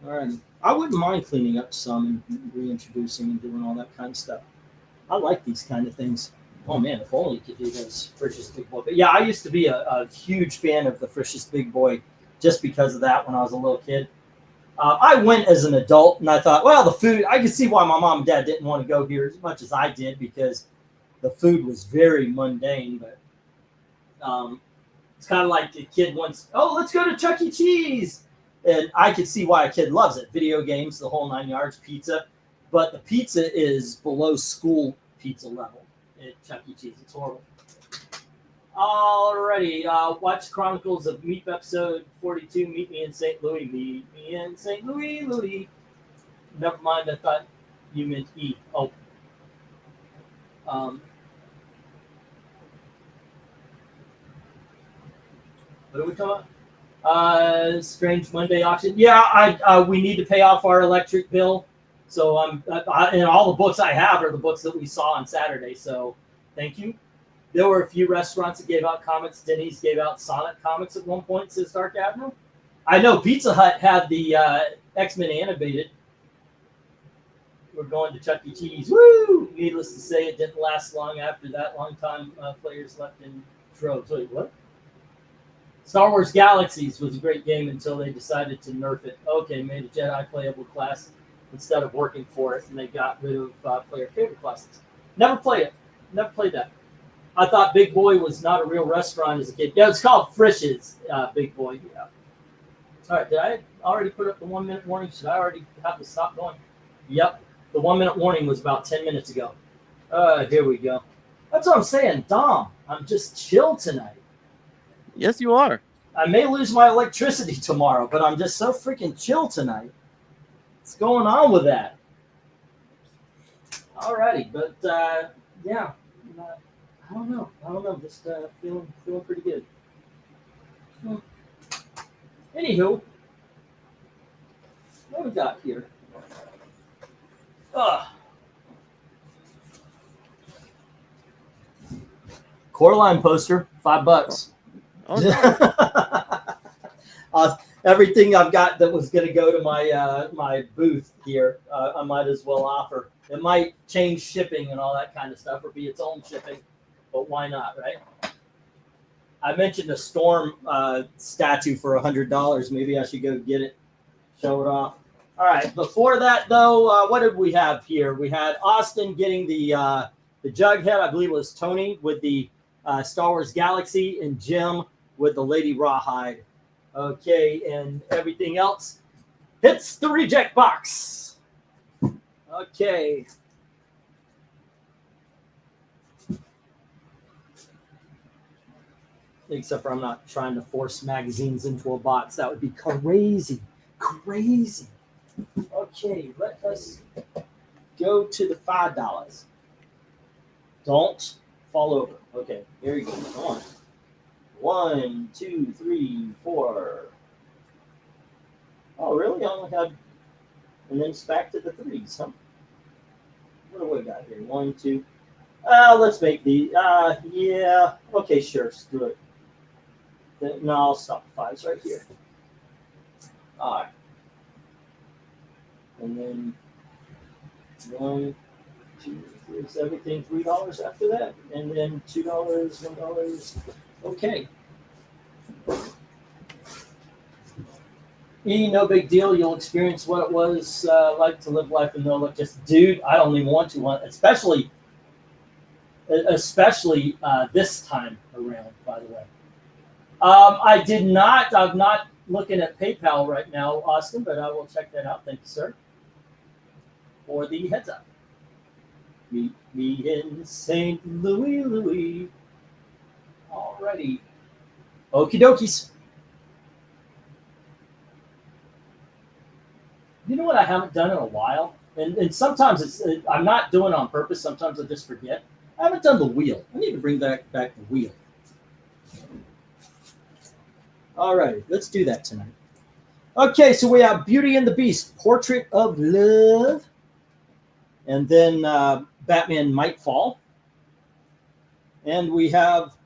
All right, I wouldn't mind cleaning up some and reintroducing and doing all that kind of stuff. I like these kind of things. Oh man, if only you could do those Frisch's Big Boy. But yeah, I used to be a huge fan of the Frisch's Big Boy just because of that when I was a little kid. I went as an adult and I thought, well, the food, I could see why my mom and dad didn't want to go here as much as I did because the food was very mundane. But it's kind of like the kid wants, oh, let's go to Chuck E. Cheese. And I could see why a kid loves it. Video games, the whole 9 yards, pizza. But the pizza is below school pizza level at Chuck E. Cheese. It's horrible. Alrighty, watch Chronicles of Meep episode 42. Meet me in St. Louis. Meet me in St. Louis, Louis. Never mind, I thought you meant E. Oh. What are we talking about? Strange Monday auction. Yeah, we need to pay off our electric bill. So and all the books I have are the books that we saw on Saturday. So thank you. There were a few restaurants that gave out comics. Denny's gave out Sonic comics at one point, says Dark Admiral. I know Pizza Hut had the X-Men animated. We're going to Chuck E. Cheese. Woo! Needless to say, it didn't last long after that. Long-time players left in droves. Wait, what? Star Wars Galaxies was a great game until they decided to nerf it. Okay, made a Jedi playable class instead of working for it, and they got rid of player favorite classes. Never played it. Never played that. I thought Big Boy was not a real restaurant as a kid. Yeah, it's called Frisch's Big Boy. Yeah. All right, did I already put up the 1 minute warning? Should I already have to stop going? Yep, the 1 minute warning was about 10 minutes ago. Here we go. That's what I'm saying, Dom. I'm just chill tonight. Yes, you are. I may lose my electricity tomorrow, but I'm just so freaking chill tonight. What's going on with that? Alrighty, but yeah. I don't know. Just feeling pretty good. Anywho, what we got here? Coraline poster, $5. Oh, no. Everything I've got that was going to go to my my booth here, I might as well offer. It might change shipping and all that kind of stuff, or be its own shipping. But why not, right? I mentioned a Storm statue for $100. Maybe I should go get it, show it off. All right. Before that, though, what did we have here? We had Austin getting the Jughead. I believe it was Tony with the Star Wars Galaxy, and Jim with the Lady Rawhide. Okay, and everything else hits the reject box. Okay. Except for I'm not trying to force magazines into a box. That would be crazy. Crazy. Okay, let us go to the $5. Don't fall over. Okay, here we go. Come on. 1, 2, 3, 4. Oh, really? I only had, and then it's back to the threes, huh? What do we got here? 1, 2. Let's make the, yeah. Okay, sure. Screw it. No, I'll stop the fives right here. All right. And then 1, 2, 3. Is everything $3 after that? And then $2, $1. Okay. No big deal. You'll experience what it was like to live life in no look. Just, dude, I don't even want to, especially this time around, by the way. I did not. I'm not looking at PayPal right now, Austin, but I will check that out. Thank you, sir, for the heads up. Meet me in St. Louis, Louis. Alrighty. Okie dokies. You know what I haven't done in a while? And sometimes I'm not doing it on purpose. Sometimes I just forget. I haven't done the wheel. I need to bring back the wheel. All right, let's do that tonight. Okay, so we have Beauty and the Beast, Portrait of Love. And then Batman Might Fall. And we have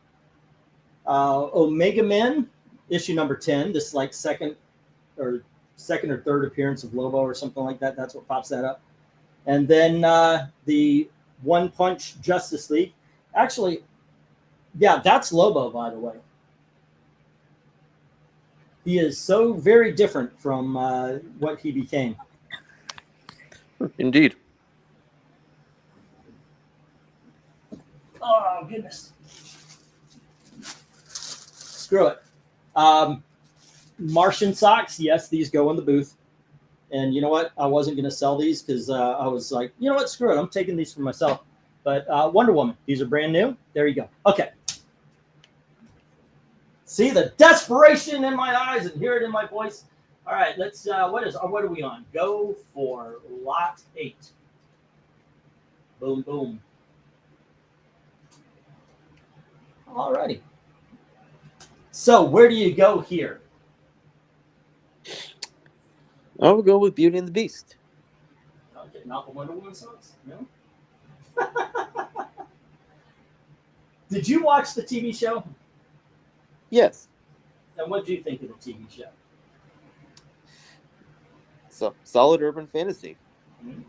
Omega Men, issue number 10. This is like second or third appearance of Lobo or something like that. That's what pops that up. And then the One Punch Justice League. Actually, yeah, that's Lobo, by the way. He is so very different from what he became. Indeed. Oh, goodness. Screw it. Martian socks. Yes, these go in the booth. And you know what? I wasn't going to sell these because I was like, you know what? Screw it. I'm taking these for myself. But Wonder Woman. These are brand new. There you go. Okay. See the desperation in my eyes and hear it in my voice. All right. Let's. What are we on? Go for lot 8. Boom, boom. All righty. So where do you go here? I would go with Beauty and the Beast. Okay, not the Wonder Woman songs? No? Did you watch the TV show? Yes. And what do you think of the TV show? So solid urban fantasy. Mm-hmm.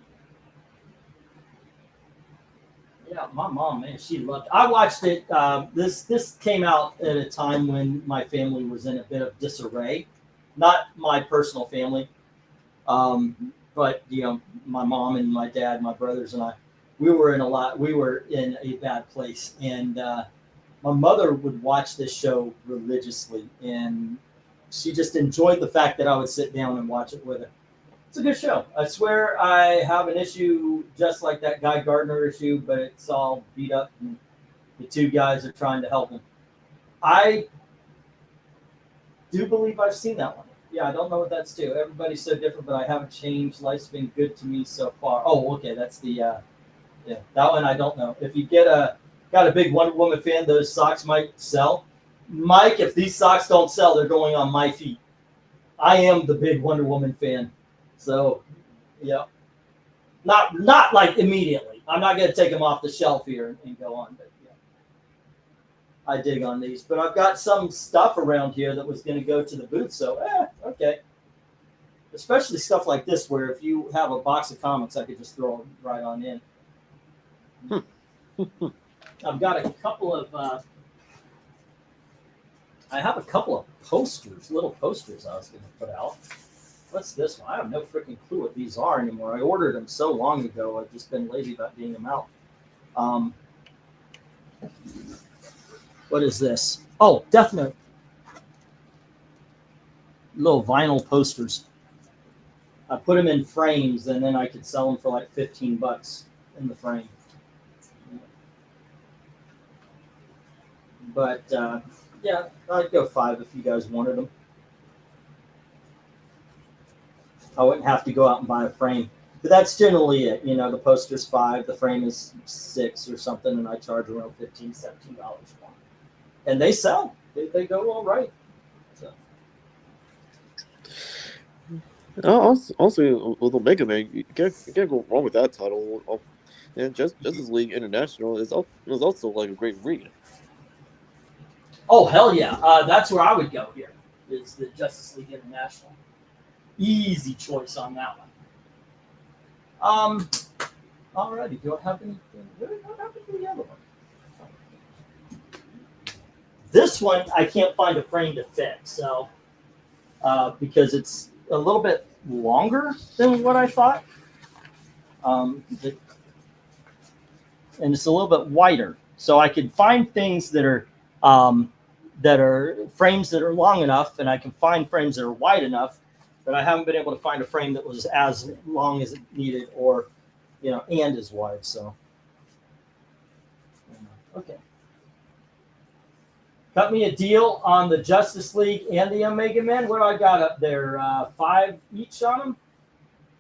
Yeah, my mom, man, she loved it. I watched it. This came out at a time when my family was in a bit of disarray. Not my personal family. But you know, my mom and my dad, my brothers and I, we were in a bad place. And my mother would watch this show religiously, and she just enjoyed the fact that I would sit down and watch it with her. It's a good show. I swear I have an issue just like that Guy Gardner issue, but it's all beat up and the two guys are trying to help him. I do believe I've seen that one. Yeah, I don't know what that's to. Everybody's so different, but I haven't changed. Life's been good to me so far. Oh, okay, that's the yeah, that one I don't know. If you got a big Wonder Woman fan, those socks might sell. Mike, if these socks don't sell, they're going on my feet. I am the big Wonder Woman fan. So, yeah. Not like immediately. I'm not going to take them off the shelf here and go on, but yeah. I dig on these, but I've got some stuff around here that was going to go to the booth, so okay. Especially stuff like this, where if you have a box of comics, I could just throw them right on in. I've got a couple of. I have a couple of posters, little posters I was going to put out. What's this one? I have no freaking clue what these are anymore. I ordered them so long ago. I've just been lazy about getting them out. What is this? Oh, Death Note. Little vinyl posters. I put them in frames, and then I could sell them for like $15 in the frame. But yeah, I'd go 5 if you guys wanted them. I wouldn't have to go out and buy a frame. But that's generally it. You know, the poster's $5, the frame is $6 or something, and I charge around $15, $17 for them. And they sell. They go all right. So. Also, with Omega Man, you can't go wrong with that title. And Justice League International is also like a great read. Oh, hell yeah. That's where I would go here, is the Justice League International. Easy choice on that one. Alrighty. Do I have anything? What happened to the other one? This one, I can't find a frame to fit, so because it's a little bit longer than what I thought. And it's a little bit wider. So I can find things that are frames that are long enough, and I can find frames that are wide enough, but I haven't been able to find a frame that was as long as it needed, or and as wide. So okay. Cut me a deal on the Justice League and the Omega Men. What do I got up there? 5 each on them.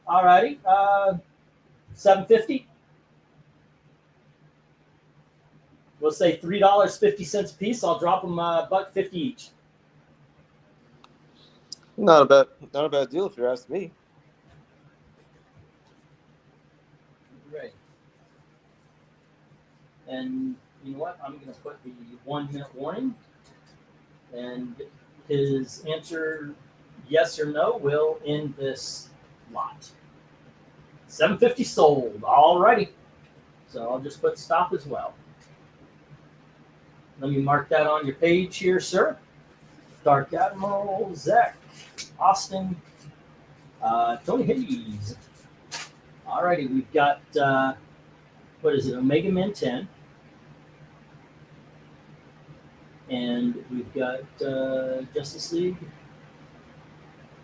All righty. $7.50. We'll say $3.50 a piece. I'll drop them $1.50 each. Not a bad deal if you're asking me. Right. And you know what? I'm going to put the 1-minute warning. And his answer, yes or no, will end this lot. 750 sold. Alrighty. So I'll just put stop as well. Let me mark that on your page here, sir. Dark Admiral, Zach, Austin, Tony Hayes. Alrighty, we've got, what is it, Omega Man 10. And we've got Justice League.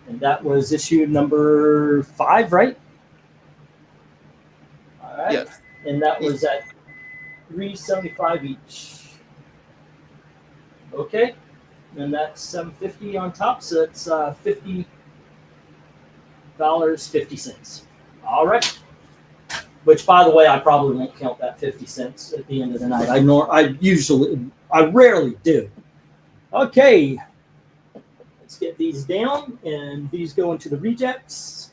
And that was issue number 5, right? All right. Yes. And that was at $375 each. Okay. And that's $750 on top, so it's $50.50. All right. Which, by the way, I probably won't count that 50 cents at the end of the night. I rarely do. Okay. Let's get these down, and these go into the rejects.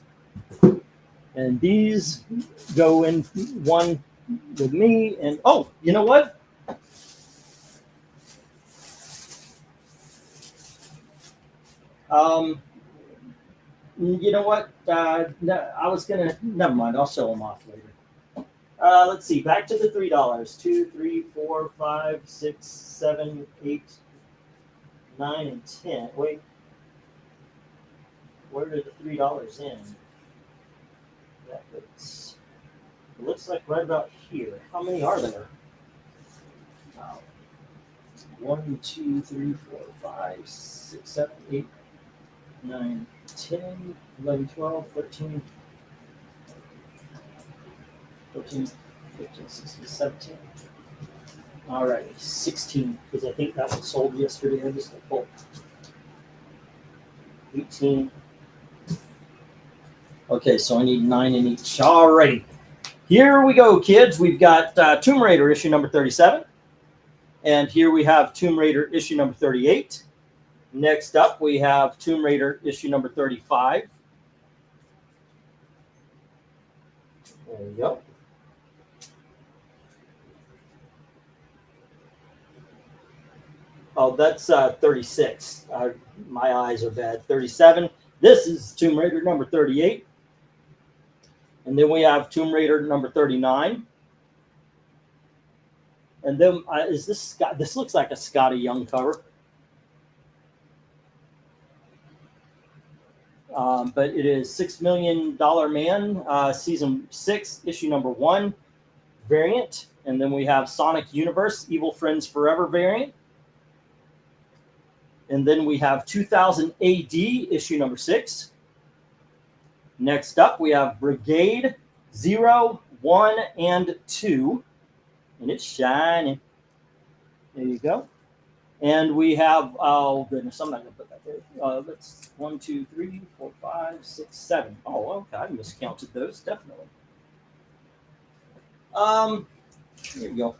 And these go in one with me. And oh, you know what? You know what? No, I was gonna. Never mind. I'll show them off later. Let's see. Back to the $3. 2, 3, 4, 5, 6, 7, 8, 9, and 10. Wait. Where did the $3 end? That looks like right about here. How many are there? 1, 2, 3, 4, 5, 6, 7, 8, 9, 10, 11, 12, 13, 14, 15, 16, 17. All right, 16, because I think that was sold yesterday. I just pulled 18. Okay, so I need 9 in each. All righty. Here we go, kids. We've got Tomb Raider issue number 37. And here we have Tomb Raider issue number 38. Next up, we have Tomb Raider issue number 35. There we go. Oh, that's 36. My eyes are bad. 37. This is Tomb Raider number 38. And then we have Tomb Raider number 39. And then is this Scott? This looks like a Scotty Young cover. But it is $6 Million Man, season 6, issue number 1 variant. And then we have Sonic Universe, Evil Friends Forever variant. And then we have 2000 AD, issue number 6. Next up, we have Brigade 0, 1, and 2. And it's shining. There you go. And we have, oh goodness, I'm not going to put that there. That's 1, 2, 3, 4, 5, 6, 7. Oh, okay, I miscounted those, definitely. Here we go.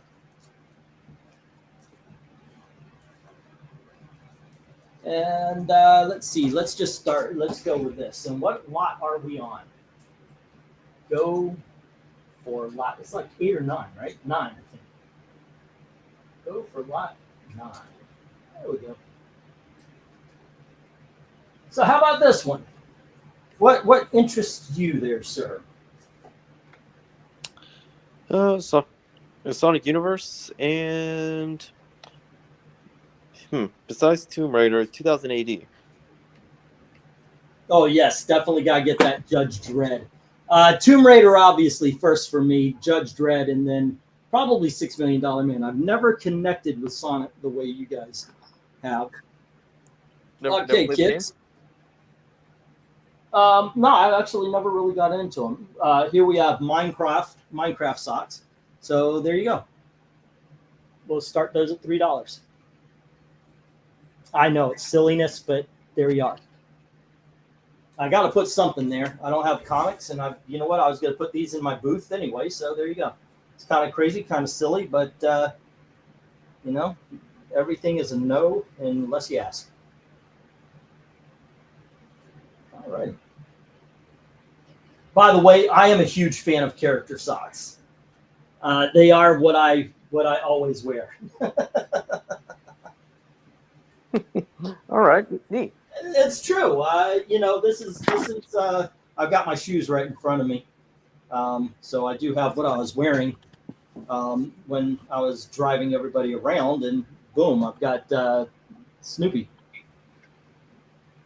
And let's see, let's just start. Let's go with this. And what lot are we on? Go for lot. It's like 8 or 9, right? 9, I think. Go for lot 9. There we go. So how about this one? What interests you there, sir? So Sonic Universe and besides Tomb Raider, 2000 AD. Oh yes, definitely gotta get that Judge Dredd. Tomb Raider, obviously first for me. Judge Dredd, and then probably $6 Million Man. I've never connected with Sonic the way you guys have. Okay, kids. No, I actually never really got into them. Here we have Minecraft socks. So there you go. We'll start those at $3. I know it's silliness, but there you are. I got to put something there. I don't have comics, and you know what? I was going to put these in my booth anyway, so there you go. It's kind of crazy, kind of silly, but you know, everything is a no unless you ask. All right. By the way, I am a huge fan of character socks. They are what I always wear. All right, neat. It's true. You know, this is. I've got my shoes right in front of me, so I do have what I was wearing when I was driving everybody around, and boom, I've got Snoopy.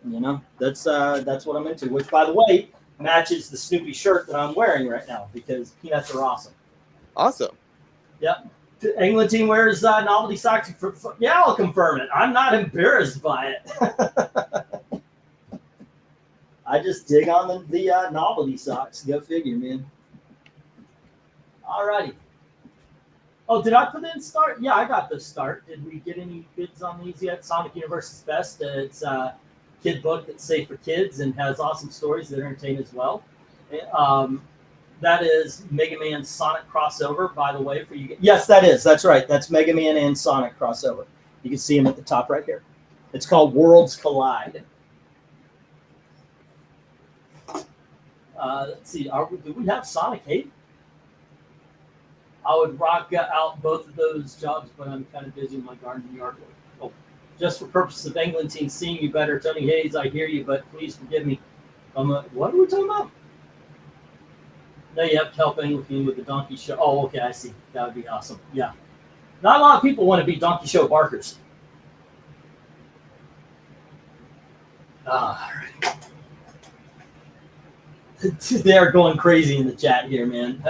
You know, that's what I'm into. Which, by the way, matches the Snoopy shirt that I'm wearing right now because peanuts are awesome. Awesome. Yep. The England team wears novelty socks. Yeah, I'll confirm it. I'm not embarrassed by it. I just dig on the novelty socks. Go figure, man. Alrighty. Oh, did I put in start? Yeah, I got the start. Did we get any bids on these yet? Sonic Universe's Best. It's a kid book that's safe for kids and has awesome stories that entertain as well. That is Mega Man Sonic crossover, by the way. For you, yes, that is. That's right. That's Mega Man and Sonic crossover. You can see him at the top right here. It's called Worlds Collide. Let's see. Do we have Sonic 8? I would rock out both of those jobs, but I'm kind of busy in my garden yard work. Oh, just for purposes of England team seeing you better, Tony Hayes. I hear you, but please forgive me. What are we talking about? No, you have to help England team with the Donkey Show. Oh, okay, I see. That would be awesome. Yeah, not a lot of people want to be Donkey Show barkers. All right. They're going crazy in the chat here, man.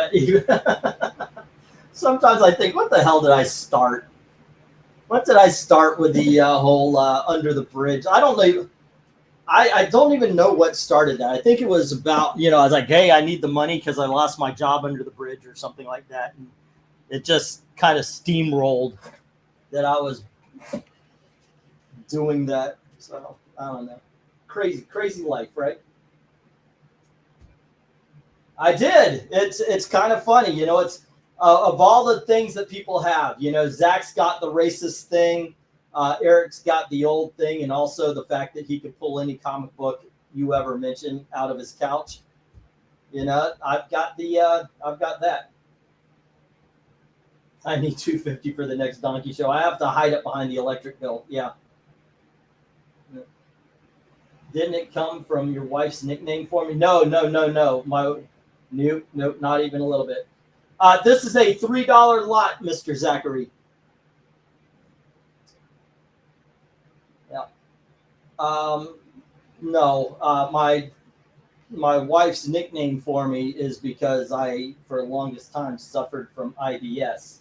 Sometimes I think, what the hell did I start? What did I start with the whole under the bridge? I don't know. I don't even know what started that. I think it was about, you know, I was like, hey, I need the money because I lost my job under the bridge or something like that. And it just kind of steamrolled that I was doing that. So I don't know. Crazy life, right? I did. It's kind of funny, you know. It's of all the things that people have, you know, Zach's got the racist thing, Eric's got the old thing, and also the fact that he could pull any comic book you ever mention out of his couch. You know, I've got that. I need $250 for the next Donkey Show. I have to hide it behind the electric bill. Yeah. Didn't it come from your wife's nickname for me? No. Nope, not even a little bit. This is a $3 lot, Mr. Zachary. Yeah. No, my wife's nickname for me is because I, for the longest time, suffered from IBS.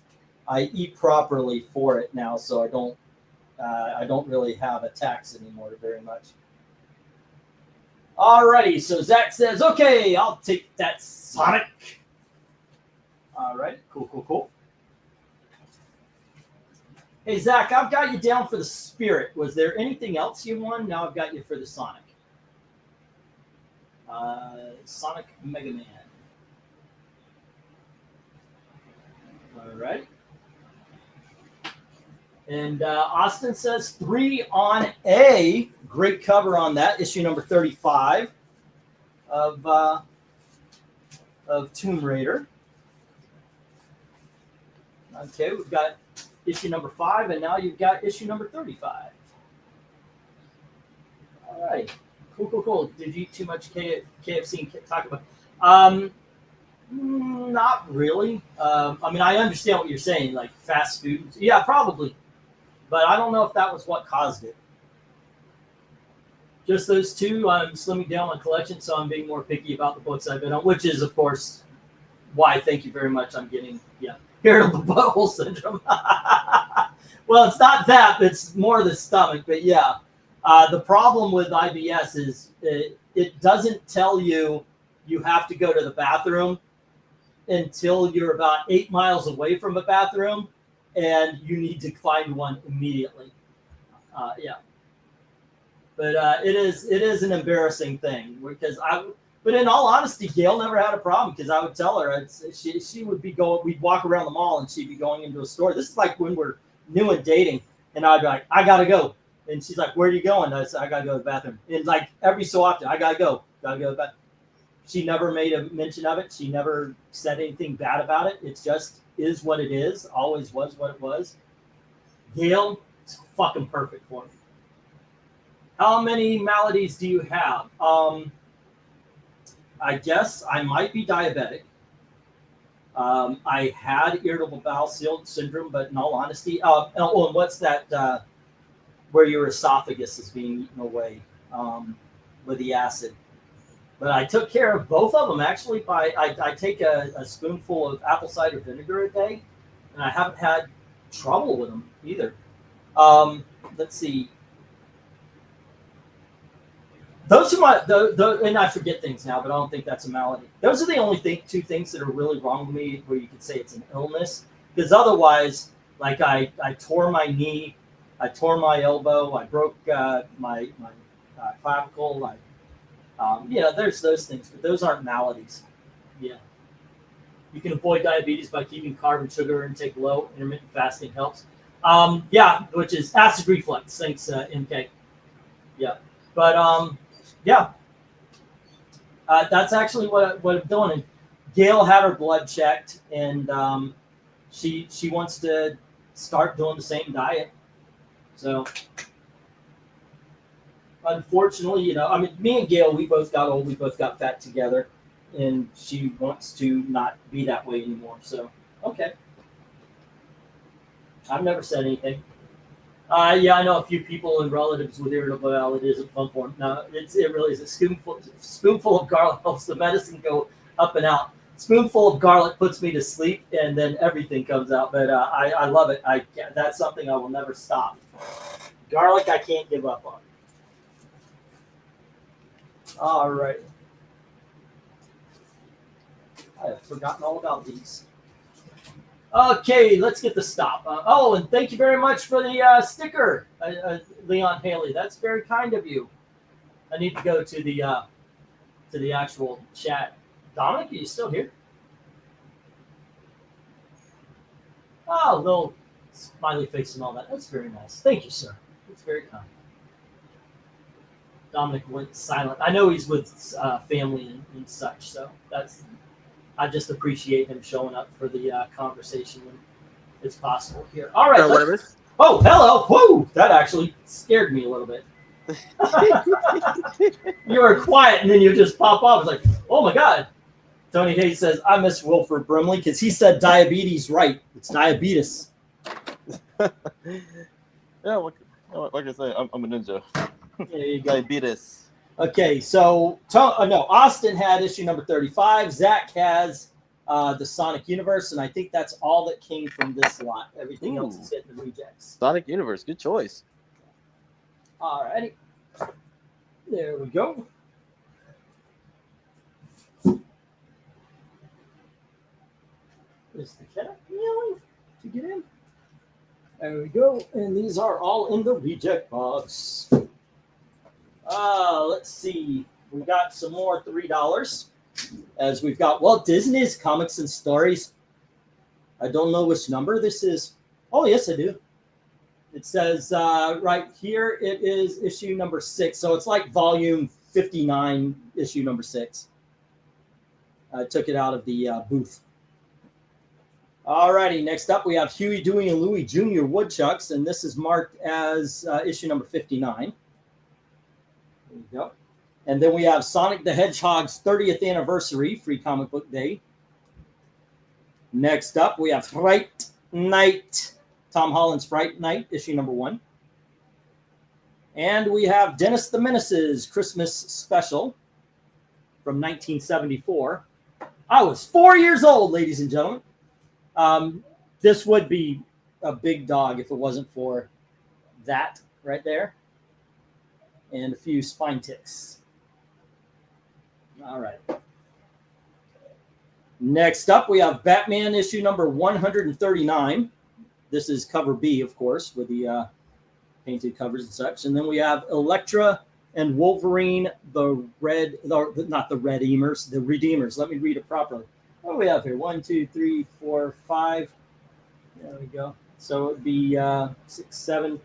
I eat properly for it now, so I don't really have attacks anymore very much. Alrighty, so Zach says, okay, I'll take that Sonic. All right, cool. Hey, Zach, I've got you down for the Spirit. Was there anything else you won? Now I've got you for the Sonic. Sonic Mega Man. All right. And Austin says 3 on A. Great cover on that. Issue number 35 of Tomb Raider. Okay, we've got issue number 5, and now you've got issue number 35. All right. Cool. Did you eat too much KFC and talk about? Not really. I mean, I understand what you're saying, like fast food. Yeah, probably. But I don't know if that was what caused it. Just those two. I'm slimming down my collection, so I'm being more picky about the books I've been on, which is, of course, why, thank you very much, I'm getting, irritable butthole syndrome. Well, it's not that. It's more the stomach. But, yeah, the problem with IBS is it doesn't tell you have to go to the bathroom until you're about 8 miles away from a bathroom, and you need to find one immediately. But it is an embarrassing thing because but in all honesty, Gail never had a problem because I would tell her she would be going. We'd walk around the mall and she'd be going into a store. This is like when we're new and dating, and I'd be like, I gotta go, and she's like, where are you going? I said, I gotta go to the bathroom. And like every so often, I gotta go to the bathroom. She never made a mention of it. She never said anything bad about it. It just is what it is. Always was what it was. Gail, it's fucking perfect for me. How many maladies do you have? I guess I might be diabetic. I had irritable bowel syndrome, but in all honesty, and what's that? Where your esophagus is being eaten away with the acid. But I took care of both of them actually. I take a spoonful of apple cider vinegar a day, and I haven't had trouble with them either. Let's see. Those are my, and I forget things now, but I don't think that's a malady. Those are the only two things that are really wrong with me where you could say it's an illness. Because otherwise, like I tore my knee, I tore my elbow, I broke my clavicle. There's those things, but those aren't maladies. Yeah. You can avoid diabetes by keeping carb and sugar intake low. Intermittent fasting helps. Which is acid reflux. Thanks, MK. Yeah. But that's actually what I'm doing. And Gail had her blood checked, and she wants to start doing the same diet. So, unfortunately, me and Gail, we both got old, we both got fat together, and she wants to not be that way anymore. So, okay. I've never said anything. I know a few people and relatives with irritable bowel. It isn't fun for them. No, it really is. A spoonful of garlic helps the medicine go up and out. Spoonful of garlic puts me to sleep, and then everything comes out. But I love it. That's something I will never stop. Garlic, I can't give up on. All right. I have forgotten all about these. Okay, let's get the stop. And thank you very much for the sticker, Leon Haley. That's very kind of you. I need to go to the actual chat. Dominic, are you still here? Oh, little smiley face and all that. That's very nice. Thank you, sir. That's very kind. Dominic went silent. I know he's with family and such, so I just appreciate him showing up for the conversation when it's possible here. All right. Oh, hello. Whoa, that actually scared me a little bit. You were quiet, and then you just pop off. It's like, oh my God. Tony Hayes says, I miss Wilford Brimley because he said diabetes right. It's diabetes. Yeah, like I say, I'm a ninja. There you go. Diabetes. Okay, so Austin had issue number 35. Zach has the Sonic Universe, and I think that's all that came from this lot. Everything else is hitting the rejects. Sonic Universe, good choice. All righty. There we go. Is the cat meowing to get in? There we go. And these are all in the reject box. Let's see. We got some more $3 as we've got Walt Disney's Comics and Stories. I don't know which number this is. Oh, yes, I do. It says right here, it is issue number 6. So it's like volume 59, issue number 6. I took it out of the booth. All righty. Next up, we have Huey, Dewey, and Louie Jr. Woodchucks, and this is marked as issue number 59. There you go. And then we have Sonic the Hedgehog's 30th anniversary, Free Comic Book Day. Next up, we have Fright Night, Tom Holland's Fright Night, issue number 1. And we have Dennis the Menace's Christmas Special from 1974. I was 4 years old, ladies and gentlemen. This would be a big dog if it wasn't for that right there. And a few spine ticks. All right. Next up, we have Batman issue number 139. This is cover B, of course, with the painted covers and such. And then we have Elektra and Wolverine, the Redeemers. Let me read it properly. What do we have here? 1, 2, 3, 4, 5. There we go. So it would be 6, 7.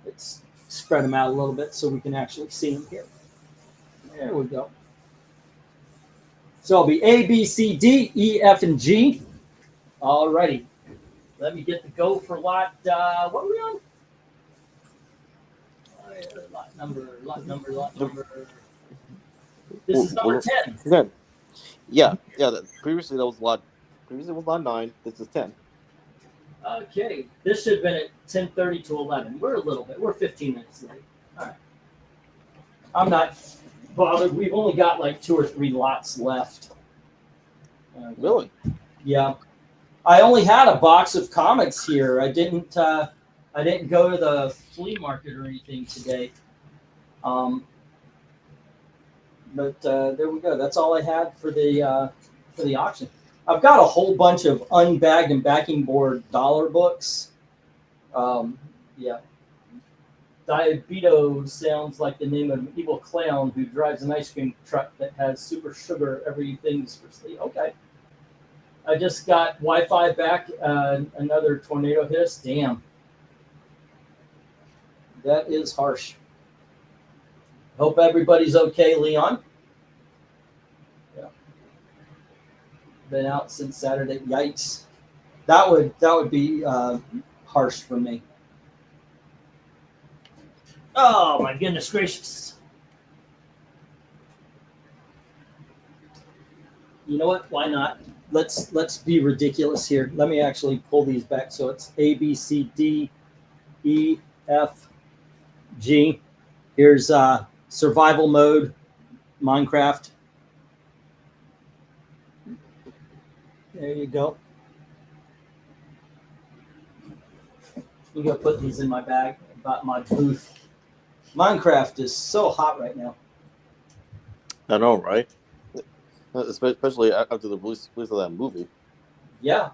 Let's spread them out a little bit so we can actually see them here. There we go. So it'll be A, B, C, D, E, F, and G. All righty. Let me get the go for lot. What are we on? lot number. This is number 10. 10. Yeah. Previously that was lot. Previously it was lot 9. This is 10. Okay, this should have been at 10:30 to 11. We're 15 minutes late. All right. I'm not bothered. We've only got like 2 or 3 lots left. Really? Yeah. I only had a box of comics here. I didn't go to the flea market or anything today. But there we go. That's all I had for the auction. I've got a whole bunch of unbagged and backing board dollar books. Yeah. Diabito sounds like the name of an evil clown who drives an ice cream truck that has super sugar. Everything's for sleep. Okay. I just got Wi-Fi back. Another tornado hit us. Damn. That is harsh. Hope everybody's okay, Leon. Yeah. Been out since Saturday. Yikes. That would be harsh for me. Oh my goodness gracious. You know what? Why not? Let's be ridiculous here. Let me actually pull these back so it's A, B, C, D, E, F, G. Here's survival mode, Minecraft. There you go. I'm gonna put these in my bag about my booth. Minecraft is so hot right now. I know, right? Especially after the release of that movie. Yeah.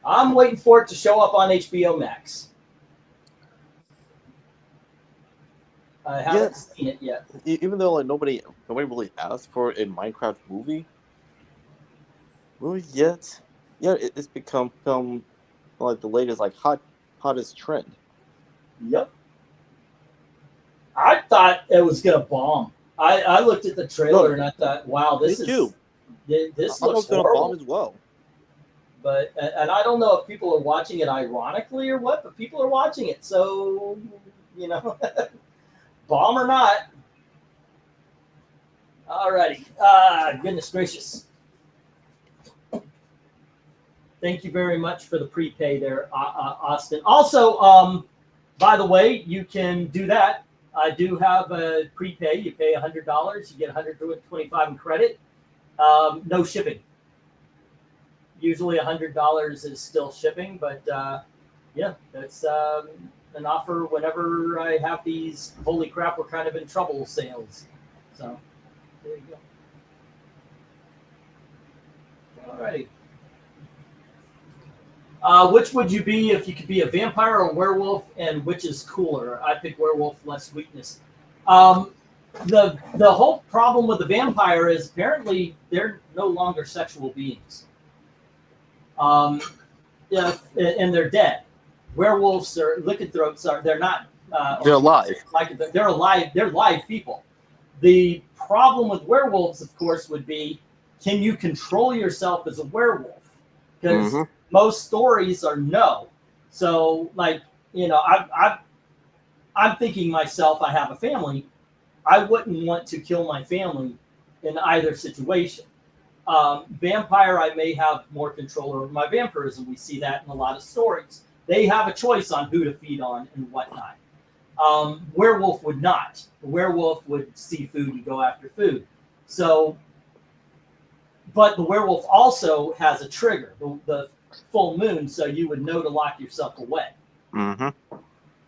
I'm waiting for it to show up on HBO Max. I haven't seen it yet. Even though like nobody really asked for a Minecraft movie yet. Yeah, it's become like the latest like hottest trend. Yep. I thought it was gonna bomb. I looked at the trailer and I thought, wow, this looks gonna bomb as well. But and I don't know if people are watching it ironically or what, but people are watching it, so you know, bomb or not. Alrighty. Goodness gracious. Thank you very much for the prepay there, Austin. Also, by the way, you can do that. I do have a prepay. You pay $100, you get $125 in credit. No shipping. Usually $100 is still shipping, but yeah, that's an offer whenever I have these holy crap, we're kind of in trouble sales. So there you go. Alrighty. Which would you be if you could be a vampire or a werewolf, and which is cooler? I pick werewolf, less weakness. The whole problem with the vampire is apparently they're no longer sexual beings. Yeah, and they're dead. Werewolves or lycanthropes they're not. They're alive. They're alive. They're live people. The problem with werewolves, of course, would be, can you control yourself as a werewolf? Because most stories are no. So, like, you know, I'm thinking myself, I have a family. I wouldn't want to kill my family in either situation. Vampire, I may have more control over my vampirism. We see that in a lot of stories. They have a choice on who to feed on and whatnot. Werewolf would not. The werewolf would see food and go after food. So, but the werewolf also has a trigger, the full moon, so you would know to lock yourself away.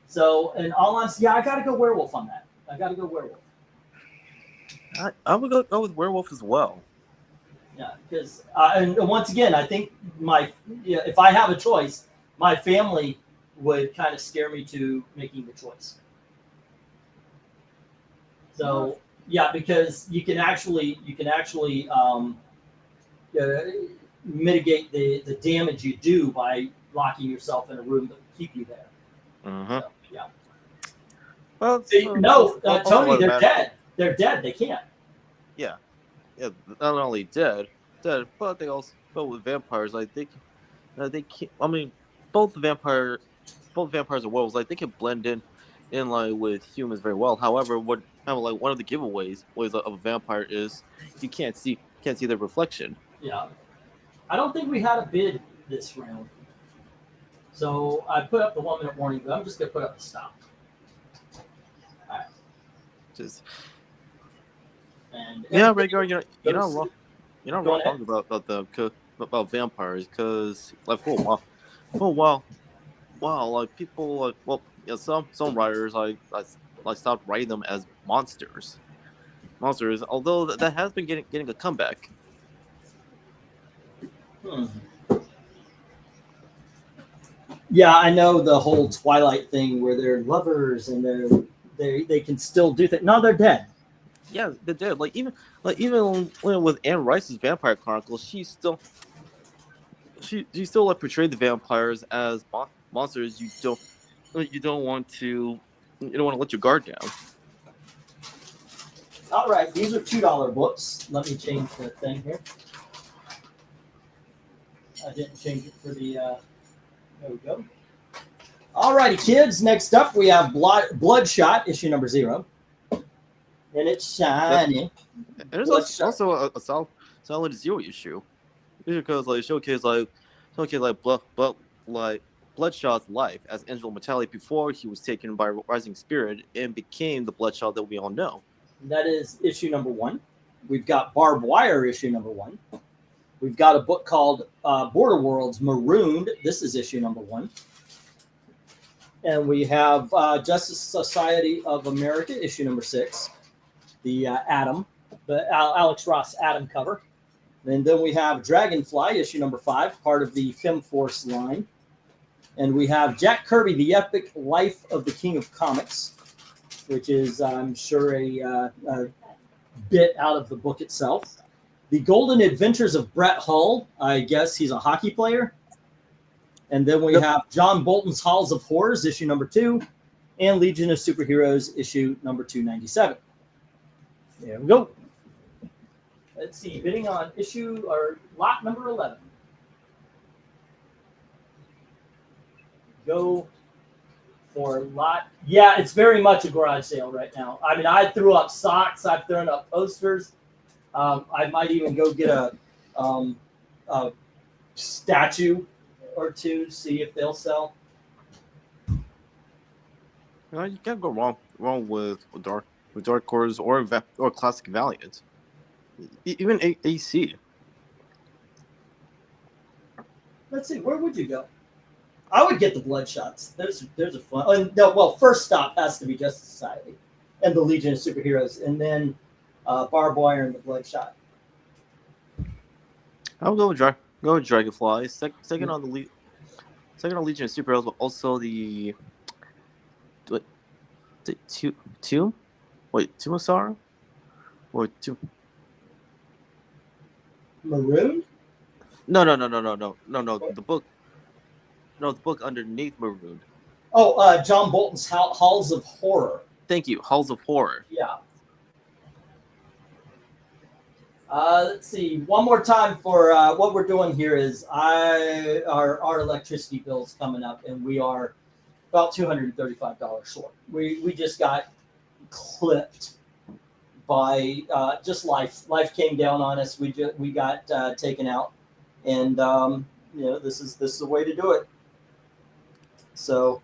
So, in all honesty, yeah, I got to go werewolf on that. I got to go werewolf. I would go with werewolf as well. Yeah, because and once again, I think if I have a choice, my family would kind of scare me to making the choice. So yeah, because you can actually mitigate the damage you do by locking yourself in a room that will keep you there. So, yeah. Well, Tony, they're dead. They're dead. They can't. Yeah, not only dead, but they also, but with vampires, like they can't. I mean, both vampires and werewolves, like they can blend in in line with humans very well. However, like one of the giveaways of a vampire is you can't see their reflection. Yeah. I don't think we had a bid this round. So I put up the 1 minute warning, but I'm just gonna put up the stop. Just And yeah, regular. You're not goes- wrong. You're not Go wrong about vampires because like for a while, wow, like people like some writers like stopped writing them as monsters. Although that has been getting a comeback. Yeah, I know the whole Twilight thing where they're lovers and they can still do things. No, they're dead. Yeah, they did. Even with Anne Rice's Vampire Chronicles, she still like portrayed the vampires as monsters. You don't want to let your guard down. All right, these are $2 books. Let me change the thing here. I didn't change it for the. There we go. All righty, kids. Next up, we have Bloodshot, issue number 0, and it's shiny. And there's also a solid 0 issue, because like showcase Bloodshot's life as Angelo Metallic before he was taken by Rising Spirit and became the Bloodshot that we all know. That is issue number 1. We've got Barbed Wire, issue number 1. We've got a book called Border Worlds Marooned. This is issue number 1. And we have Justice Society of America, issue number 6. The Atom, the Alex Ross Atom cover. And then we have Dragonfly, issue number 5, part of the FemForce line. And we have Jack Kirby, The Epic Life of the King of Comics, which is, I'm sure, a bit out of the book itself. The Golden Adventures of Brett Hull. I guess he's a hockey player. And then we have John Bolton's Halls of Horrors, issue number 2, and Legion of Superheroes, issue number 297. There we go. Let's see, bidding on lot number 11. Go for lot. Yeah, it's very much a garage sale right now. I mean, I threw up socks. I've thrown up posters. I might even go get a statue or two to see if they'll sell. You can't go wrong with Dark Horse or Classic Valiant. Even AC. Let's see, where would you go? I would get the Bloodshots. There's a fun. No, well, first stop has to be Justice Society and the Legion of Superheroes, and then Barbed Wire and the Bloodshot. I'll go with Dragonfly. Second on Legion of Superheroes, but also the Tomb? Wait, Tomb of Sorrow? Or Tomb? Maroon? No. The book. No, the book underneath Maroon. Oh, John Bolton's Halls of Horror. Thank you, Halls of Horror. Yeah. Let's see. One more time for what we're doing here is our electricity bill's coming up, and we are about $235 short. We just got clipped by just life. Life came down on us. We got taken out, and this is the way to do it. So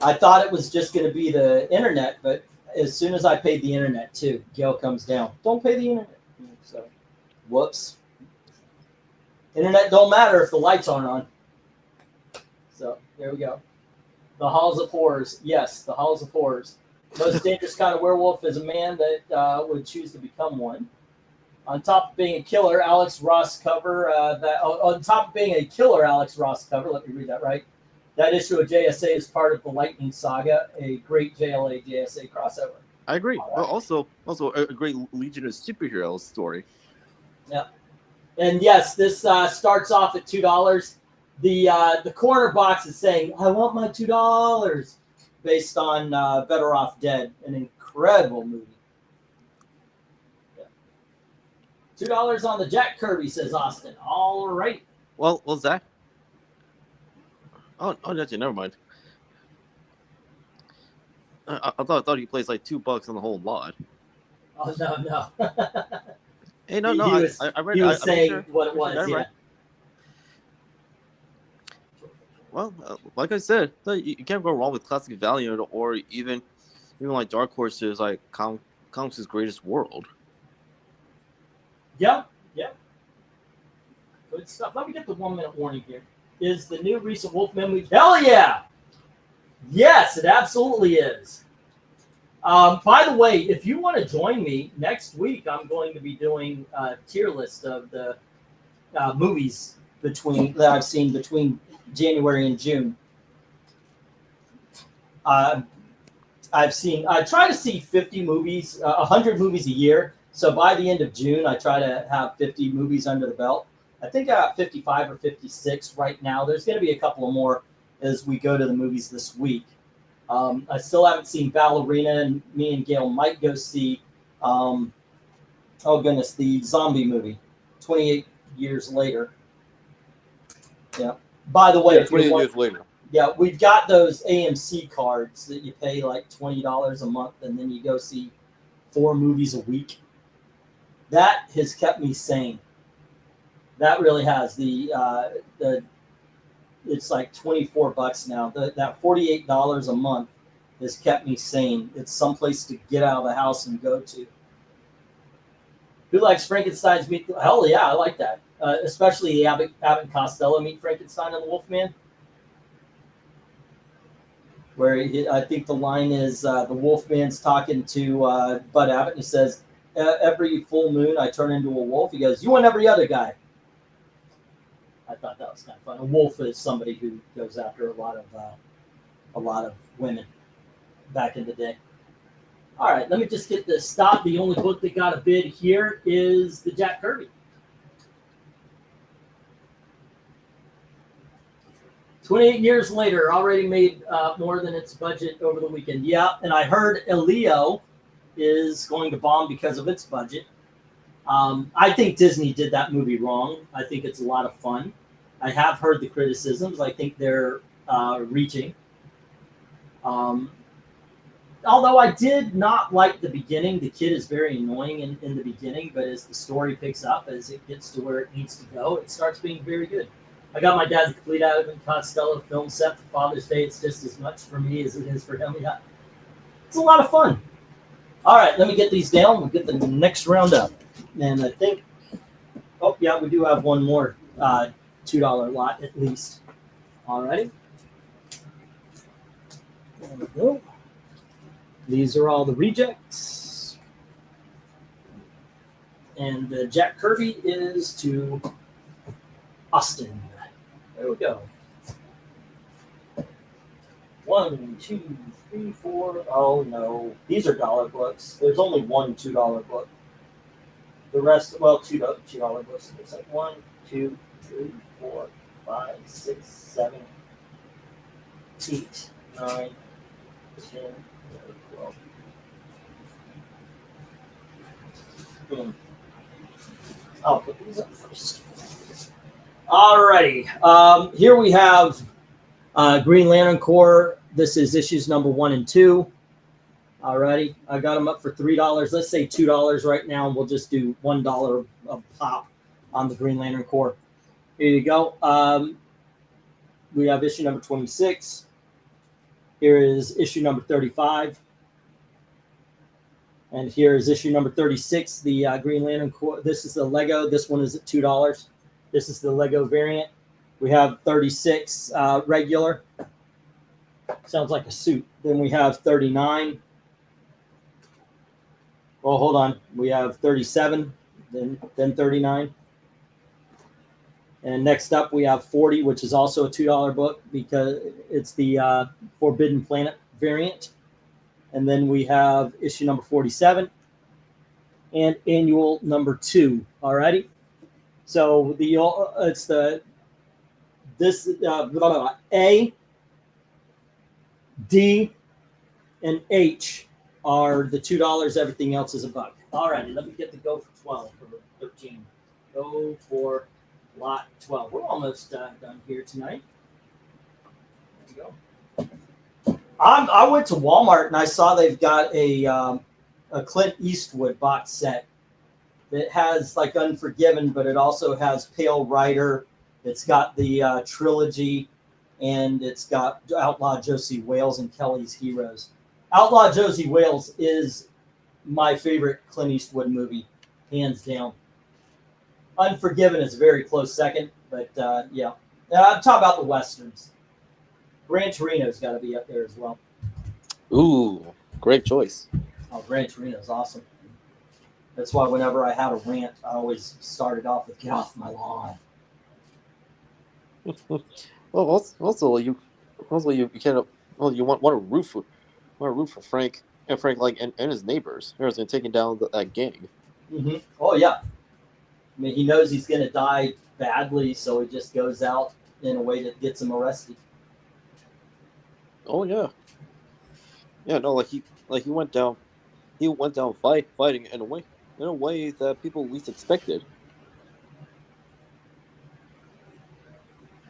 I thought it was just going to be the internet, but as soon as I paid the internet too, Gail comes down. Don't pay the internet. So, whoops. Internet don't matter if the lights aren't on. So there we go. The Halls of Horrors. Yes, the Halls of Horrors. Most dangerous kind of werewolf is a man that would choose to become one. On top of being a killer, Alex Ross cover. On top of being a killer, Alex Ross cover. Let me read that right. That issue of JSA is part of the Lightning Saga, a great JLA JSA crossover. I agree. Right. But also a great Legion of Superheroes story. Yeah. And yes, this starts off at $2. The corner box is saying, "I want my $2," based on Better Off Dead, an incredible movie. Yeah. $2 on the Jack Kirby, says Austin. All right. Well, Zach. Oh, never mind. I thought he plays like $2 on the whole lot. Oh no. Hey, no, He no, was, I read. he was I made saying sure. what it was. Never Yeah. mind. Well, like I said, you can't go wrong with classic Valiant or even like Dark Horse's like Comics' Greatest World. Yeah. Good stuff. Let me get the 1 minute warning here. Is the new recent Wolfman movie? Hell yeah! Yes, it absolutely is. By the way, if you want to join me next week, I'm going to be doing a tier list of the movies that I've seen between January and June. I try to see 50 movies, 100 movies a year. So by the end of June, I try to have 50 movies under the belt. I think I got 55 or 56 right now. There's going to be a couple of more as we go to the movies this week. I still haven't seen Ballerina, and me and Gail might go see, the zombie movie, 28 years later. Yeah. By the way, Yeah, 28 years later. Yeah, we've got those AMC cards that you pay like $20 a month, and then you go see 4 movies a week. That has kept me sane. That really has. It's like $24 now. That $48 a month has kept me sane. It's someplace to get out of the house and go to. Who likes Frankenstein's Meet? Hell yeah, I like that. Especially Abbott and Costello Meet Frankenstein and the Wolfman. Where I think the line is the Wolfman's talking to Bud Abbott, and he says, "Every full moon I turn into a wolf." He goes, "You want every other guy." I thought that was kind of fun. A wolf is somebody who goes after a lot of women back in the day. All right, let me just get this stopped. The only book that got a bid here is the Jack Kirby. 28 years later, already made more than its budget over the weekend. Yeah, and I heard Elio is going to bomb because of its budget. I think Disney did that movie wrong. I think it's a lot of fun. I have heard the criticisms. I think they're reaching. Although I did not like the beginning. The kid is very annoying in the beginning, but as the story picks up, as it gets to where it needs to go, it starts being very good. I got my dad's complete Abbott and Costello film set for Father's Day. It's just as much for me as it is for him. Yeah. It's a lot of fun. All right, let me get these down. We'll get the next round up. And I think, oh, yeah, we do have one more $2 lot at least. All righty. There we go. These are all the rejects. And the Jack Kirby is to Austin. There we go. 1, 2, 3, 4. Oh no, these are dollar books. There's only one $2 book. The rest, well, $2 books. It's like 1, 2, 3, 4, 5, 6, 7, 8, 9, 10, 11, 12. I'll put these up first. Alrighty, here we have Green Lantern Corps. This is issues number 1 and 2. Alrighty, I got them up for $3. Let's say $2 right now, and we'll just do $1 a pop on the Green Lantern Corps. Here you go. We have issue number 26. Here is issue number 35. And here is issue number 36, the Green Lantern Corps. This is the Lego. This one is at $2. This is the Lego variant. We have 36 regular. Sounds like a suit. Then we have 39. Well, hold on. We have 37, then 39. And next up, we have 40, which is also a $2 book because it's the Forbidden Planet variant. And then we have issue number 47 and annual number 2. Alrighty. So it's A, D, and H are the $2. Everything else is $1. Alrighty, let me get the go for 12 or 13. Go for lot 12. We're almost done here tonight. There we go. I went to Walmart and I saw they've got a Clint Eastwood box set that has like Unforgiven, but it also has Pale Rider. It's got the trilogy, and it's got Outlaw Josie Wales and Kelly's Heroes. Outlaw Josie Wales is my favorite Clint Eastwood movie, hands down. Unforgiven is a very close second, but yeah. I'm talking about the Westerns. Gran Torino's got to be up there as well. Ooh, great choice. Oh, Gran Torino's awesome. That's why whenever I had a rant, I always started off with "Get off my lawn." Well, also you can't. Well, you want a roof for Frank and Frank and his neighbors. They're taking down that gang. Mm-hmm. Oh yeah. I mean, he knows he's going to die badly, so he just goes out in a way that gets him arrested. Oh yeah. Yeah, no, he went down fighting in a way that people least expected.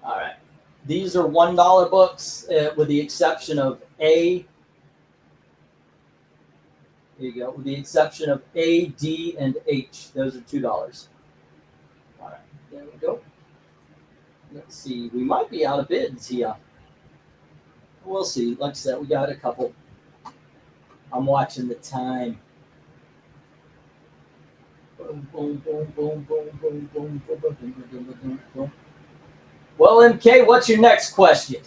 All right. These are $1 books, with the exception of A. There you go. With the exception of A, D, and H. Those are $2. All right. There we go. Let's see. We might be out of bids here. We'll see. Like I said, we got a couple. I'm watching the time. Boom, boom, boom, boom, boom, boom, boom, boom, boom, boom, boom, boom. Well, MK, what's your next question?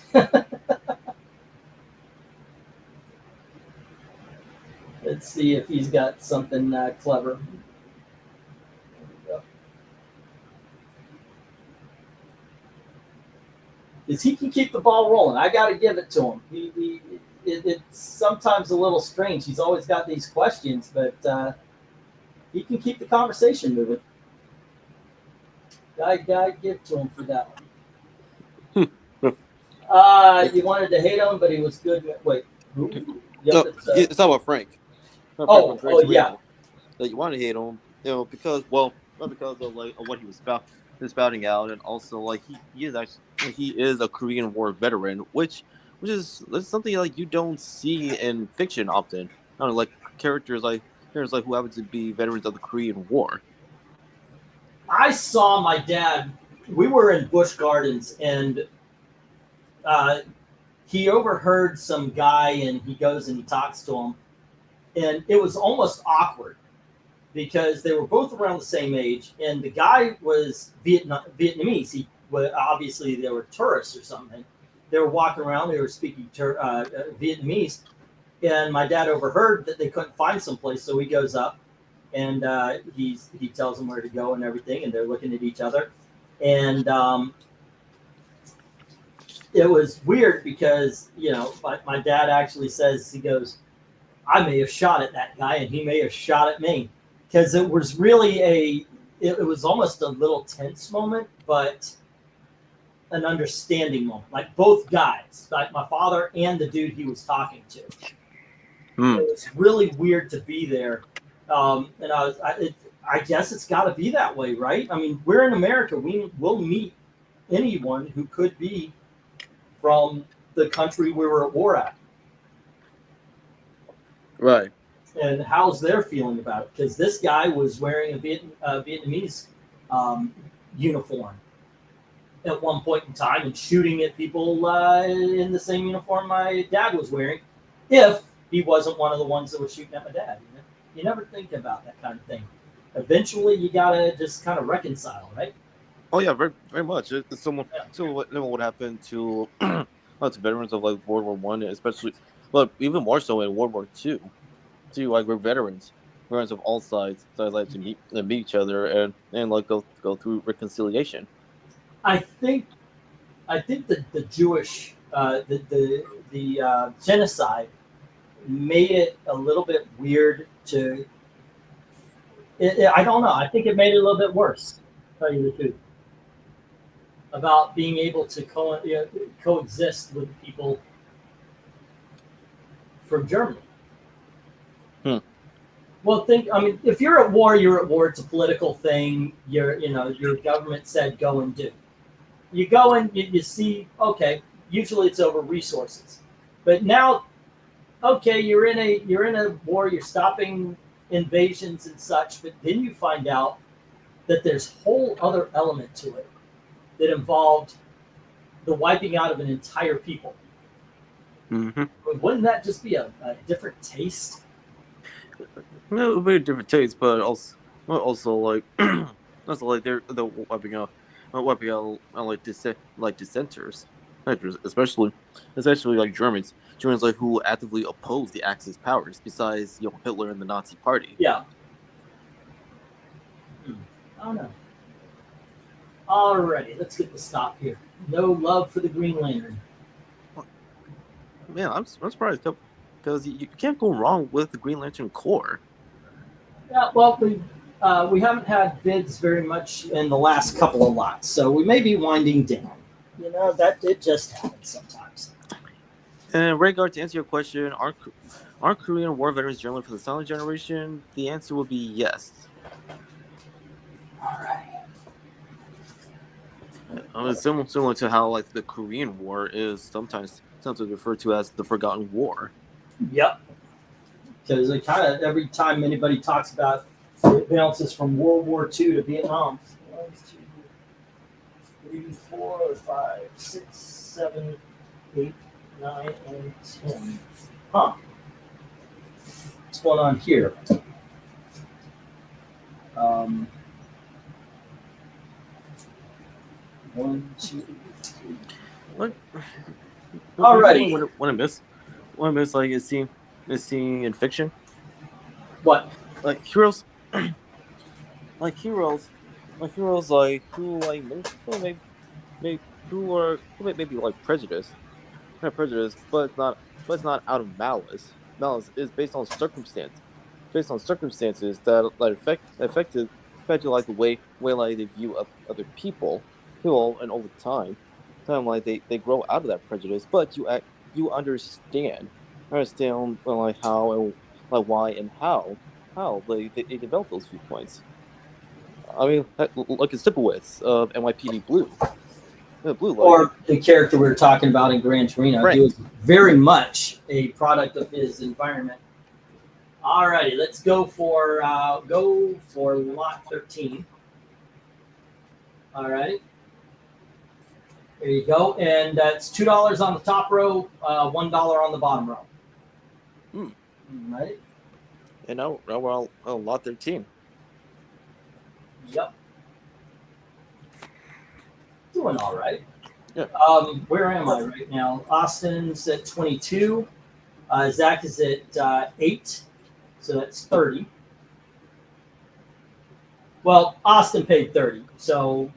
Let's see if he's got something clever. Is he can keep the ball rolling. I got to give it to him. It's sometimes a little strange. He's always got these questions, but he can keep the conversation moving. Gotta give to him for that one. You wanted to hate him, but he was good. Wait, who? Yep, it's not about Frank. Yeah. That you want to hate him, because not because of what he was spouting out, and also he is a Korean War veteran, which is something you don't see in fiction often. I don't know, characters who happen to be veterans of the Korean War. I saw my dad. We were in Busch Gardens, and he overheard some guy, and he goes and he talks to him, and it was almost awkward because they were both around the same age, and the guy was Vietnamese. Obviously they were tourists or something. They were walking around. They were speaking Vietnamese, and my dad overheard that they couldn't find someplace, so he goes up, and he tells them where to go and everything, and they're looking at each other, and it was weird because my dad actually says, he goes, I may have shot at that guy and he may have shot at me, because it was really it was almost a little tense moment, but an understanding moment. Like both guys, like my father and the dude he was talking to. It was really weird to be there, and I guess it's got to be that way, right? I mean, we're in America. We'll meet anyone who could be from the country we were at war at. Right. And how's their feeling about it? Because this guy was wearing a Vietnamese uniform at one point in time and shooting at people in the same uniform my dad was wearing, if he wasn't one of the ones that was shooting at my dad. You never think about that kind of thing. Eventually, you got to just kind of reconcile, right? Oh yeah, very, very much. It's similar to what happened to veterans of World War One, especially, but even more so in World War Two. We're veterans of all sides, so like to meet each other and go through reconciliation. I think that the Jewish the genocide made it a little bit weird to. I don't know. I think it made it a little bit worse. To tell you the truth, about being able to coexist with people from Germany. Well, if you're at war, you're at war. It's a political thing. Your government said go and do. You go and you see. Okay, usually it's over resources, but now okay, you're in a war, you're stopping invasions and such, but then you find out that there's whole other element to it that involved the wiping out of an entire people. Mm-hmm. Wouldn't that just be a different taste? No, very different taste, but also like also like they're wiping out like dissenters, especially like Germans like who actively oppose the Axis powers. Besides, Hitler and the Nazi Party. Yeah. I don't know. Alrighty, let's get the stop here. No love for the Green Lantern. Man, I'm surprised because you can't go wrong with the Green Lantern Corps. Yeah, well, we haven't had bids very much in the last couple of lots, so we may be winding down. You know, that it just happens sometimes. And Rhaegar, to answer your question, are Korean War veterans generally for the silent generation? The answer would be yes. All right. Similar to how like the Korean War is sometimes referred to as the Forgotten War. Yep. Because it kind of every time anybody talks about it bounces from World War II to Vietnam. 1, 2, 3, 4, 5, 6, 7, 8, 9, and 10. Huh. What's going on here? 1, 2, 3. What? Alrighty. What I miss like is seeing in fiction. What? Like heroes like heroes like who like who may be like prejudiced, but it's not out of malice. Malice is based on circumstances that like affected like the way like they view other people, and over time like they grow out of that prejudice. But you understand well, like how and like why and how they develop those viewpoints. I mean, like in Sipowicz of NYPD Blue. Blue like, Or the character we were talking about in Gran Torino. Right. He was very much a product of his environment. Alrighty, let's go for lot 13. All right. There you go. And that's $2 on the top row, $1 on the bottom row. Hmm. All right. And now we're on lot 13. Yep. Doing all right. Yeah. Where am I right now? Austin's at 22. Zach is at 8. So that's 30. Well, Austin paid 30. So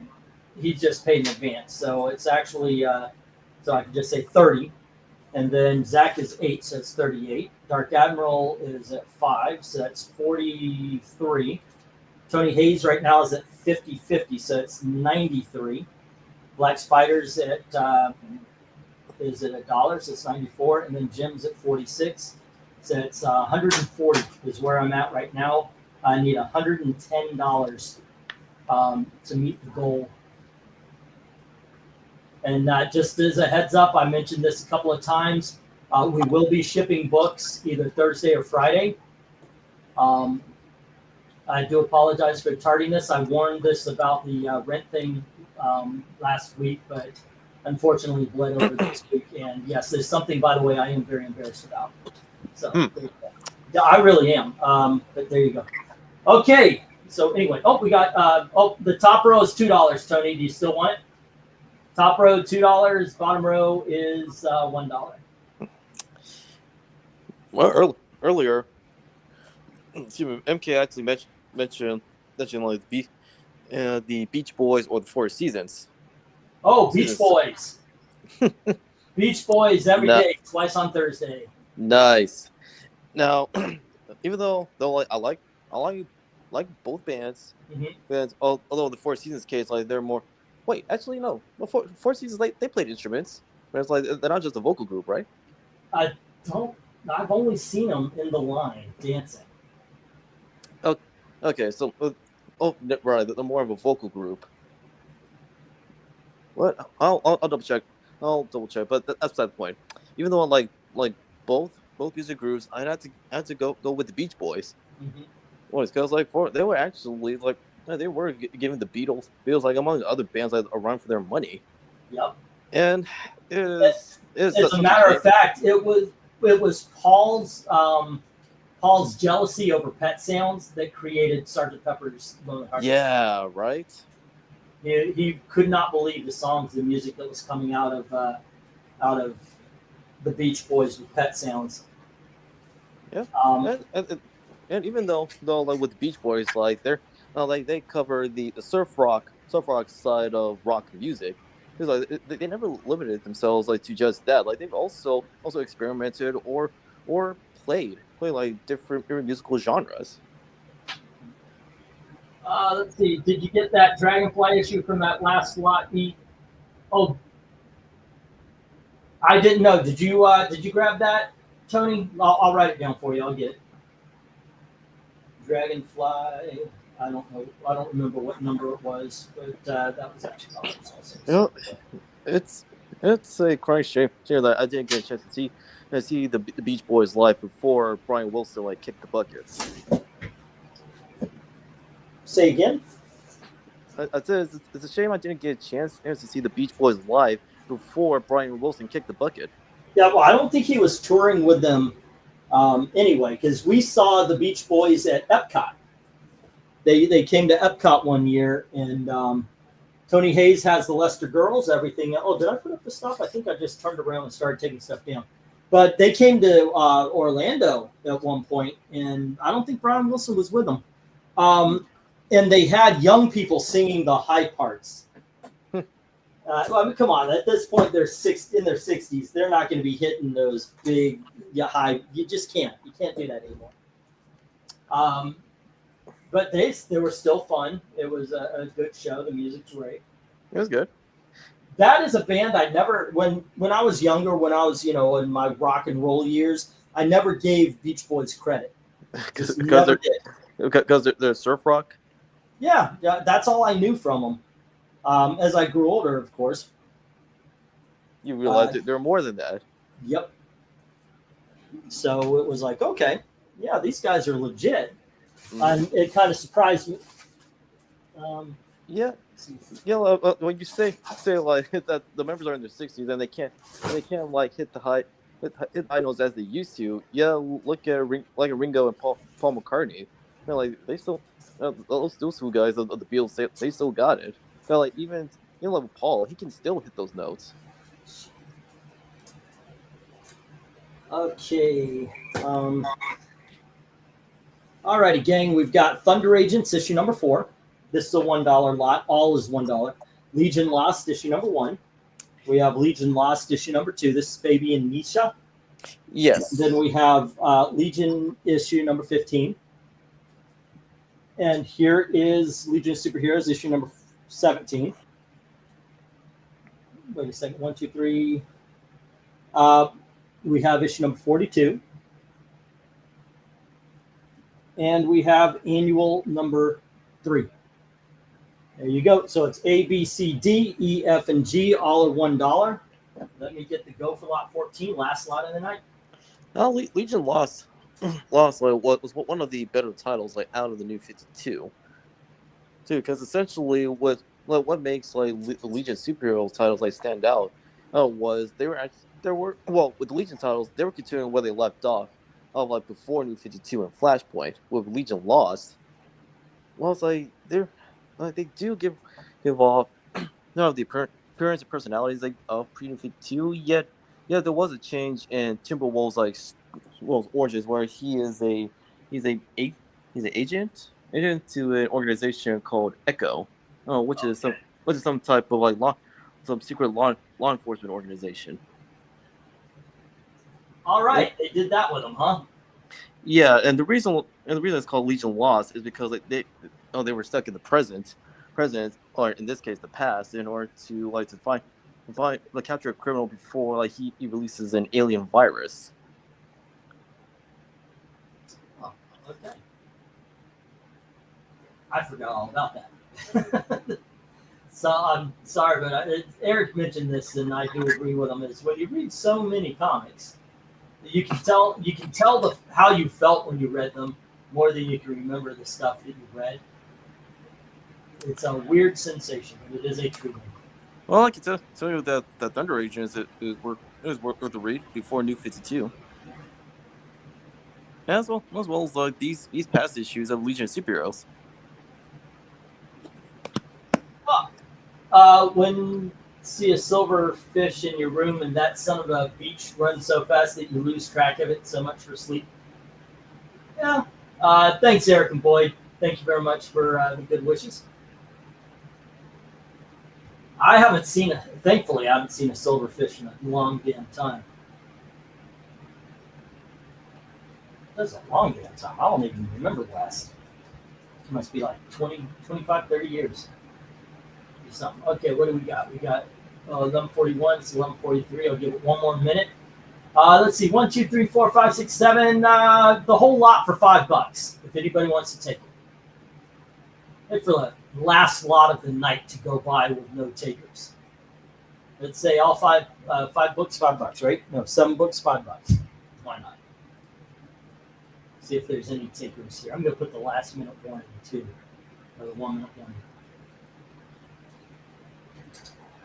he just paid in advance. So it's actually, so I can just say 30. And then Zach is 8, so that's 38. Dark Admiral is at 5, so that's 43. Tony Hayes right now is at 50-50, so it's 93. Black Spider's at is at $1, so it's 94. And then Jim's at 46, so it's 140 is where I'm at right now. I need $110 to meet the goal. And just as a heads up, I mentioned this a couple of times. We will be shipping books either Thursday or Friday. I do apologize for the tardiness. I warned this about the rent thing last week, but unfortunately bled over this week. And yes, there's something, by the way, I am very embarrassed about. So there you go. Yeah, I really am. But there you go. Okay. So anyway, we got the top row is $2. Tony, do you still want it? Top row $2, bottom row is $1. Well, earlier, MK actually mentioned like the Beach Boys or the Four Seasons. Oh, Beach Boys. Beach Boys every day, twice on Thursday. Nice. Now, even though I like both bands, bands, although the Four Seasons case, like they're more. Wait, actually no. The Four Seasons they played instruments, but it's like they're not just a vocal group, right? I've only seen them in the line dancing. Okay, so right, they're more of a vocal group. What? I'll double check. But that's that point. Even though I like both both music groups, I had to go with the Beach Boys. Mm-hmm. Was because they were actually they were giving the Beatles like among other bands like a run for their money. Yep. And As such a matter shame. of fact, it was Paul's jealousy over Pet Sounds that created Sgt. Pepper's Lonely Hearts. Yeah, right. He could not believe the songs, the music that was coming out of the Beach Boys with Pet Sounds. Yeah. And even though like with the Beach Boys, like they're like they cover the surf rock side of rock music. It's like they never limited themselves like to just that. Like they've also experimented or played like different musical genres. Let's see. Did you get that Dragonfly issue from that last lot? Oh, I didn't know. Did you grab that, Tony? I'll write it down for you. I'll get it. Dragonfly. I don't know. I don't remember what number it was, but that was actually awesome. You know, it's a crying shame that I didn't get a chance to see the Beach Boys live before Brian Wilson like kicked the bucket. Say again. I said it's a shame I didn't get a chance to see the Beach Boys live before Brian Wilson kicked the bucket. Yeah, well, I don't think he was touring with them anyway, because we saw the Beach Boys at Epcot. They came to Epcot one year, and Tony Hayes has the Lester Girls, everything. Oh, did I put up the stuff? I think I just turned around and started taking stuff down. But they came to Orlando at one point, and I don't think Brian Wilson was with them. And they had young people singing the high parts. I mean, come on. At this point, they're in their 60s. They're not going to be hitting those big, high. You just can't. You can't do that anymore. But they were still fun. It was a good show. The music's great. It was good. That is a band I never, when I was younger, when I was, in my rock and roll years, I never gave Beach Boys credit. Because they're surf rock? Yeah, that's all I knew from them. As I grew older, of course. You realized that they're more than that. Yep. So it was like, okay, yeah, these guys are legit. And it kind of surprised me. Yeah. When you say like that the members are in their 60s and they can't like hit the high notes as they used to. Yeah, look at Ringo and Paul McCartney. Like they still those two guys of the Beatles, they still got it. Like even like Paul, he can still hit those notes. Okay. Alrighty, gang. We've got Thunder Agents issue number 4. This is a $1 lot. All is $1. Legion Lost issue number 1. We have Legion Lost issue number 2. This is Fabian Misha. Yes. Then we have Legion issue number 15. And here is Legion of Superheroes issue number 17. Wait a second. 1, 2, 3. We have issue number 42. And we have annual number 3. There you go. So it's A, B, C, D, E, F, and G, all are $1. Let me get the go for lot 14, last lot of the night. Legion Lost was one of the better titles like out of the New 52. Too, because essentially what makes like the Legion superhero titles like stand out was with the Legion titles they were continuing where they left off. Like before New 52 and Flashpoint with Legion Lost. Well, it's like they do give off the appearance and personalities like of pre New 52. Yet there was a change in Timberwolf's origins where he's an agent to an organization called Echo, which is some type of some secret law enforcement organization. All right, they did that with them, huh? Yeah, and the reason it's called Legion Lost is because they were stuck in the present, or in this case the past, in order to capture a criminal before he releases an alien virus. Oh, okay. I forgot all about that. So I'm sorry, but Eric mentioned this, and I do agree with him. Is when you read so many comics, You can tell how you felt when you read them more than you can remember the stuff that you read. It's a weird sensation, but it is a true one. Well, I can tell you that Thunder Agent is worth the read before New 52. As well as like these past issues of Legion of Superheroes. When see a silver fish in your room and that son of a beach runs so fast that you lose track of it, so much for sleep. Yeah. Thanks, Eric and Boyd. Thank you very much for the good wishes. Thankfully, I haven't seen a silver fish in a long damn time. That's a long damn time. I don't even remember last. It must be like 20, 25, 30 years. Something. Okay, what do we got? We got 11:41. It's 11:43. I'll give it one more minute. Let's see. 1, 2, 3, 4, 5, 6, 7. The whole lot for $5. If anybody wants to take it. And for the last lot of the night to go by with no takers. Let's say all five books, $5, right? No, 7 books, $5. Why not? See if there's any takers here. I'm going to put the last minute warning too, or the 1 minute warning.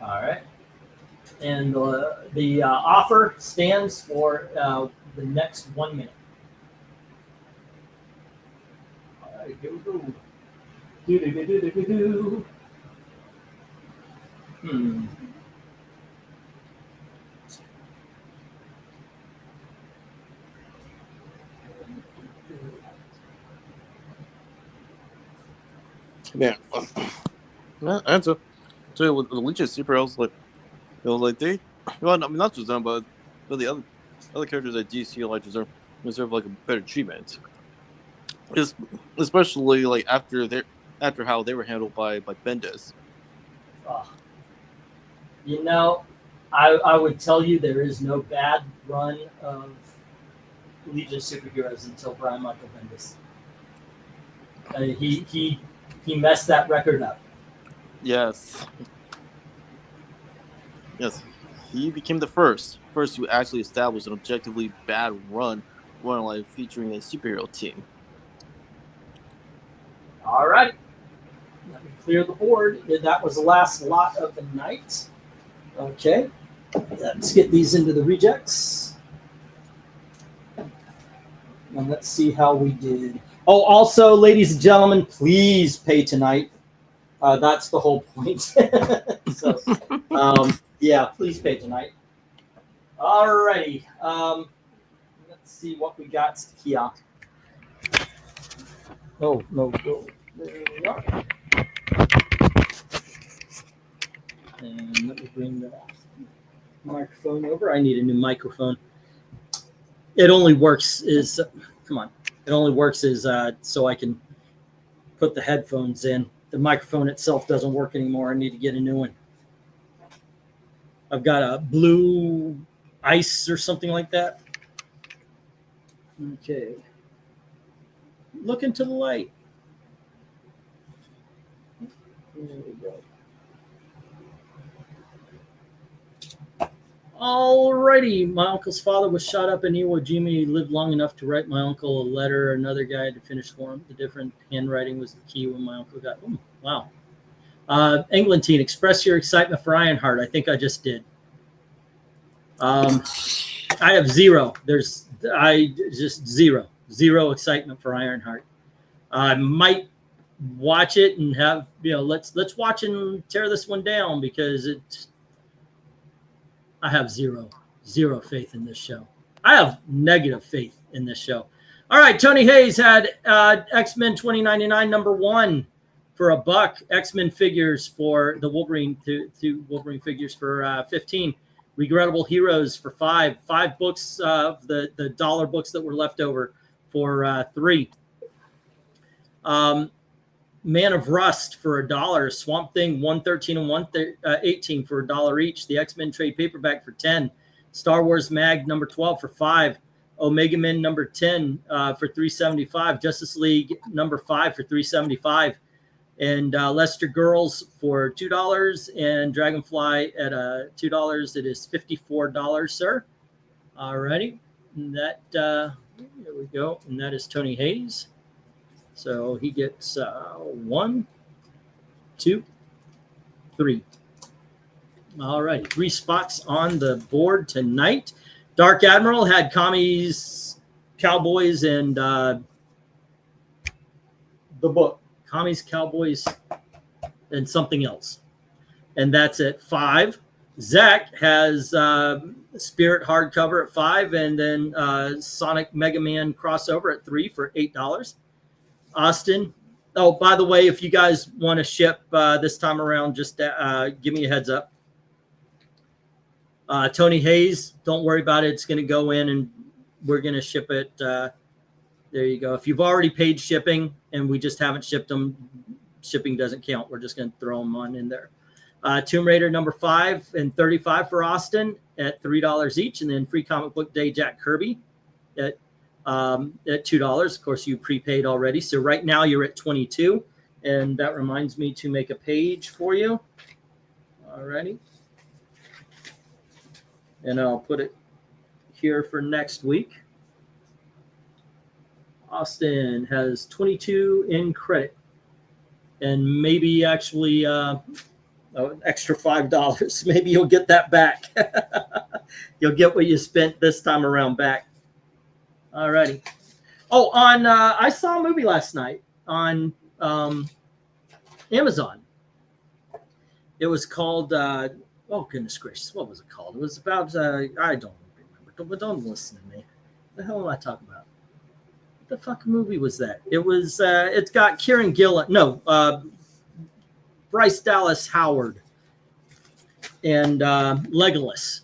All right, and the offer stands for the next 1 minute. All right, here we go. Man, answer. So with the Legion of Superheroes, like they, well, I mean, not just them, but the other characters at DC like deserve like a better treatment. Especially like after how they were handled by Bendis. You know, I would tell you there is no bad run of Legion of Superheroes until Brian Michael Bendis. He messed that record up. Yes. He became the first to actually establish an objectively bad run like featuring a superhero team. All right. Let me clear the board. That was the last lot of the night. Okay. Let's get these into the rejects. And let's see how we did. Oh, also, ladies and gentlemen, please pay tonight. That's the whole point. So, yeah, please pay tonight. All righty. Let's see what we got here. Oh, no. There we are. And let me bring the microphone over. I need a new microphone. It only works so I can put the headphones in. The microphone itself doesn't work anymore. I need to get a new one. I've got a blue ice or something like that. Okay. Look into the light. There we go. Alrighty, my uncle's father was shot up in Iwo Jima. He lived long enough to write my uncle a letter. Another guy to finish for him. The different handwriting was the key when my uncle got. Oh, wow. Englantine, express your excitement for Ironheart. I think I just did. I have zero. Just zero excitement for Ironheart. I might watch it and have let's watch and tear this one down because I have zero faith in this show. I have negative faith in this show. All right, Tony Hayes had X-Men 2099 #1 for $1. X-Men figures for the Wolverine, two Wolverine figures for 15. Regrettable Heroes for 5. 5 books of the dollar books that were left over for 3. Man of Rust for $1. Swamp Thing 113 and 118 for $1 each. The X-Men trade paperback for 10. Star Wars Mag #12 for 5. Omega Men #10 for $3.75. Justice League #5 for $3.75. And Lester Girls for $2 and Dragonfly at $2. It is $54, sir. All righty. that here we go, and that is Tony Hayes. So he gets 1, 2, 3. All right, 3 spots on the board tonight. Dark Admiral had Commies, Cowboys, and the book Commies, Cowboys, and something else, and that's at 5. Zach has Spirit hardcover at 5, and then Sonic Mega Man crossover at 3 for $8. Austin. Oh, by the way, if you guys want to ship this time around, just give me a heads up. Tony Hayes, don't worry about it. It's going to go in, and we're going to ship it. There you go. If you've already paid shipping and we just haven't shipped them, shipping doesn't count. We're just going to throw them on in there. Tomb Raider number 5 and 35 for Austin at $3 each, and then Free Comic Book Day Jack Kirby at $2. Of course, you prepaid already, so right now you're at 22, and that reminds me to make a page for you. Alrighty, and I'll put it here for next week. Austin has 22 in credit, and maybe actually an extra $5. Maybe you'll get that back. You'll get what you spent this time around back. Alrighty. Oh, on I saw a movie last night on Amazon. It was called oh goodness gracious, what was it called? It was about I don't remember. Don't listen to me. What the hell am I talking about? What the fuck movie was that? It was it's got Kieran Gillen, no, Bryce Dallas Howard and Legolas,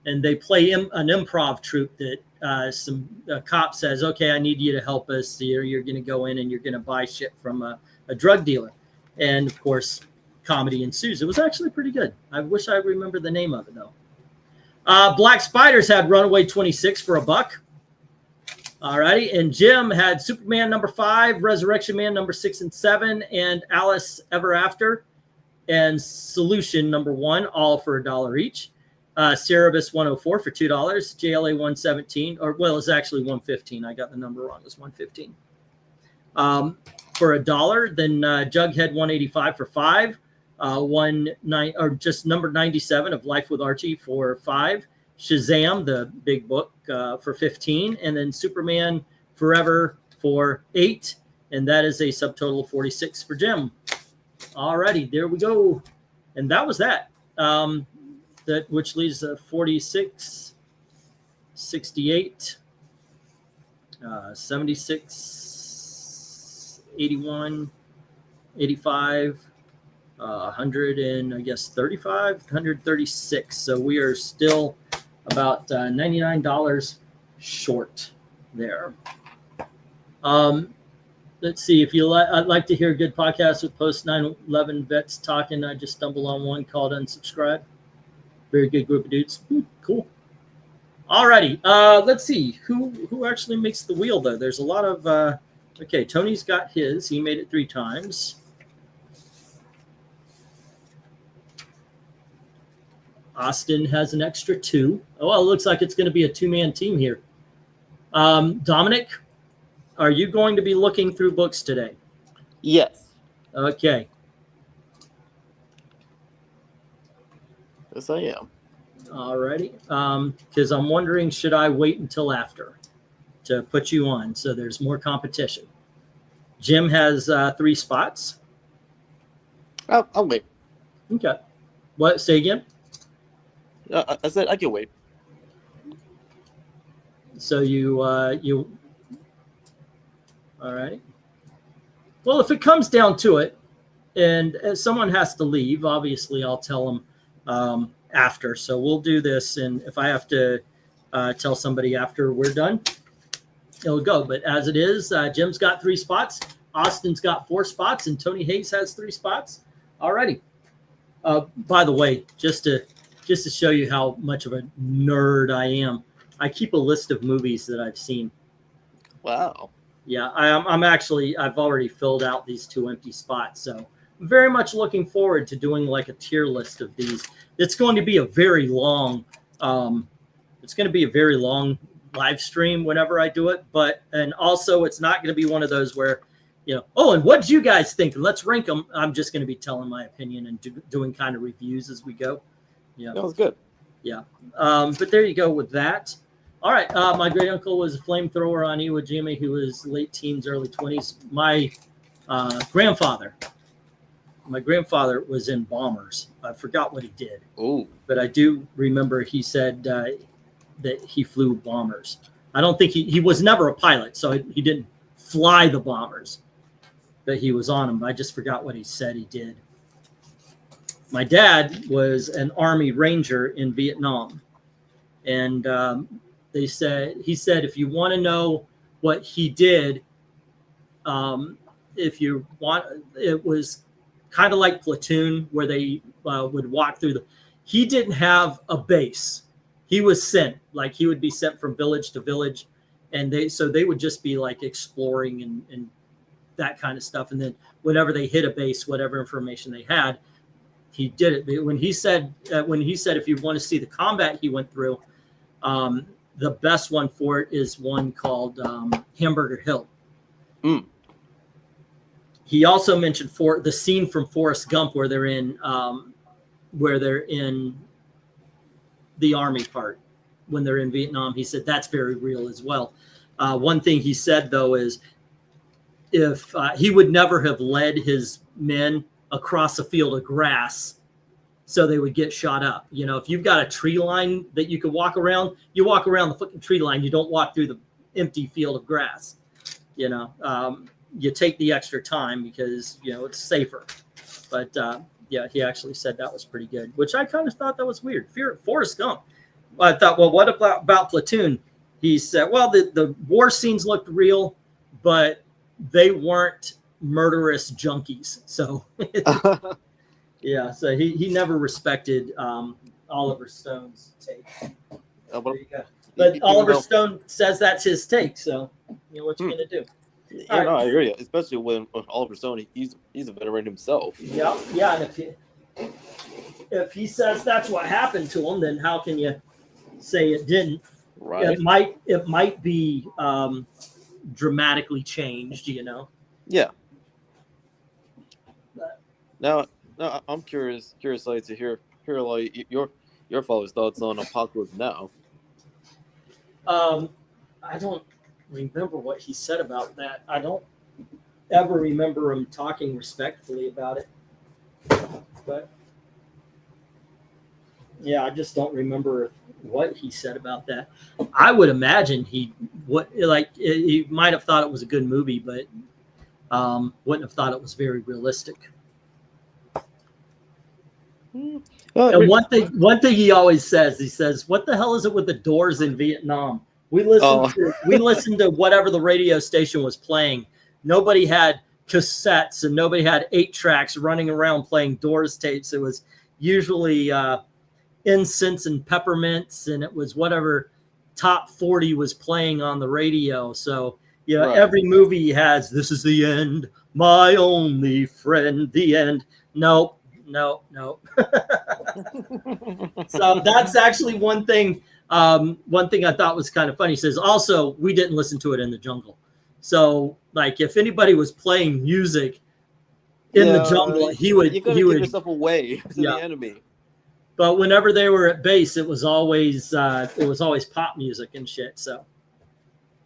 and they play an improv troupe that some cop says, okay, I need you to help us. You're going to go in and you're going to buy shit from a drug dealer. And of course, comedy ensues. It was actually pretty good. I wish I remember the name of it though. Black Spiders had Runaway 26 for $1. All righty. And Jim had Superman number 5, Resurrection Man number 6 and 7, and Alice Ever After and Solution number 1, all for $1 each. Cerebus 104 for $2, JLA 117, or well, it's actually 115. I got the number wrong. It's 115 for $1. Then Jughead 185 for $5, or just number 97 of Life with Archie for $5. Shazam, the big book, for $15, and then Superman Forever for $8, and that is a subtotal of $46 for Jim. Alrighty, there we go, and that was that. That which leaves 46, 68, 76, 81, 85, 100, and I guess 35, 136. So we are still about $99 short there. Let's see, if you I'd like to hear a good podcast with post 9/11 vets talking. I just stumbled on one called Unsubscribe. Very good group of dudes. Cool. Alrighty. Let's see who actually makes the wheel though. There's a lot of okay. Tony's got his. He made it 3 times. Austin has an extra 2. Oh, well, it looks like it's going to be a 2-man team here. Dominic, are you going to be looking through books today? Yes. Okay. Yes, I am. All righty. Because I'm wondering, should I wait until after to put you on so there's more competition? Jim has 3 spots. I'll wait. Okay. What? Say again? I said I can wait. So you all right. Well, if it comes down to it, and someone has to leave, obviously I'll tell them after. So we'll do this, and if I have to tell somebody after we're done, it'll go. But as it is, Jim's got 3 spots, Austin's got 4 spots, and Tony Hayes has 3 spots. Alrighty. By the way, just to show you how much of a nerd I am, I keep a list of movies that I've seen. Wow. Yeah, I've already filled out these 2 empty spots, so I'm very much looking forward to doing like a tier list of these. It's going to be a very long live stream whenever I do it. And also it's not going to be one of those where, oh, and what did you guys think? Let's rank them. I'm just going to be telling my opinion and doing kind of reviews as we go. Yeah. That was good. Yeah. But there you go with that. All right. My great uncle was a flamethrower on Iwo Jima. He was late teens, early 20s. My grandfather was in bombers. I forgot what he did. Oh. But I do remember he said that he flew bombers. I don't think he was never a pilot, so he didn't fly the bombers, but he was on them. I just forgot what he said he did. My dad was an Army Ranger in Vietnam, and he said if you want to know what he did, if you want, it was kind of like Platoon, where they would walk through he didn't have a base. He was sent, like he would be sent from village to village, and they would just be like exploring and that kind of stuff. And then whenever they hit a base, whatever information they had, he did it. When he said if you want to see the combat he went through, the best one for it is one called Hamburger Hill. Mm. He also mentioned the scene from Forrest Gump where they're in the army part when they're in Vietnam. He said that's very real as well. One thing he said though is if he would never have led his men across a field of grass so they would get shot up. If you've got a tree line that you could walk around, you walk around the fucking tree line. You don't walk through the empty field of grass. You take the extra time because it's safer. But yeah, he actually said that was pretty good, which I kind of thought that was weird. Forrest Gump. I thought, well, what about Platoon? He said, well, the war scenes looked real, but they weren't murderous junkies. So yeah, so he never respected Oliver Stone's take. There you go. But Oliver Stone says that's his take, so what you gonna do? Yeah, no, I agree. Especially when Oliver Stone, he's a veteran himself. Yeah. And if he says that's what happened to him, then how can you say it didn't? Right. It might be dramatically changed, Yeah. But, Now I'm curious like to hear like your father's thoughts on Apocalypse Now. I don't remember what he said about that. I don't ever remember him talking respectfully about it. But yeah, I just don't remember what he said about that. I would imagine he might have thought it was a good movie, but wouldn't have thought it was very realistic. And one thing he always says, he says, "What the hell is it with the Doors in Vietnam? We listened to whatever the radio station was playing. Nobody had cassettes and nobody had 8 tracks running around playing Doors tapes. It was usually Incense and Peppermints, and it was whatever top 40 was playing on the radio. So right. Every movie has "This is the end, my only friend, the end." Nope. So that's actually one thing I thought was kind of funny. He says, also, we didn't listen to it in the jungle. So, like, if anybody was playing music in the jungle, he would give yourself away to the enemy. But whenever they were at base, it was always pop music and shit. So,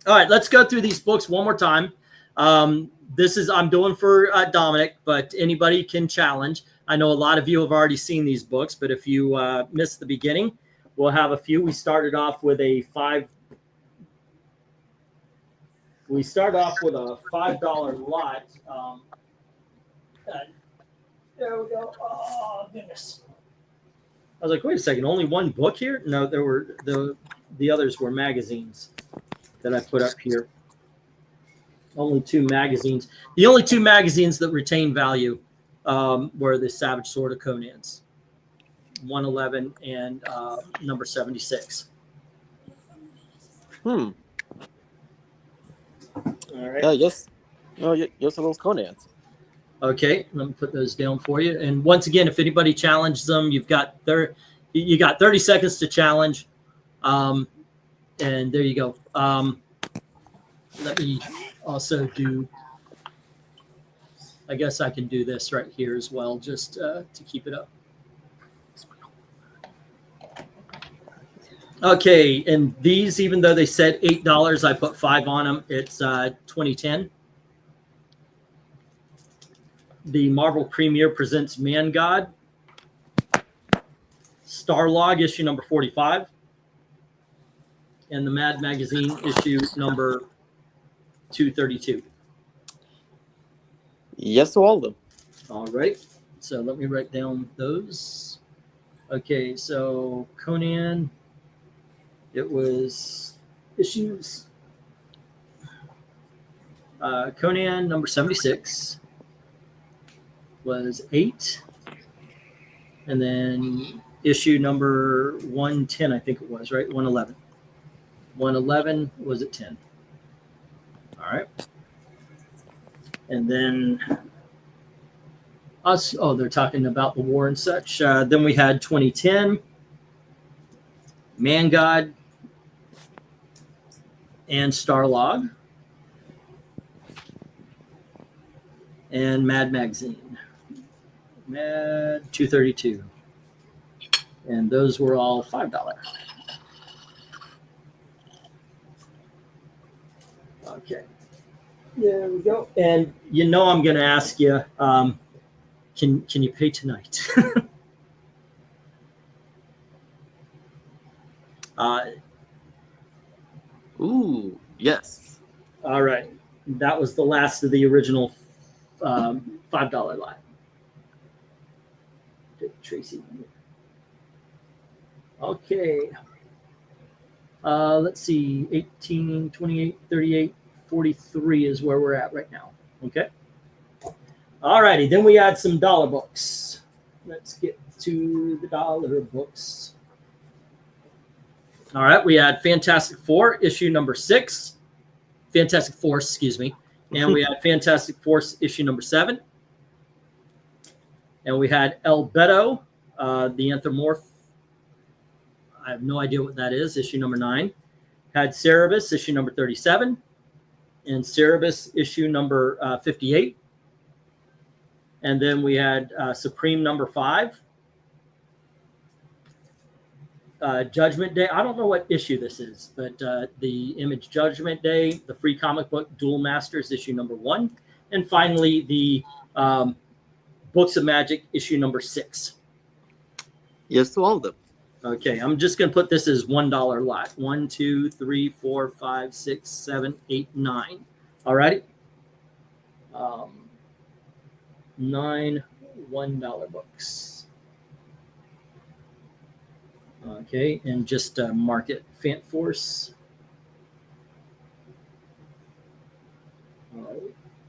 all right, let's go through these books one more time. I'm doing for Dominic, but anybody can challenge. I know a lot of you have already seen these books, but if you missed the beginning, we'll have a few. We started off with a $5 lot. There we go. Oh goodness! I was like, wait a second, only one book here? No, there were the others were magazines that I put up here. Only 2 magazines. The only 2 magazines that retain value were the Savage Sword of Conan's, 111 and number 76. All right. Yes, those Conan's. Okay, let me put those down for you. And once again, if anybody challenges them, you got 30 seconds to challenge. And there you go. Let me also do, I guess I can do this right here as well, just to keep it up. Okay, and these, even though they said $8, I put 5 on them. It's 2010. The Marvel Premiere presents Man God. Starlog issue number 45. And the Mad Magazine issue number 232. Yes to all of them. All right. So let me write down those. Okay, so Conan, it was issues. Conan number 76 was 8. And then issue number 110, I think it was, right? 111. 111 was at 10. All right. And then us, oh, they're talking about the war and such. Then we had 2010, Man God, and Starlog, and Mad Magazine. Mad 232. And those were all $5. Okay. There we go. And you know I'm going to ask you, can you pay tonight? Ooh, yes. All right. That was the last of the original $5 lot. Tracy. Okay. Let's see. 18, 28, 38, 43 is where we're at right now. Okay. All righty. Then we add some dollar books. Let's get to the dollar books. All right. We had Fantastic Four, issue number 6. Fantastic Force, excuse me. And we had Fantastic Force, issue number 7. And we had El Beto, the Anthropomorph. I have no idea what that is, issue number 9. Had Cerebus, issue number 37. And Cerebus, issue number 58. And then we had Supreme number 5. Judgment Day. I don't know what issue this is, but the Image Judgment Day, the free comic book Duel Masters, issue number 1. And finally, the Books of Magic, issue number 6. Yes to all of them. Okay, I'm just going to put this as $1 lot. 1, 2, 3, 4, 5, 6, 7, 8, 9. All righty. 9 $1 books. Okay, and just mark it Fant Force.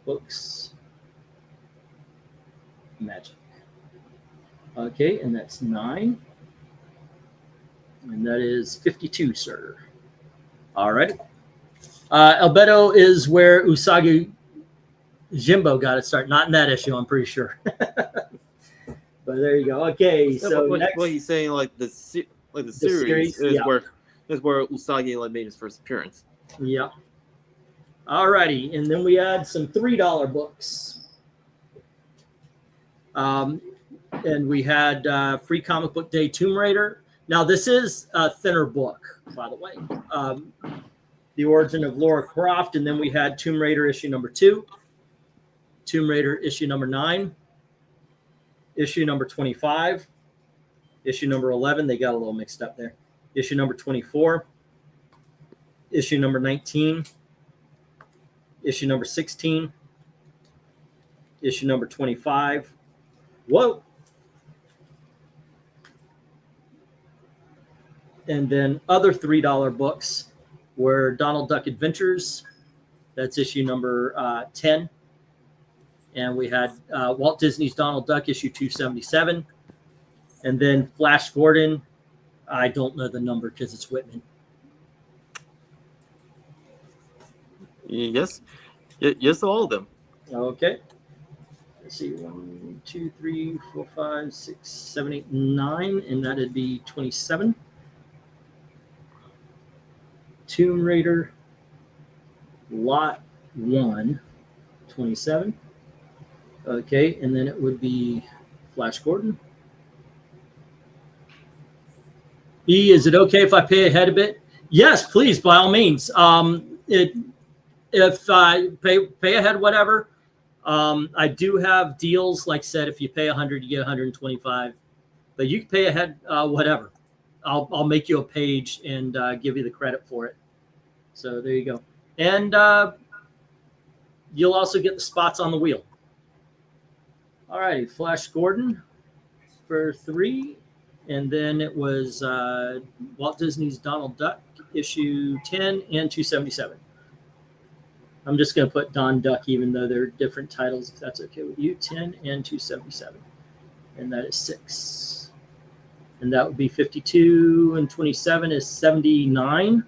Books. Magic. Okay, and that's 9. And that is 52, sir. All right. Albedo is where Usagi Jimbo got it started. Not in that issue, I'm pretty sure. But there you go. Okay, so next, what he's saying, like the series is yeah. where Usagi like made his first appearance. Yeah. All righty, and then we add some $3 books. And we had Free Comic Book Day Tomb Raider. Now, this is a thinner book, by the way. The Origin of Lara Croft, and then we had Tomb Raider issue number 2, Tomb Raider issue number 9, issue number 25, issue number 11. They got a little mixed up there. Issue number 24, issue number 19, issue number 16, issue number 25. Whoa. And then other $3 books were Donald Duck Adventures. That's issue number 10. And we had Walt Disney's Donald Duck, issue 277. And then Flash Gordon. I don't know the number because it's Whitman. Yes. Yes to all of them. Okay. Let's see. 1, 2, 3, 4, 5, 6, 7, 8, 9. And that'd be 27. Tomb Raider, Lot 1, 27. Okay, and then it would be Flash Gordon. E, is it okay if I pay ahead a bit? Yes, please, by all means. If I pay ahead, whatever. I do have deals, like I said, if you pay 100, you get 125. But you can pay ahead, whatever. I'll make you a page and give you the credit for it. So there you go. And you'll also get the spots on the wheel. All right, Flash Gordon for 3. And then it was Walt Disney's Donald Duck, issue 10 and 277. I'm just going to put Don Duck, even though they're different titles, if that's okay with you. 10 and 277. And that is 6. And that would be 52, and 27 is 79.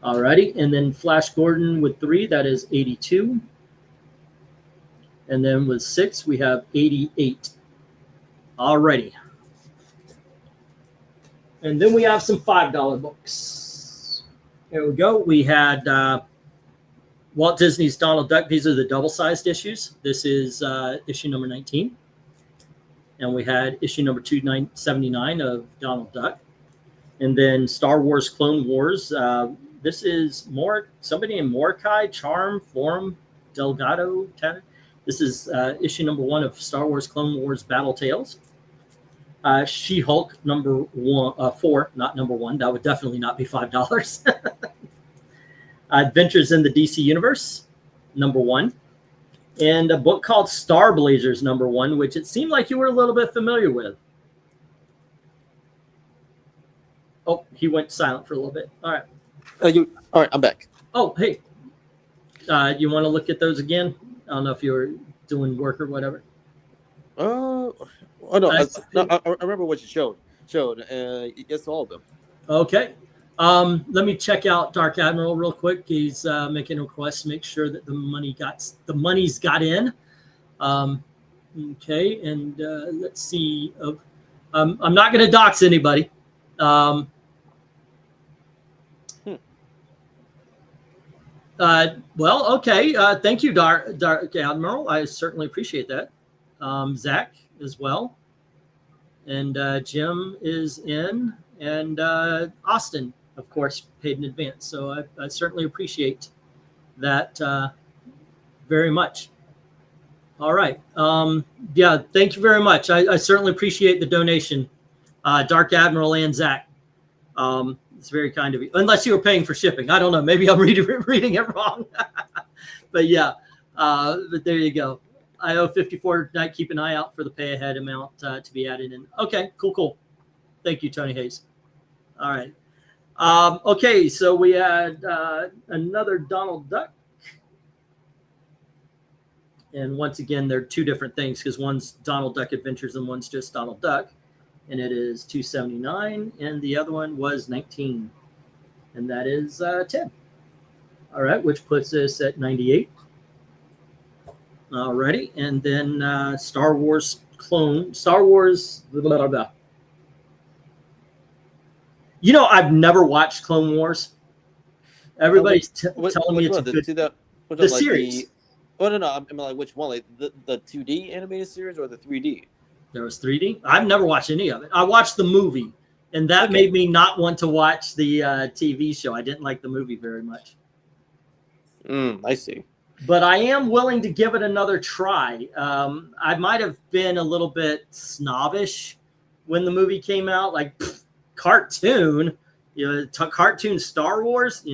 Alrighty, and then Flash Gordon with 3, that is 82. And then with 6, we have 88. Alrighty. And then we have some $5 books. Here we go. We had Walt Disney's Donald Duck. These are the double-sized issues. This is issue number 19. And we had issue number 279 of Donald Duck. And then Star Wars Clone Wars. This is somebody named Mordecai Charm Forum Delgado. This is issue number 1 of Star Wars Clone Wars Battle Tales. She-Hulk number 4, not number 1. That would definitely not be $5. Adventures in the DC Universe, number 1. And a book called Star Blazers, number 1, which it seemed like you were a little bit familiar with. Oh, he went silent for a little bit. All right. All right, I'm back. Oh, hey. You want to look at those again? I don't know if you were doing work or whatever. Oh no, I remember what you showed. It's all of them. Okay. Let me check out Dark Admiral real quick. He's making a request to make sure that the money's got in. Okay, and let's see. I'm not going to dox anybody. Well, okay. Thank you, Dark Admiral. I certainly appreciate that. Zach as well. And Jim is in. And Austin, of course, paid in advance. So I certainly appreciate that very much. All right. Yeah, thank you very much. I certainly appreciate the donation, Dark Admiral and Zach. It's very kind of you. Unless you were paying for shipping. I don't know. Maybe I'm reading it wrong. But yeah, but there you go. I owe 54 tonight. Keep an eye out for the pay ahead amount to be added in. Okay, cool. Thank you, Tony Hayes. All right. Okay, so we had another Donald Duck. And once again, they're two different things because one's Donald Duck Adventures and one's just Donald Duck. And it is 279, and the other one was 19. And that is 10. All right, which puts us at 98. Alrighty, and then Star Wars, blah, blah, blah. You know, I've never watched Clone Wars. Everybody's telling me it's the series. No. I mean, like which one? Like the 2D animated series or the 3D? There was 3D. I've never watched any of it. I watched the movie, and that made me not want to watch the TV show. I didn't like the movie very much. I see. But I am willing to give it another try. I might have been a little bit snobbish when the movie came out, like cartoon, cartoon Star Wars.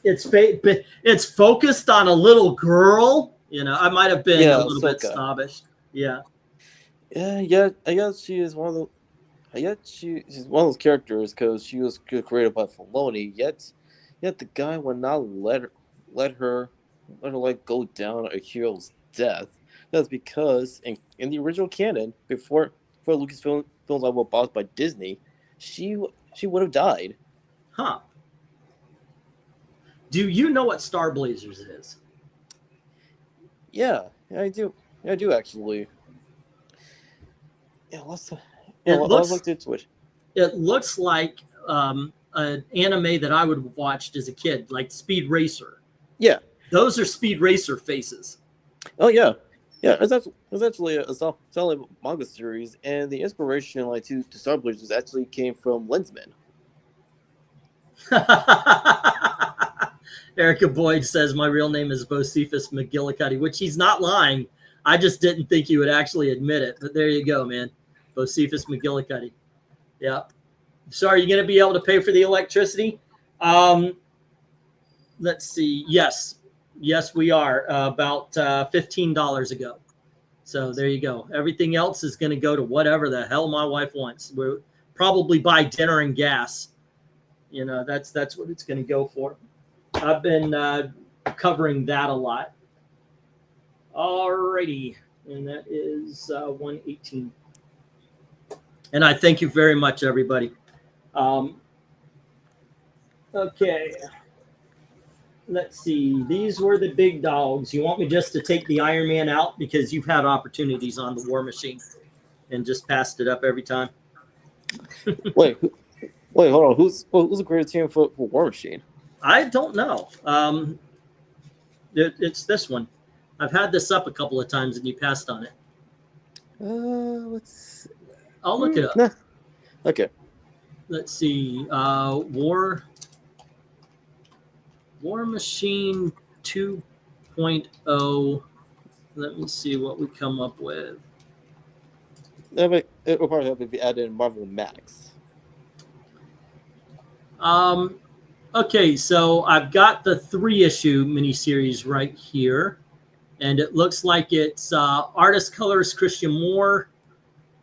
It's focused on a little girl. I might have been a little bit snobbish. Yeah. Yeah. I guess she is one of the. She's one of those characters because she was created by Filoni. Yet the guy would not let her go down a hero's death. That's because in the original canon, before Lucasfilm were bought by Disney, she would have died. Huh. Do you know what Star Blazers is? Yeah, I do. I do actually. Yeah, let's look into it. it looks like an anime that I would have watched as a kid, like Speed Racer. Yeah. Those are Speed Racer faces. Oh yeah. Yeah, it's actually a solid manga series, and the inspiration like to Star Blazers actually came from Lensman. Erica Boyd says my real name is Bocephus McGillicuddy, which he's not lying. I just didn't think he would actually admit it. But there you go, man. Bocephus McGillicuddy. Yeah. So are you going to be able to pay for the electricity? Let's see. Yes. Yes, we are. About $15 ago. So there you go. Everything else is going to go to whatever the hell my wife wants. We'll probably buy dinner and gas. You know, that's what it's going to go for. I've been covering that a lot. Alrighty. And that is 118. And I thank you very much, everybody. Okay. Let's see. These were the big dogs. You want me just to take the Iron Man out because you've had opportunities on the War Machine and just passed it up every time? Wait, hold on. Who's the greatest team for War Machine? I don't know. It's this one. I've had this up a couple of times and you passed on it. Let's. I'll look it up. Nah. Okay. Let's see. War Machine 2.0. Let me see what we come up with. It will probably help if you add in Marvel Max. Okay, so I've got the 3-issue miniseries right here, and it looks like it's artist colors Christian Moore,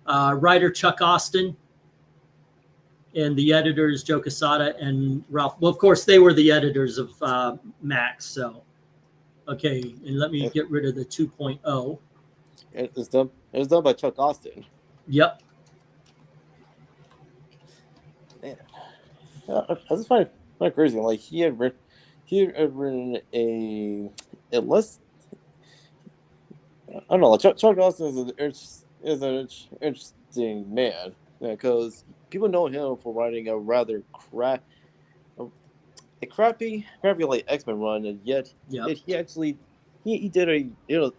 writer Chuck Austin, and the editors Joe Quesada and Ralph. Well, of course, they were the editors of Max. So, okay, and let me get rid of the 2.0. It's done by Chuck Austin. Yep. Man, I just find it crazy. Like he had written a less. I don't know. Like Chuck Austin is an interesting man because people know him for writing a rather crappy like X-Men run, and yet he actually he did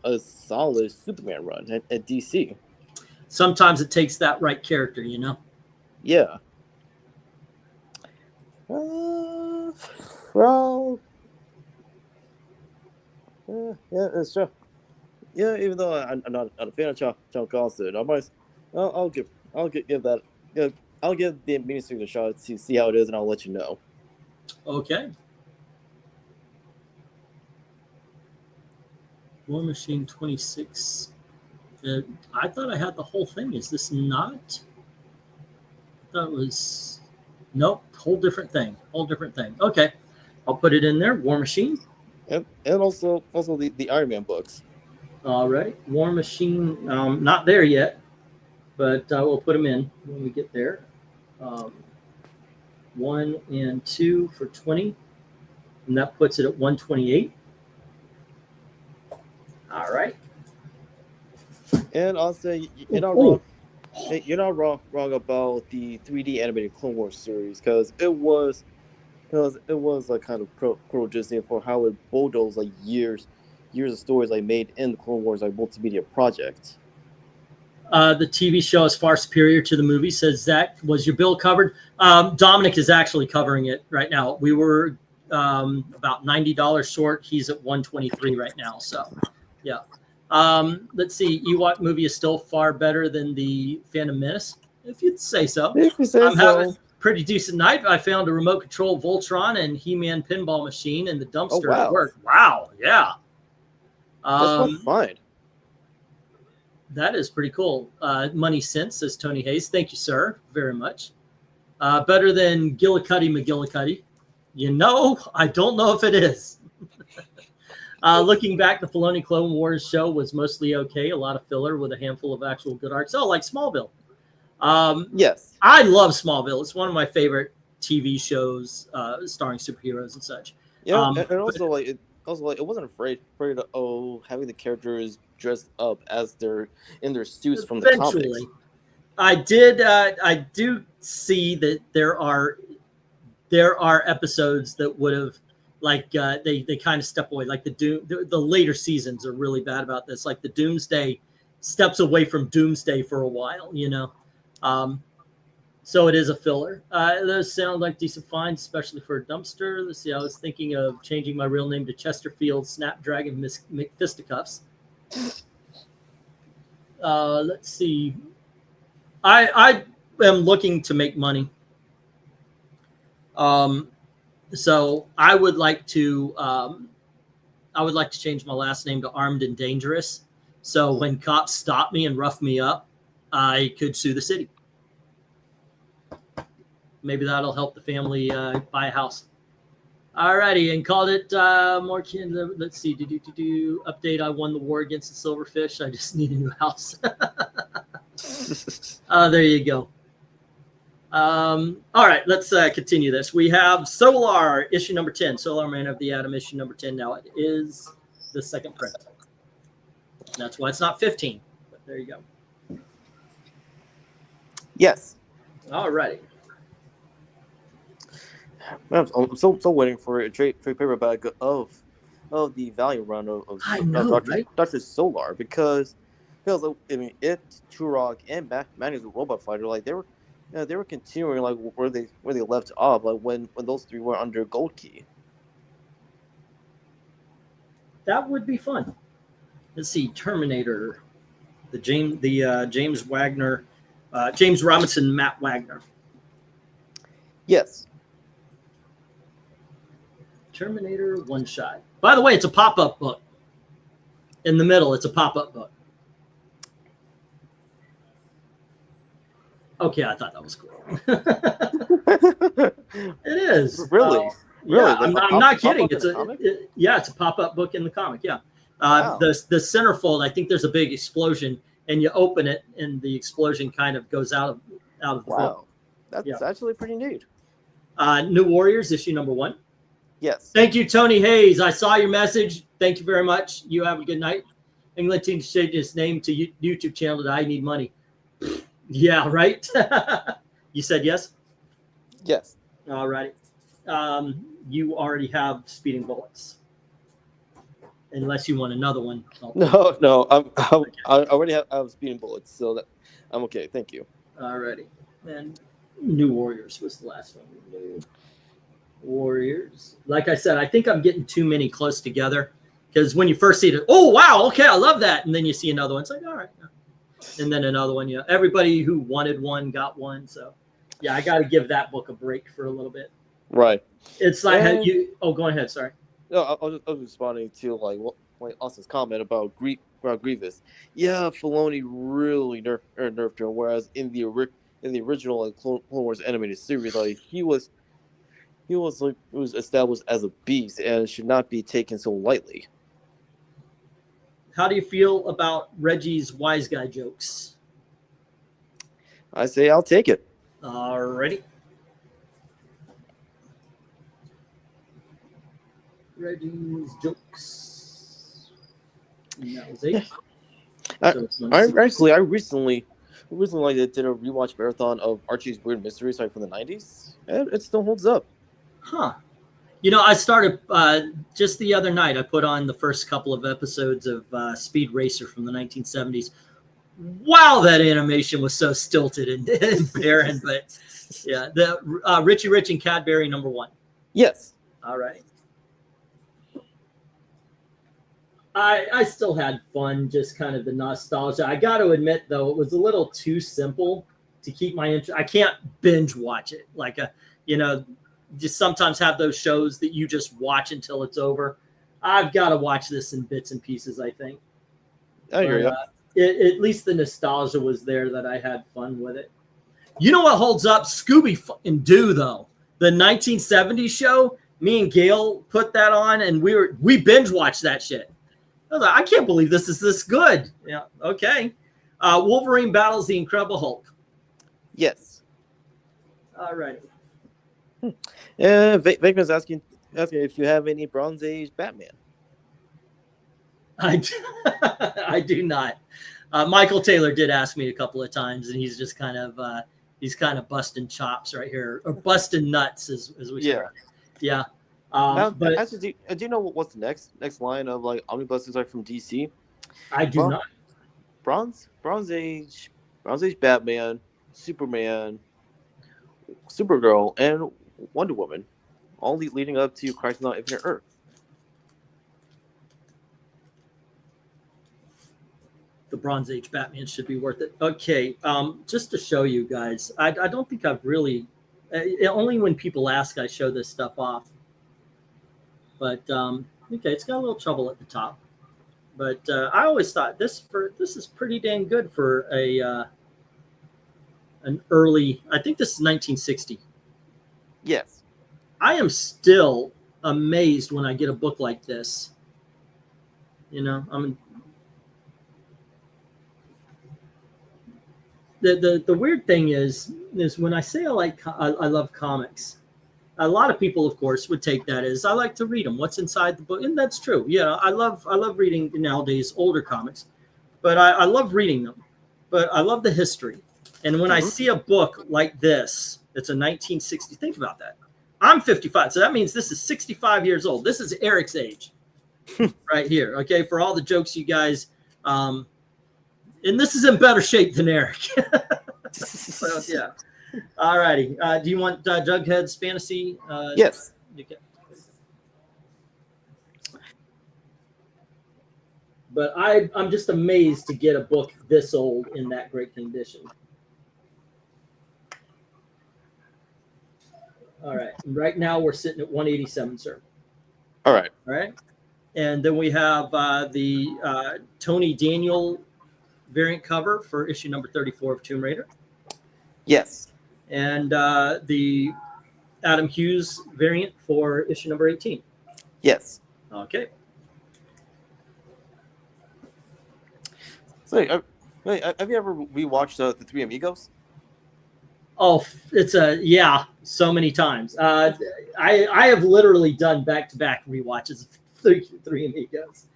a solid Superman run at DC. Sometimes it takes that right character, you know. Yeah. Well, yeah, it's true. Yeah, even though I'm not a fan of Chuck Austin, I'll give the miniseries a shot to see how it is, and I'll let you know. Okay. War Machine 26. I thought I had the whole thing. Is this not? That was nope. Whole different thing. Okay, I'll put it in there. War Machine. And also the Iron Man books. All right, War Machine. Not there yet, but we'll put them in when we get there. 1 and 2 for 20, and that puts it at 128. All right. And also, you're not wrong. You're not wrong about the 3D animated Clone Wars series because it was like kind of pro Disney for how it bulldozed like years of stories like made in the Clone Wars like multimedia project. The TV show is far superior to the movie, says Zach. Was your bill covered? Dominic is actually covering it right now. We were about $90 short. He's at $123 right now. So, yeah. Let's see. Ewok movie is still far better than the Phantom Menace, if you'd say so. I'm having a pretty decent night. I found a remote control Voltron and He-Man pinball machine in the dumpster at work. Wow. Yeah. That's fine. That is pretty cool. Money Sense, says Tony Hayes. Thank you, sir, very much. Better than Gillicuddy McGillicuddy. You know, I don't know if it is. Looking back, the Filoni Clone Wars show was mostly okay. A lot of filler with a handful of actual good arcs. Oh, like Smallville. Yes. I love Smallville. It's one of my favorite TV shows starring superheroes and such. Yeah, and also it wasn't afraid of having the characters dressed up as in their suits from the comics. I do see that there are episodes that would have they kind of step away, like the later seasons are really bad about this, like the Doomsday steps away from Doomsday for a while, so it is a filler. Those sound like decent finds, especially for a dumpster. Let's see, I was thinking of changing my real name to Chesterfield Snapdragon McFisticuffs. Let's see, I am looking to make money. So I would like to change my last name to Armed and Dangerous. So when cops stop me and rough me up, I could sue the city. Maybe that'll help the family buy a house. Alrighty, and called it more. Let's see. Update. I won the war against the silverfish. I just need a new house. There you go. All right, let's continue this. We have Solar issue number 10. Solar Man of the Atom issue number 10. Now it is the second print. That's why it's not 15. But there you go. Yes. All righty. I'm so waiting for a trade paperback of the value run of I know, Dr. Solar because I mean Turok and Manu's Robot Fighter, like they were continuing like where they left off, like when those three were under Gold Key. That would be fun. Let's see, Terminator, the James Wagner, James Robinson, Matt Wagner. Yes. Terminator one shot. By the way, it's a pop-up book. In the middle, it's a pop-up book. Okay, I thought that was cool. It is. Really? Yeah, I'm not kidding. It's a pop-up book in the comic. Yeah. Wow. The centerfold, I think there's a big explosion, and you open it, and the explosion kind of goes out of the book. That's actually pretty neat. New Warriors issue number 1. Yes. Thank you, Tony Hayes. I saw your message. Thank you very much. You have a good night. England team changed its name to YouTube channel to I Need Money. Yeah, right. You said yes? Yes. All righty. You already have Speeding Bullets. Unless you want another one. No. I already have Speeding Bullets, so that I'm okay. Thank you. All righty. And New Warriors was the last one. New Warriors. Like I said, I think I'm getting too many close together because when you first see it, oh wow, okay, I love that, and then you see another one, it's like all right, and then another one. Yeah, everybody who wanted one got one, so yeah, I got to give that book a break for a little bit. Right. It's like you. Oh, go ahead. Sorry. No, I was responding to like Austin's comment about Grievous. Yeah, Filoni really nerfed him, whereas in the original like Clone Wars animated series, like he was established as a beast and should not be taken so lightly. How do you feel about Reggie's wise guy jokes? I say I'll take it. Alrighty. Reggie's jokes. And that was it. I recently did a rewatch marathon of Archie's Weird Mysteries from the 90s, and it still holds up. Huh. You know, I started just the other night. I put on the first couple of episodes of Speed Racer from the 1970s. Wow, that animation was so stilted and barren. But yeah, the Richie Rich and Cadbury number 1. Yes. All right. I still had fun, just kind of the nostalgia. I got to admit, though, it was a little too simple to keep my interest. I can't binge watch it. Just sometimes have those shows that you just watch until it's over. I've got to watch this in bits and pieces, I think. I hear you. At least the nostalgia was there that I had fun with it. You know what holds up? Scooby fucking Doo, though. The 1970s show, me and Gail put that on, and we binge watched that shit. I was like, I can't believe this is this good. Yeah, okay. Wolverine battles the Incredible Hulk. Yes. All right. Venkman's asking if you have any Bronze Age Batman. I do not. Michael Taylor did ask me a couple of times, and he's just kind of He's kind of busting chops right here, or busting nuts, as we say. Yeah. Yeah. Now, But actually, do you know what's the next line of like omnibuses are from DC? I do Bron- not. Bronze Age Batman, Superman, Supergirl, and Wonder Woman, all leading up to Crisis on Infinite Earth. The Bronze Age Batman should be worth it. Okay, just to show you guys, I don't think I've really. Only when people ask, I show this stuff off. But okay, it's got a little trouble at the top. But I always thought this is pretty dang good for an early. I think this is 1960. Yes. I am still amazed when I get a book like this. You know, the weird thing is when I say I love comics, a lot of people, of course, would take that as I like to read them. What's inside the book, and that's true. Yeah, I love reading nowadays older comics, but I love reading them. But I love the history, and when I see a book like this, it's a 1960. Think about that. I'm 55, so that means this is 65 years old. This is Eric's age, right here. Okay, for all the jokes you guys. And this is in better shape than Eric. So, yeah. All righty. Do you want Jughead's fantasy? Yes. Okay. But I'm just amazed to get a book this old in that great condition. All right. Right now we're sitting at 187, sir. All right. All right. And then we have the Tony Daniel variant cover for issue number 34 of Tomb Raider. Yes. And the Adam Hughes variant for issue number 18. Yes. Okay. So, have you ever rewatched the Three Amigos? Oh, it's yeah, so many times. I have literally done back-to-back rewatches of Three Amigos.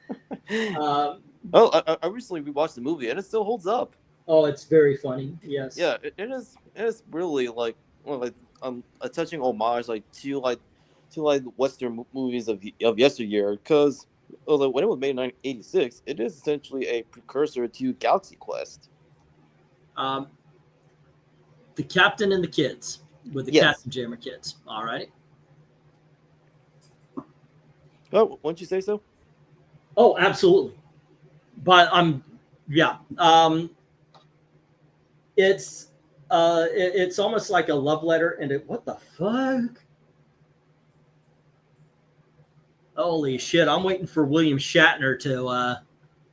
I recently rewatched the movie and it still holds up. Oh, it's very funny. Yes. Yeah, it is. It is really like a touching homage to Western movies of yesteryear, because when it was made in 1986, it is essentially a precursor to Galaxy Quest. The Captain and the Kids with the Captain Jammer Kids. All right. Oh, wouldn't you say so? Oh, absolutely. But yeah. It's almost like a love letter, and what the fuck? Holy shit! I'm waiting for William Shatner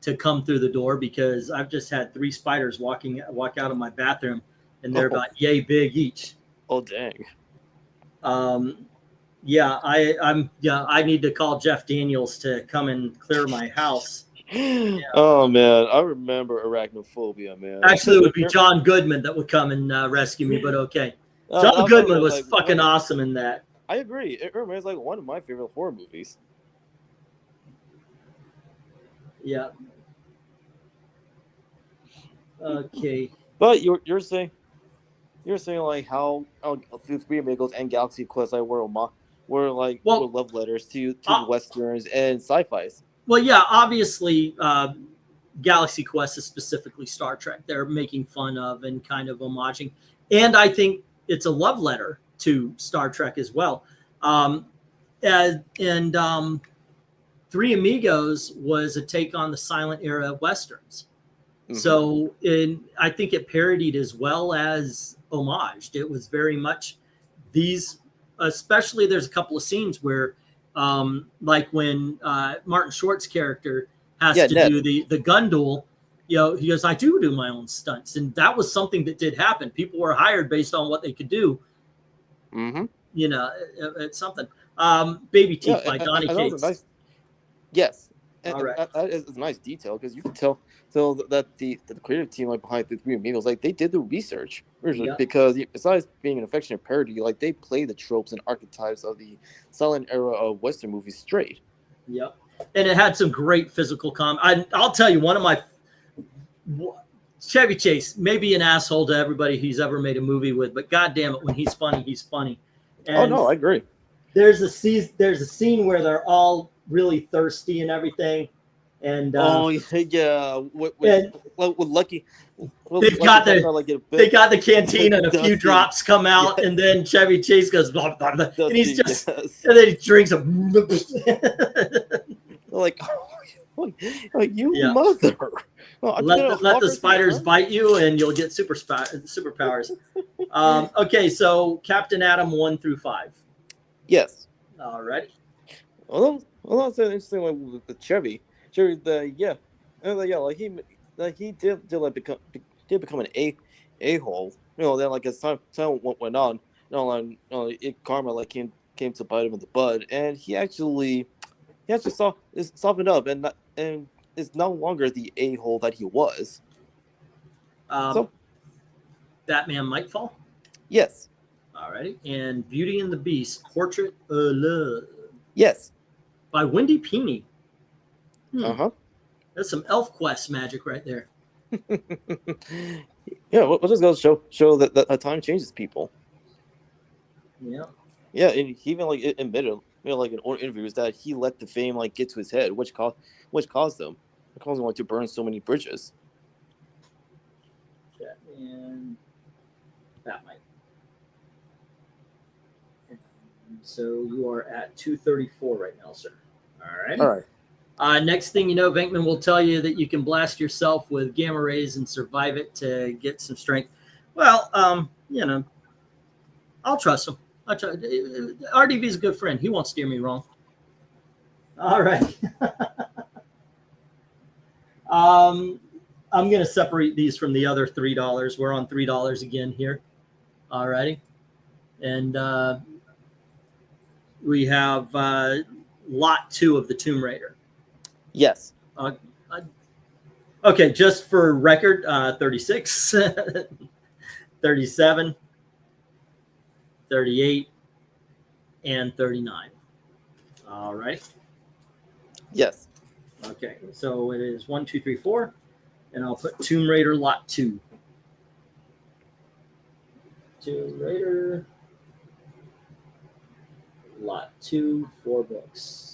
to come through the door, because I've just had 3 spiders walk out of my bathroom, and they're about yay big each. Oh dang. Yeah, I need to call Jeff Daniels to come and clear my house. Yeah. Oh man, I remember arachnophobia, man. Actually, it would be John Goodman that would come and rescue me, but okay. John Goodman was fucking awesome in that. I agree. It remains like one of my favorite horror movies. Yeah. Okay. But you're saying like how Three Amigos and Galaxy Quest were love letters to westerns and sci-fis. Well, yeah, obviously, Galaxy Quest is specifically Star Trek. They're making fun of and kind of homaging, and I think it's a love letter to Star Trek as well. Three Amigos was a take on the silent era westerns. Mm-hmm. So I think it parodied as well as homaged. It was very much these, especially there's a couple of scenes where like when Martin Short's character has to do the gun duel, he goes, I do my own stunts. And that was something that did happen. People were hired based on what they could do. Mm-hmm. It's something. Baby Teeth by Donny Cates. Yes. And all right. That is a nice detail, because you can tell that the creative team behind the Three Amigos, they did the research, because besides being an affectionate parody, they play the tropes and archetypes of the silent era of Western movies straight. Yep. And it had some great physical I'll tell you, one of my Chevy Chase may be an asshole to everybody he's ever made a movie with, but goddamn it, when he's funny, he's funny. And Oh no, I agree. there's a scene where they're all really thirsty and everything, and yeah, with Lucky, they've got the canteen and a few drops come out, and then Chevy Chase goes blah, blah, blah, and he's just and then he drinks a like you mother. Well, let the spiders bite you, and you'll get superpowers. Okay, so Captain Atom 1 through 5. Yes. All right. Well, that's an interesting one with Chevy. Like he did become an a-hole. You know, then like as time went on, karma came to bite him in the butt, and he actually softened up and is no longer the a-hole that he was. So Batman might fall. Yes. Alrighty. And Beauty and the Beast, Portrait of Love. Yes. By Wendy Pini. That's some ElfQuest magic right there. Yeah, we'll just go show that time changes people. Yeah. Yeah, and he even admitted, in interviews that he let the fame get to his head, which caused him to burn so many bridges. And that might. So you are at 234 right now, sir. All right. All right. Next thing you know, Venkman will tell you that you can blast yourself with gamma rays and survive it to get some strength. Well, I'll trust him. RDV is a good friend. He won't steer me wrong. All right. I'm going to separate these from the other $3. We're on $3 again here. All righty. And we have lot 2 of the Tomb Raider. Yes. Okay, just for record, 36, 37, 38, and 39. All right. Yes. Okay, so it is 1, 2, 3, 4, and I'll put Tomb Raider lot 2. Tomb Raider lot 2, 4 books.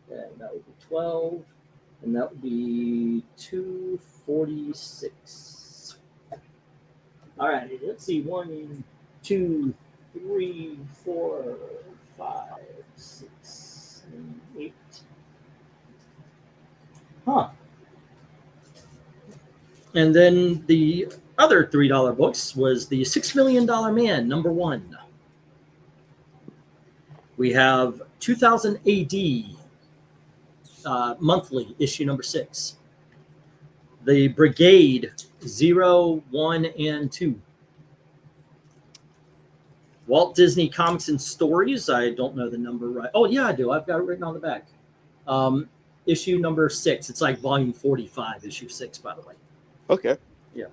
And that would be 12, and that would be 246. All right, let's see. 1, 2, 3, 4, 5, 6, 7, 8. Huh. And then the other $3 books was the $6 Million Man, number 1. We have 2000 AD. Monthly, issue number 6. The Brigade 0, 1, and 2. Walt Disney Comics and Stories. I don't know the number right. Oh, yeah, I do. I've got it written on the back. Issue number 6. It's like volume 45, issue 6, by the way. Okay. Yeah.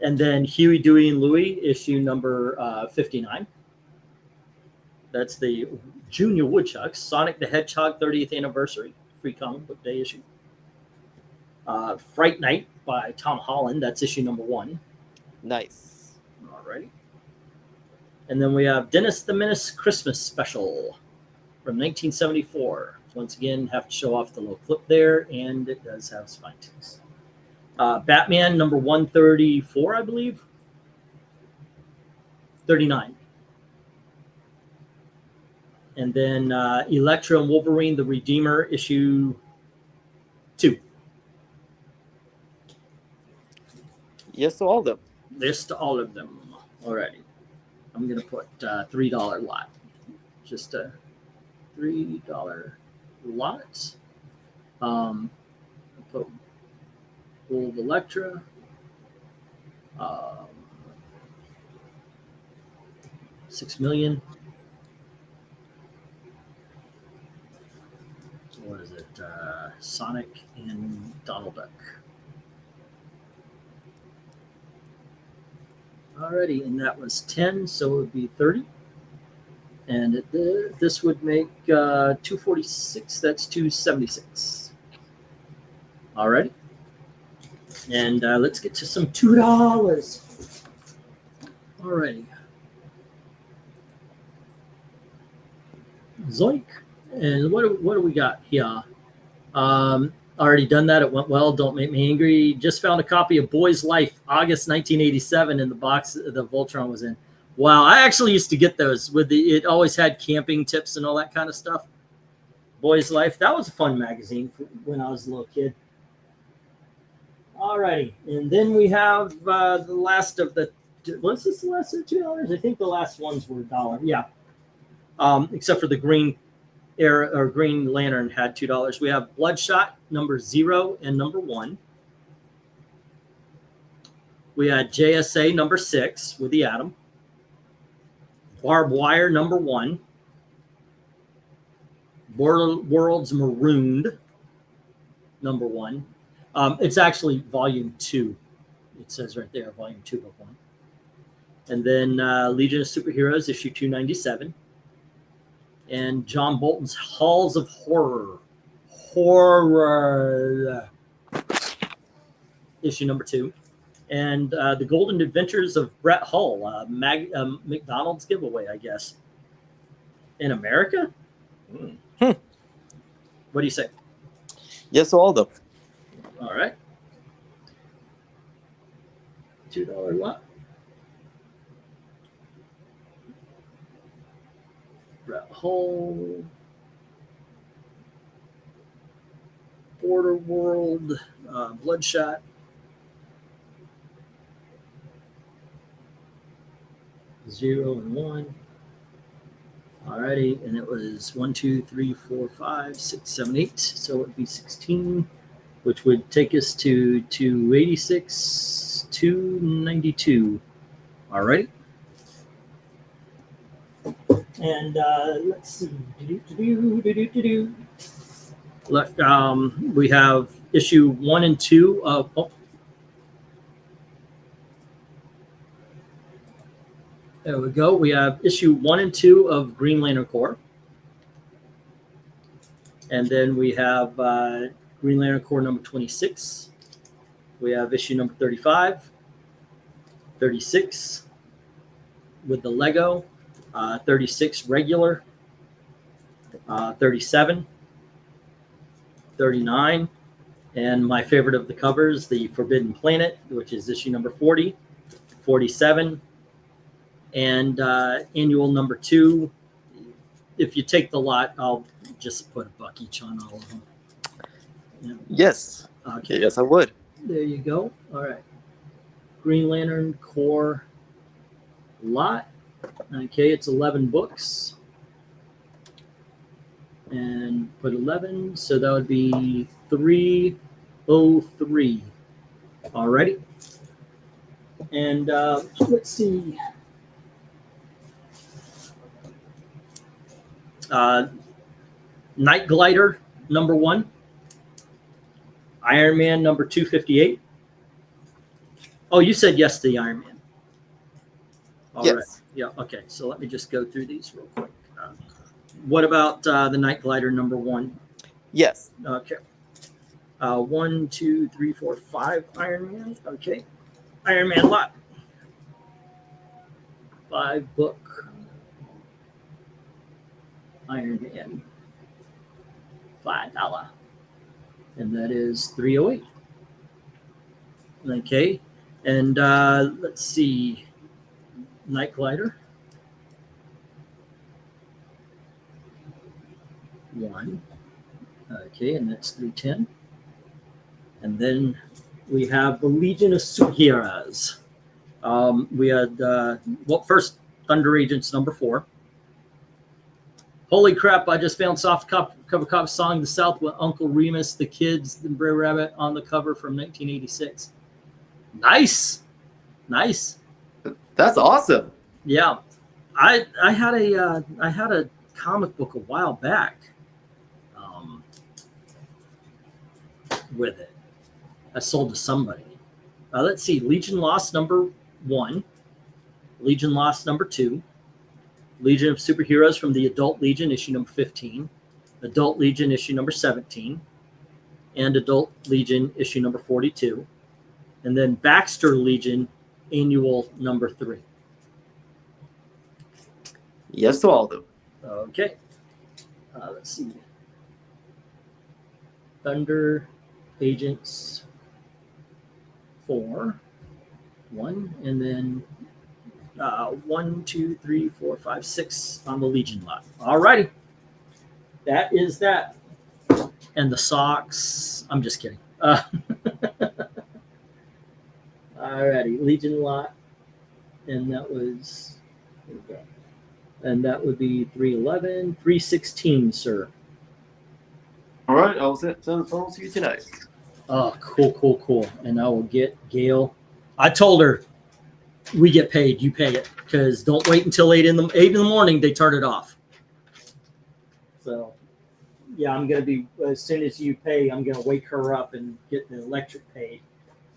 And then Huey, Dewey, and Louie, issue number 59. That's the Junior Woodchucks. Sonic the Hedgehog 30th anniversary. Free comic book day issue. Fright Night by Tom Holland. That's issue number 1. Nice. All righty. And then we have Dennis the Menace Christmas special from 1974. Once again, have to show off the little clip there, and it does have spine ticks. Batman number 134, I believe. 39. And then Elektra and Wolverine, the Redeemer, issue 2. Yes to all of them. Yes to all of them. Alrighty. I'm going to put $3 lot. Just a $3 lot. I'll put Gold Elektra. 6 million. What is it? Sonic and Donald Duck. Alrighty, and that was 10, so it would be 30. And this would make 246. That's 276. Alrighty. And let's get to some $2. Alrighty. Zoink. And what do we got here? Already done that. It went well. Don't make me angry. Just found a copy of Boy's Life, August 1987, in the box the Voltron was in. Wow, I actually used to get those with it always had camping tips and all that kind of stuff. Boy's Life. That was a fun magazine when I was a little kid. Alrighty. And then we have the last of the, was this the last of $2? I think the last ones were $1. Yeah. Except for the Green Lantern had $2. We have Bloodshot number 0 and number 1. We had JSA number 6 with the Atom. Barbed Wire number 1. Worlds Marooned number 1. It's actually volume 2. It says right there, volume 2 book 1. And then Legion of Superheroes issue 297. And John Bolton's Halls of Horror. Issue number 2. And The Golden Adventures of Brett Hull. McDonald's giveaway, I guess. In America? What do you say? Yes, all of them. All right. $2 lot. Brett Hull. Border World. Bloodshot. Zero and 1. Alrighty, and it was 1, 2, 3, 4, 5, 6, 7, 8. So it would be 16, which would take us to 286, 292. Alrighty. And let's see. Look, we have issue 1 and 2 of. Oh. There we go. We have issue 1 and 2 of Green Lantern Corps. And then we have Green Lantern Corps number 26. We have issue number 35, 36 with the Lego, 36 regular, 37, 39, and my favorite of the covers, the Forbidden Planet, which is issue number 40, 47, and annual number 2. If you take the lot, I'll just put $1 each on all of them. Yeah. Yes. Okay. Yes, I would. There you go. All right. Green Lantern Corps lot. Okay, it's 11 books. And put 11, so that would be 303. Alrighty. And let's see. Night Glider number 1. Iron Man number 258. Oh, you said yes to the Iron Man. All yes. Right. Yeah. Okay. So let me just go through these real quick. What about the Night Glider number 1? Yes. Okay. 1, 2, 3, 4, 5 Iron Man. Okay. Iron Man lot. 5 book. Iron Man. $5. And that is 308. Okay. And let's see. Night Glider. 1. Okay, and that's 310. And then we have the Legion of Superheroes. We had, first Thunder Agents number 4. Holy crap, I just found soft cover copy Song of the South with Uncle Remus, the kids, the Brer Rabbit on the cover from 1986. Nice. Nice. That's awesome. Yeah. I had a comic book a while back with it. I sold to somebody. Let's see. Legion Lost number 1. Legion Lost number 2. Legion of Superheroes from the Adult Legion, issue number 15. Adult Legion, issue number 17. And Adult Legion, issue number 42. And then Baxter Legion Annual number 3. Yes to all of them. Okay. Let's see. Thunder Agents 4. 1. And then 1, 2, 3, 4, 5, 6 on the Legion lot. All righty. That is that. And the socks. I'm just kidding. Alrighty, Legion lot, and that was, and that would be 311, 316, sir. All right, I'll send the phone to you tonight. Oh, cool. And I will get Gail. I told her we get paid, you pay it, because don't wait until 8 in the morning. They turn it off. So, yeah, I'm gonna be as soon as you pay, I'm gonna wake her up and get the electric paid.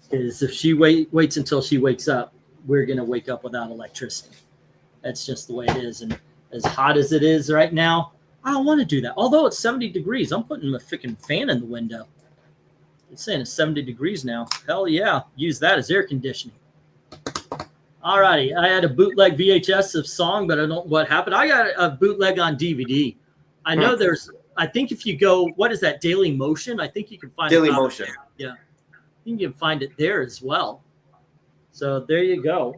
Because if she waits until she wakes up, we're going to wake up without electricity. That's just the way it is. And as hot as it is right now, I don't want to do that. Although it's 70 degrees, I'm putting a freaking fan in the window. It's saying it's 70 degrees now. Hell yeah. Use that as air conditioning. All righty. I had a bootleg VHS of song, but I don't know what happened. I got a bootleg on DVD. I know I think if you go, what is that, Daily Motion? I think you can find Daily Motion. Yeah. You can find it there as well. So there you go.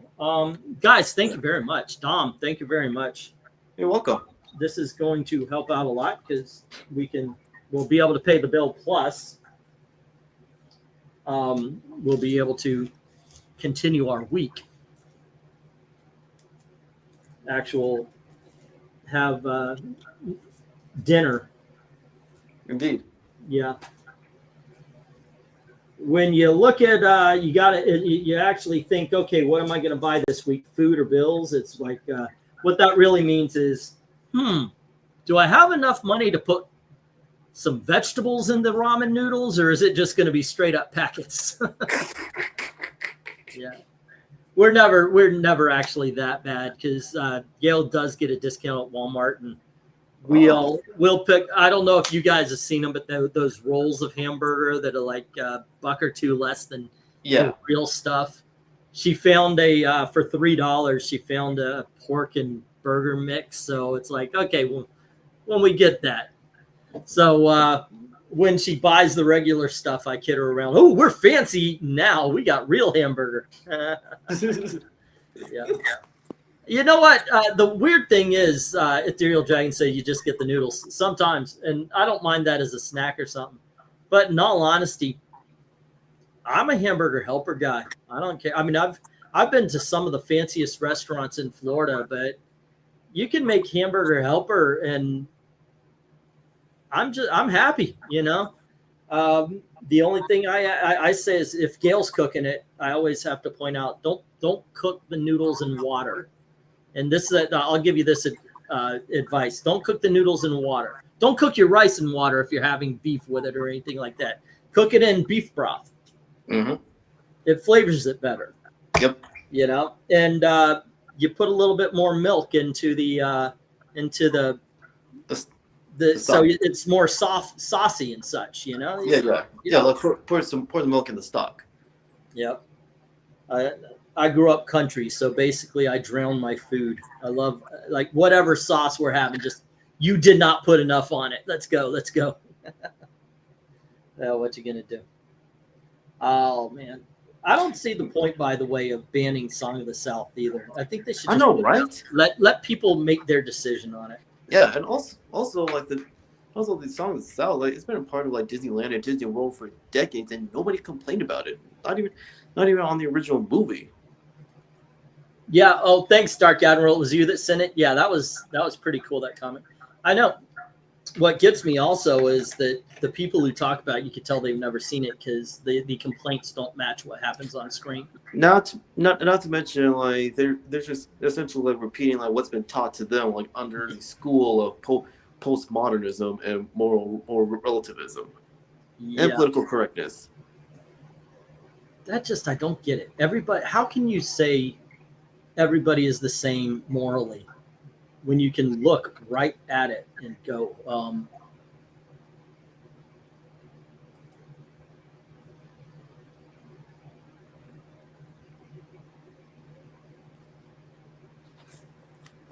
Guys, thank you very much. Dom, thank you very much. You're welcome. This is going to help out a lot because we'll be able to pay the bill, plus we'll be able to continue our week. Have dinner. Indeed. Yeah. When you look at, you actually think, okay, what am I going to buy this week? Food or bills? It's like, what that really means is, do I have enough money to put some vegetables in the ramen noodles, or is it just going to be straight up packets? Yeah. We're never actually that bad because Gail does get a discount at Walmart, and we'll pick. I don't know if you guys have seen them, but those rolls of hamburger that are like $1 or $2 less than the real stuff. She found for $3. She found a pork and burger mix, so it's like, okay, well, when we get that. So when she buys the regular stuff, I kid her around. Oh, we're fancy eating now. We got real hamburger. Yeah. You know what? The weird thing is, Ethereal Dragon say you just get the noodles sometimes, and I don't mind that as a snack or something. But in all honesty, I'm a hamburger helper guy. I don't care. I mean, I've been to some of the fanciest restaurants in Florida, but you can make hamburger helper, and I'm happy. You know, the only thing I say is if Gail's cooking it, I always have to point out don't cook the noodles in water. And this is I'll give you this advice: don't cook the noodles in water. Don't cook your rice in water if you're having beef with it or anything like that. Cook it in beef broth. Mm-hmm. It flavors it better. Yep. You know, and you put a little bit more milk into the so it's more saucy and such. You know. Yeah. Like pour the milk in the stock. Yep. I grew up country, so basically I drown my food. I love, like, whatever sauce we're having, just, you did not put enough on it. Let's go. Well, what you gonna do? Oh, man. I don't see the point, by the way, of banning Song of the South either. I think they should just right? Let people make their decision on it. Yeah, and also like the Song of the South, like, it's been a part of like Disneyland and Disney World for decades, and nobody complained about it. Not even on the original movie. Yeah. Oh, thanks, Dark Admiral. It was you that sent it. Yeah, that was pretty cool, that comment. I know. What gets me also is that the people who talk about it, you can tell they've never seen it because the complaints don't match what happens on screen. Not to mention, like, they're just essentially like repeating like what's been taught to them, like under the school of postmodernism and moral relativism and political correctness. That just, I don't get it. Everybody, how can you say everybody is the same morally when you can look right at it and go,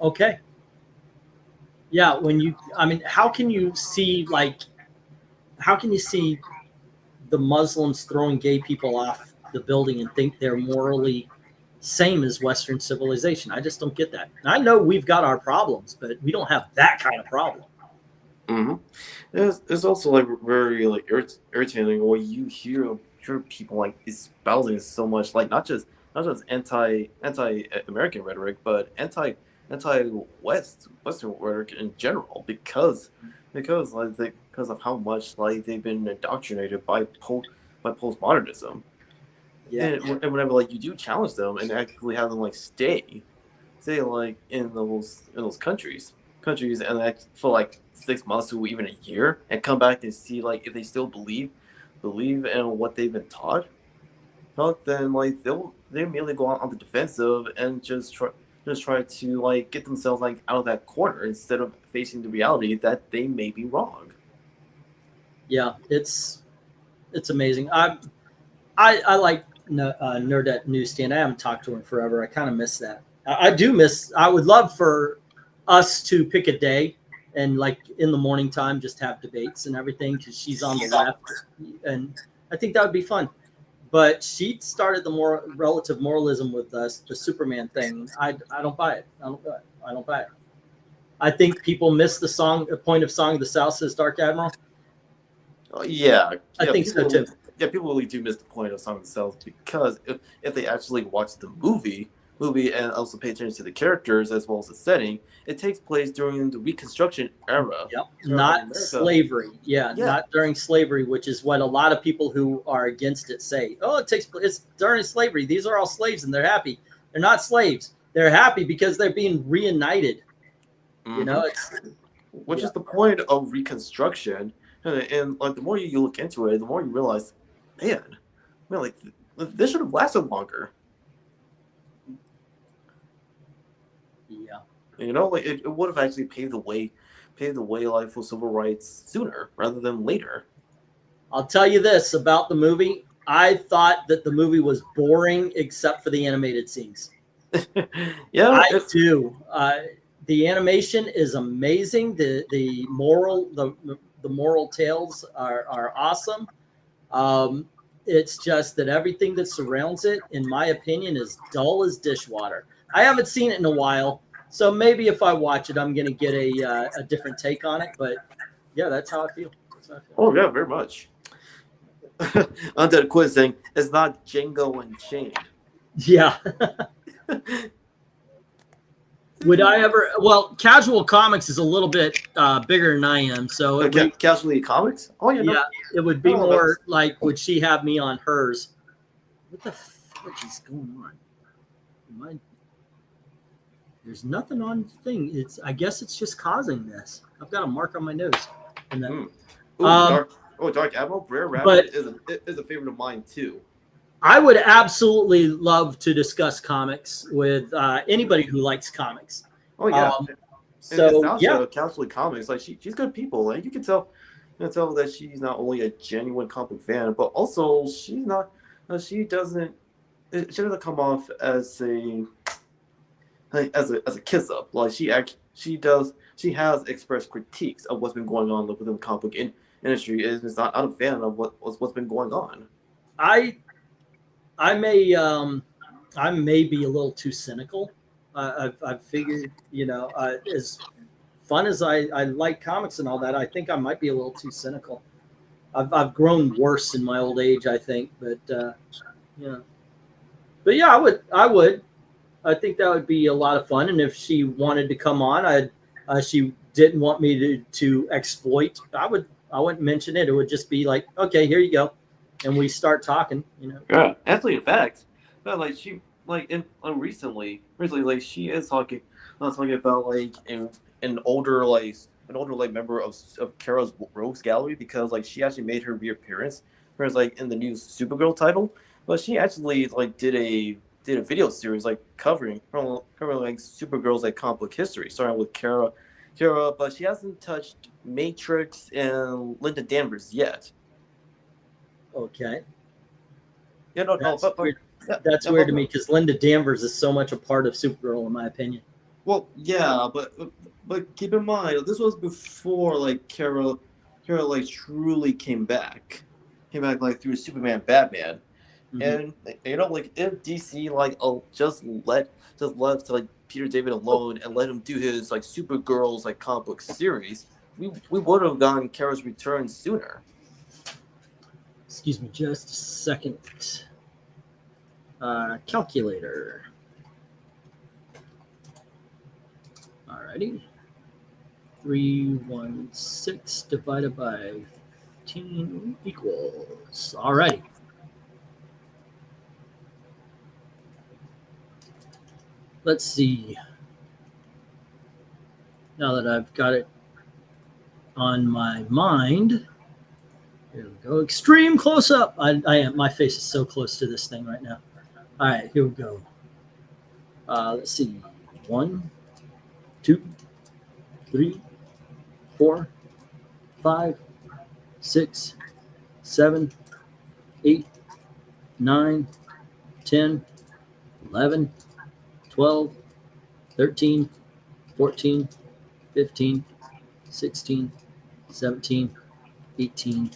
Okay. Yeah, when you, I mean, how can you see the Muslims throwing gay people off the building and think they're morally same as Western civilization? I just don't get that. And I know we've got our problems, but we don't have that kind of problem. Mm-hmm. It's also like very like irritating when you hear people like espousing so much like not just anti American rhetoric, but anti Western rhetoric in general because because of how much like they've been indoctrinated by postmodernism. Yeah. And whenever like you do challenge them and actually have them like stay like in those countries and like for like 6 months to even a year and come back and see like if they still believe in what they've been taught, well, then like they immediately go on the defensive and just try to like get themselves like out of that corner instead of facing the reality that they may be wrong. Yeah, it's amazing. I like Nerdette Newsstand. I haven't talked to her in forever. I kind of miss that. I do miss. I would love for us to pick a day and like in the morning time just have debates and everything because she's on the left, and I think that would be fun. But she started the more relative moralism with us, the Superman thing. I don't buy it. I don't buy it. I think people miss the song. The point of Song of the South says Dark Admiral. Yeah, I think so too. Yeah, people really do miss the point of Song of the South because if they actually watch the movie and also pay attention to the characters as well as the setting, it takes place during the Reconstruction era. Yep, not slavery. Yeah, not during slavery, which is what a lot of people who are against it say. Oh, it's during slavery. These are all slaves and they're happy. They're not slaves. They're happy because they're being reunited. Mm-hmm. You know, which is the point of Reconstruction. And like the more you look into it, the more you realize, man, like this should have lasted longer. Yeah, you know, like it would have actually paved the way like for civil rights sooner rather than later. I'll tell you this about the movie. I thought that the movie was boring except for the animated scenes. Yeah, I do. The animation is amazing. The moral tales are awesome. It's just that everything that surrounds it, in my opinion, is dull as dishwater. I haven't seen it in a while, so maybe if I watch it, I'm going to get a different take on it. But yeah, that's how I feel. Oh yeah, very much. Under the quiz thing, it's not Django Unchained. Yeah. Would I ever? Well, Casual Comics is a little bit bigger than I am, so it Casually Comics. Oh yeah, yeah, it would be more like would she have me on hers? What the fuck is going on? There's nothing on the thing. I guess it's just causing this. I've got a mark on my nose. And then, Dark Admiral Brer Rabbit is a favorite of mine too. I would absolutely love to discuss comics with anybody who likes comics. Oh yeah. So yeah, Casually Comics, like she's good people. Like you can tell that she's not only a genuine comic fan, but also she doesn't come off as a kiss up. Like she has expressed critiques of what's been going on within the comic book industry. Is not a fan of what's been going on. I may be a little too cynical. I've figured, as fun as I like comics and all that, I think I might be a little too cynical. I've grown worse in my old age, I think, but yeah, I would. I think that would be a lot of fun. And if she wanted to come on, she didn't want me to exploit, I wouldn't mention it. It would just be like, okay, here you go. And we start talking, Yeah, actually, in fact, like she, like recently, like she is talking about like an older member of Kara's Rogues Gallery because like she actually made her reappearance, whereas like in the new Supergirl title, but she actually like did a video series like covering like Supergirl's like comic book history, starting with Kara, but she hasn't touched Matrix and Linda Danvers yet. Okay. Yeah, no, That's weird to me because Linda Danvers is so much a part of Supergirl, in my opinion. Well, yeah, but keep in mind this was before like Carol like truly came back like through Superman, Batman, and like if DC like just left like Peter David alone and let him do his like Supergirl's like comic book series, we would have gotten Kara's return sooner. Excuse me, just a second. Calculator. Alrighty. 316 divided by 15 equals. Alrighty. Let's see. Now that I've got it on my mind, here we go. Extreme close up. I am. My face is so close to this thing right now. All right, here we go. Let's see. 1, 2, 3, 4, 5, 6, 7, 8, 9, 10, 11, 12, 13, 14, 15, 16, 17, 18,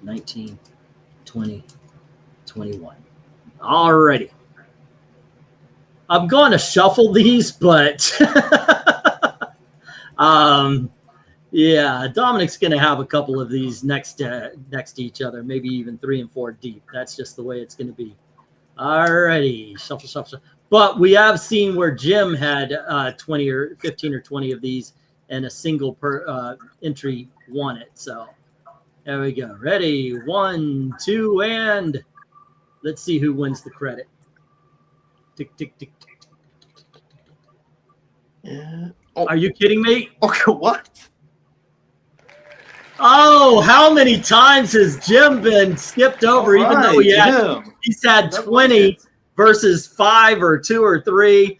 19, 20, 21. Alrighty. I'm going to shuffle these, but yeah, Dominic's going to have a couple of these next to each other, maybe even 3 and 4 deep. That's just the way it's going to be. Alrighty, shuffle, shuffle, shuffle. But we have seen where Jim had 20 or 15 or 20 of these, and a single per entry won it. So there we go. Ready? 1, 2, and let's see who wins the credit. Tick, tick, tick, tick. Yeah. Oh. Are you kidding me? Okay, what? Oh, how many times has Jim been skipped over? All even though he's had 20 versus 5 or 2 or 3.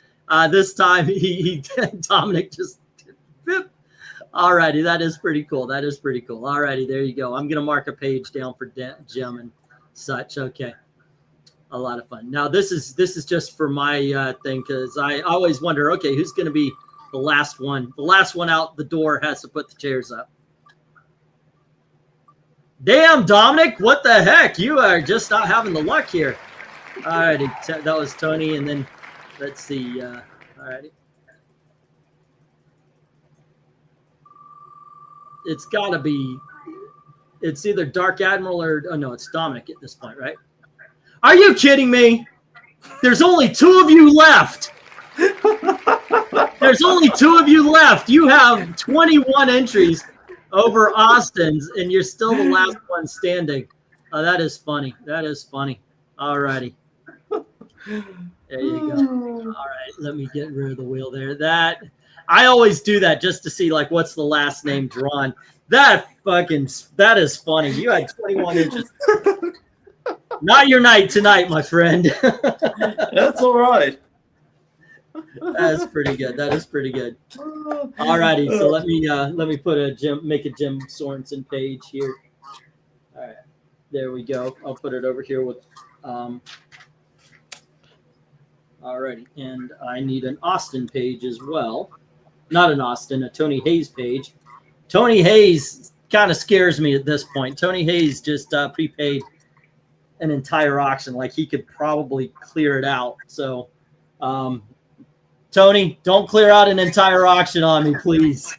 This time he Dominic just. All righty, that is pretty cool. That is pretty cool. All righty, there you go. I'm gonna mark a page down for Jim and such. Okay, a lot of fun. Now this is just for my thing, because I always wonder, okay, who's gonna be the last one? The last one out the door has to put the chairs up. Damn, Dominic, what the heck? You are just not having the luck here. All righty, that was Tony, and then let's see. All righty. It's got to be, it's either Dark Admiral or, oh no, it's Dominic at this point, right? Are you kidding me? There's only 2 of you left. There's only 2 of you left. You have 21 entries over Austin's, and you're still the last one standing. Oh, that is funny. That is funny. All righty. There you go. All right, let me get rid of the wheel there. That, I always do that just to see like what's the last name drawn. That is funny. You had 21 inches. Not your night tonight, my friend. That's all right. That's pretty good. That is pretty good. All righty. So let me put make a Jim Sorensen page here. All right. There we go. I'll put it over here with all righty. And I need an Austin page as well. Not an Austin, a Tony Hayes page. Tony Hayes kind of scares me at this point. Tony Hayes just prepaid an entire auction. Like he could probably clear it out. So, Tony, don't clear out an entire auction on me, please.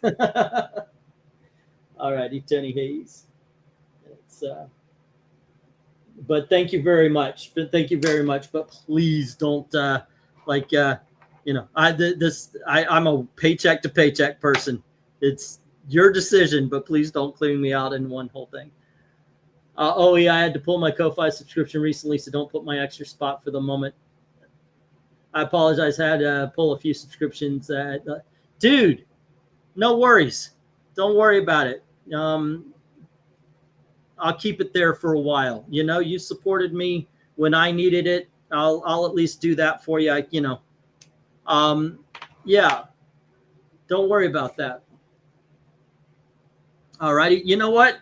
All righty, Tony Hayes. It's, but thank you very much. Thank you very much. But please don't you know, I'm a paycheck to paycheck person. It's your decision, but please don't clean me out in one whole thing. Oh yeah, I had to pull my Ko-Fi subscription recently, so don't put my extra spot for the moment. I apologize. I had to pull a few subscriptions. Dude, no worries. Don't worry about it. I'll keep it there for a while. You know, you supported me when I needed it. I'll at least do that for you. You know. Yeah, don't worry about that. All righty. You know what?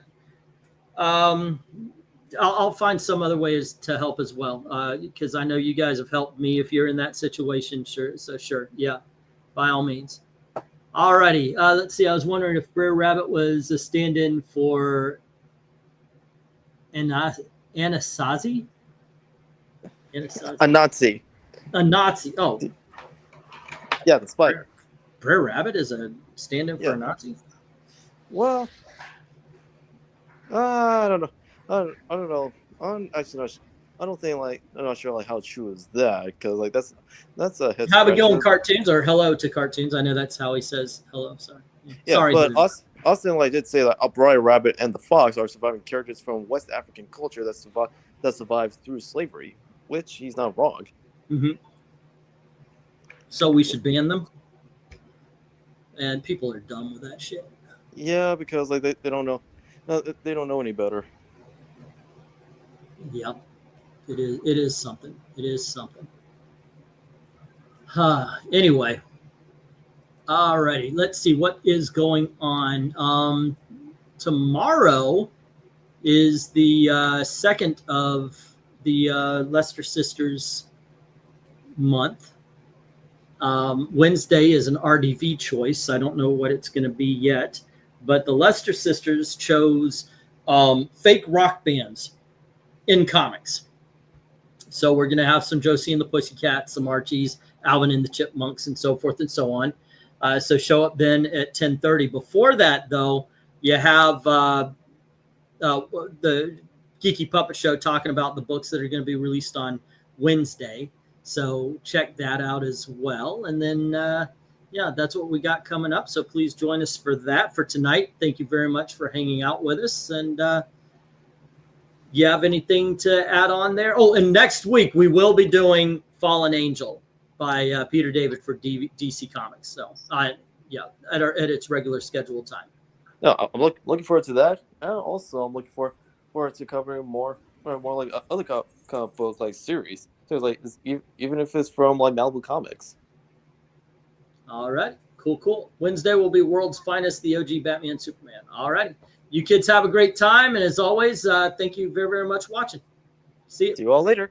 I'll find some other ways to help as well. Because I know you guys have helped me if you're in that situation. Sure. So sure. Yeah. by all means. Alrighty, let's see. I was wondering if Brer Rabbit was a stand-in for Anasazi. A Nazi. A Nazi. Oh, Yeah, the spy. Brer Rabbit is a stand-in for Yeah. a Nazi. Well, I don't know. I don't know. Actually, I don't think I'm not sure how true is that, because that's a head Have a go in scratcher. cartoons, or hello to cartoons. I know that's how he says hello. Sorry. Yeah, Sorry. but dude. Austin did say a Briar Rabbit and the Fox are surviving characters from West African culture that survived through slavery, which he's not wrong. Mm-hmm. So we should ban them. And people are dumb with that shit. Yeah, because they don't know, they don't know any better. Yep. It is something. It is something. Anyway. Alrighty. Let's see what is going on. Tomorrow is the second of the Lester Sisters month. Wednesday is an RDV choice. I don't know what it's going to be yet, but the Lester Sisters chose fake rock bands in comics. So we're going to have some Josie and the Pussycats, some Archies, Alvin and the Chipmunks, and so forth and so on. So show up then at 10:30. Before that, though, you have the Geeky Puppet Show talking about the books that are going to be released on Wednesday. So check that out as well. And then, yeah, that's what we got coming up. So please join us for that for tonight. Thank you very much for hanging out with us. And you have anything to add on there? Oh, and next week we will be doing Fallen Angel by Peter David for DC Comics. So, yeah, at its regular scheduled time. No, I'm looking forward to that. And also, I'm looking forward to covering more like other comic book like series. So even if it's from like Malibu Comics. All right, cool. Wednesday will be World's Finest, the OG Batman Superman. All right, you kids have a great time, and as always, thank you very, very much for watching. See you. See you all later.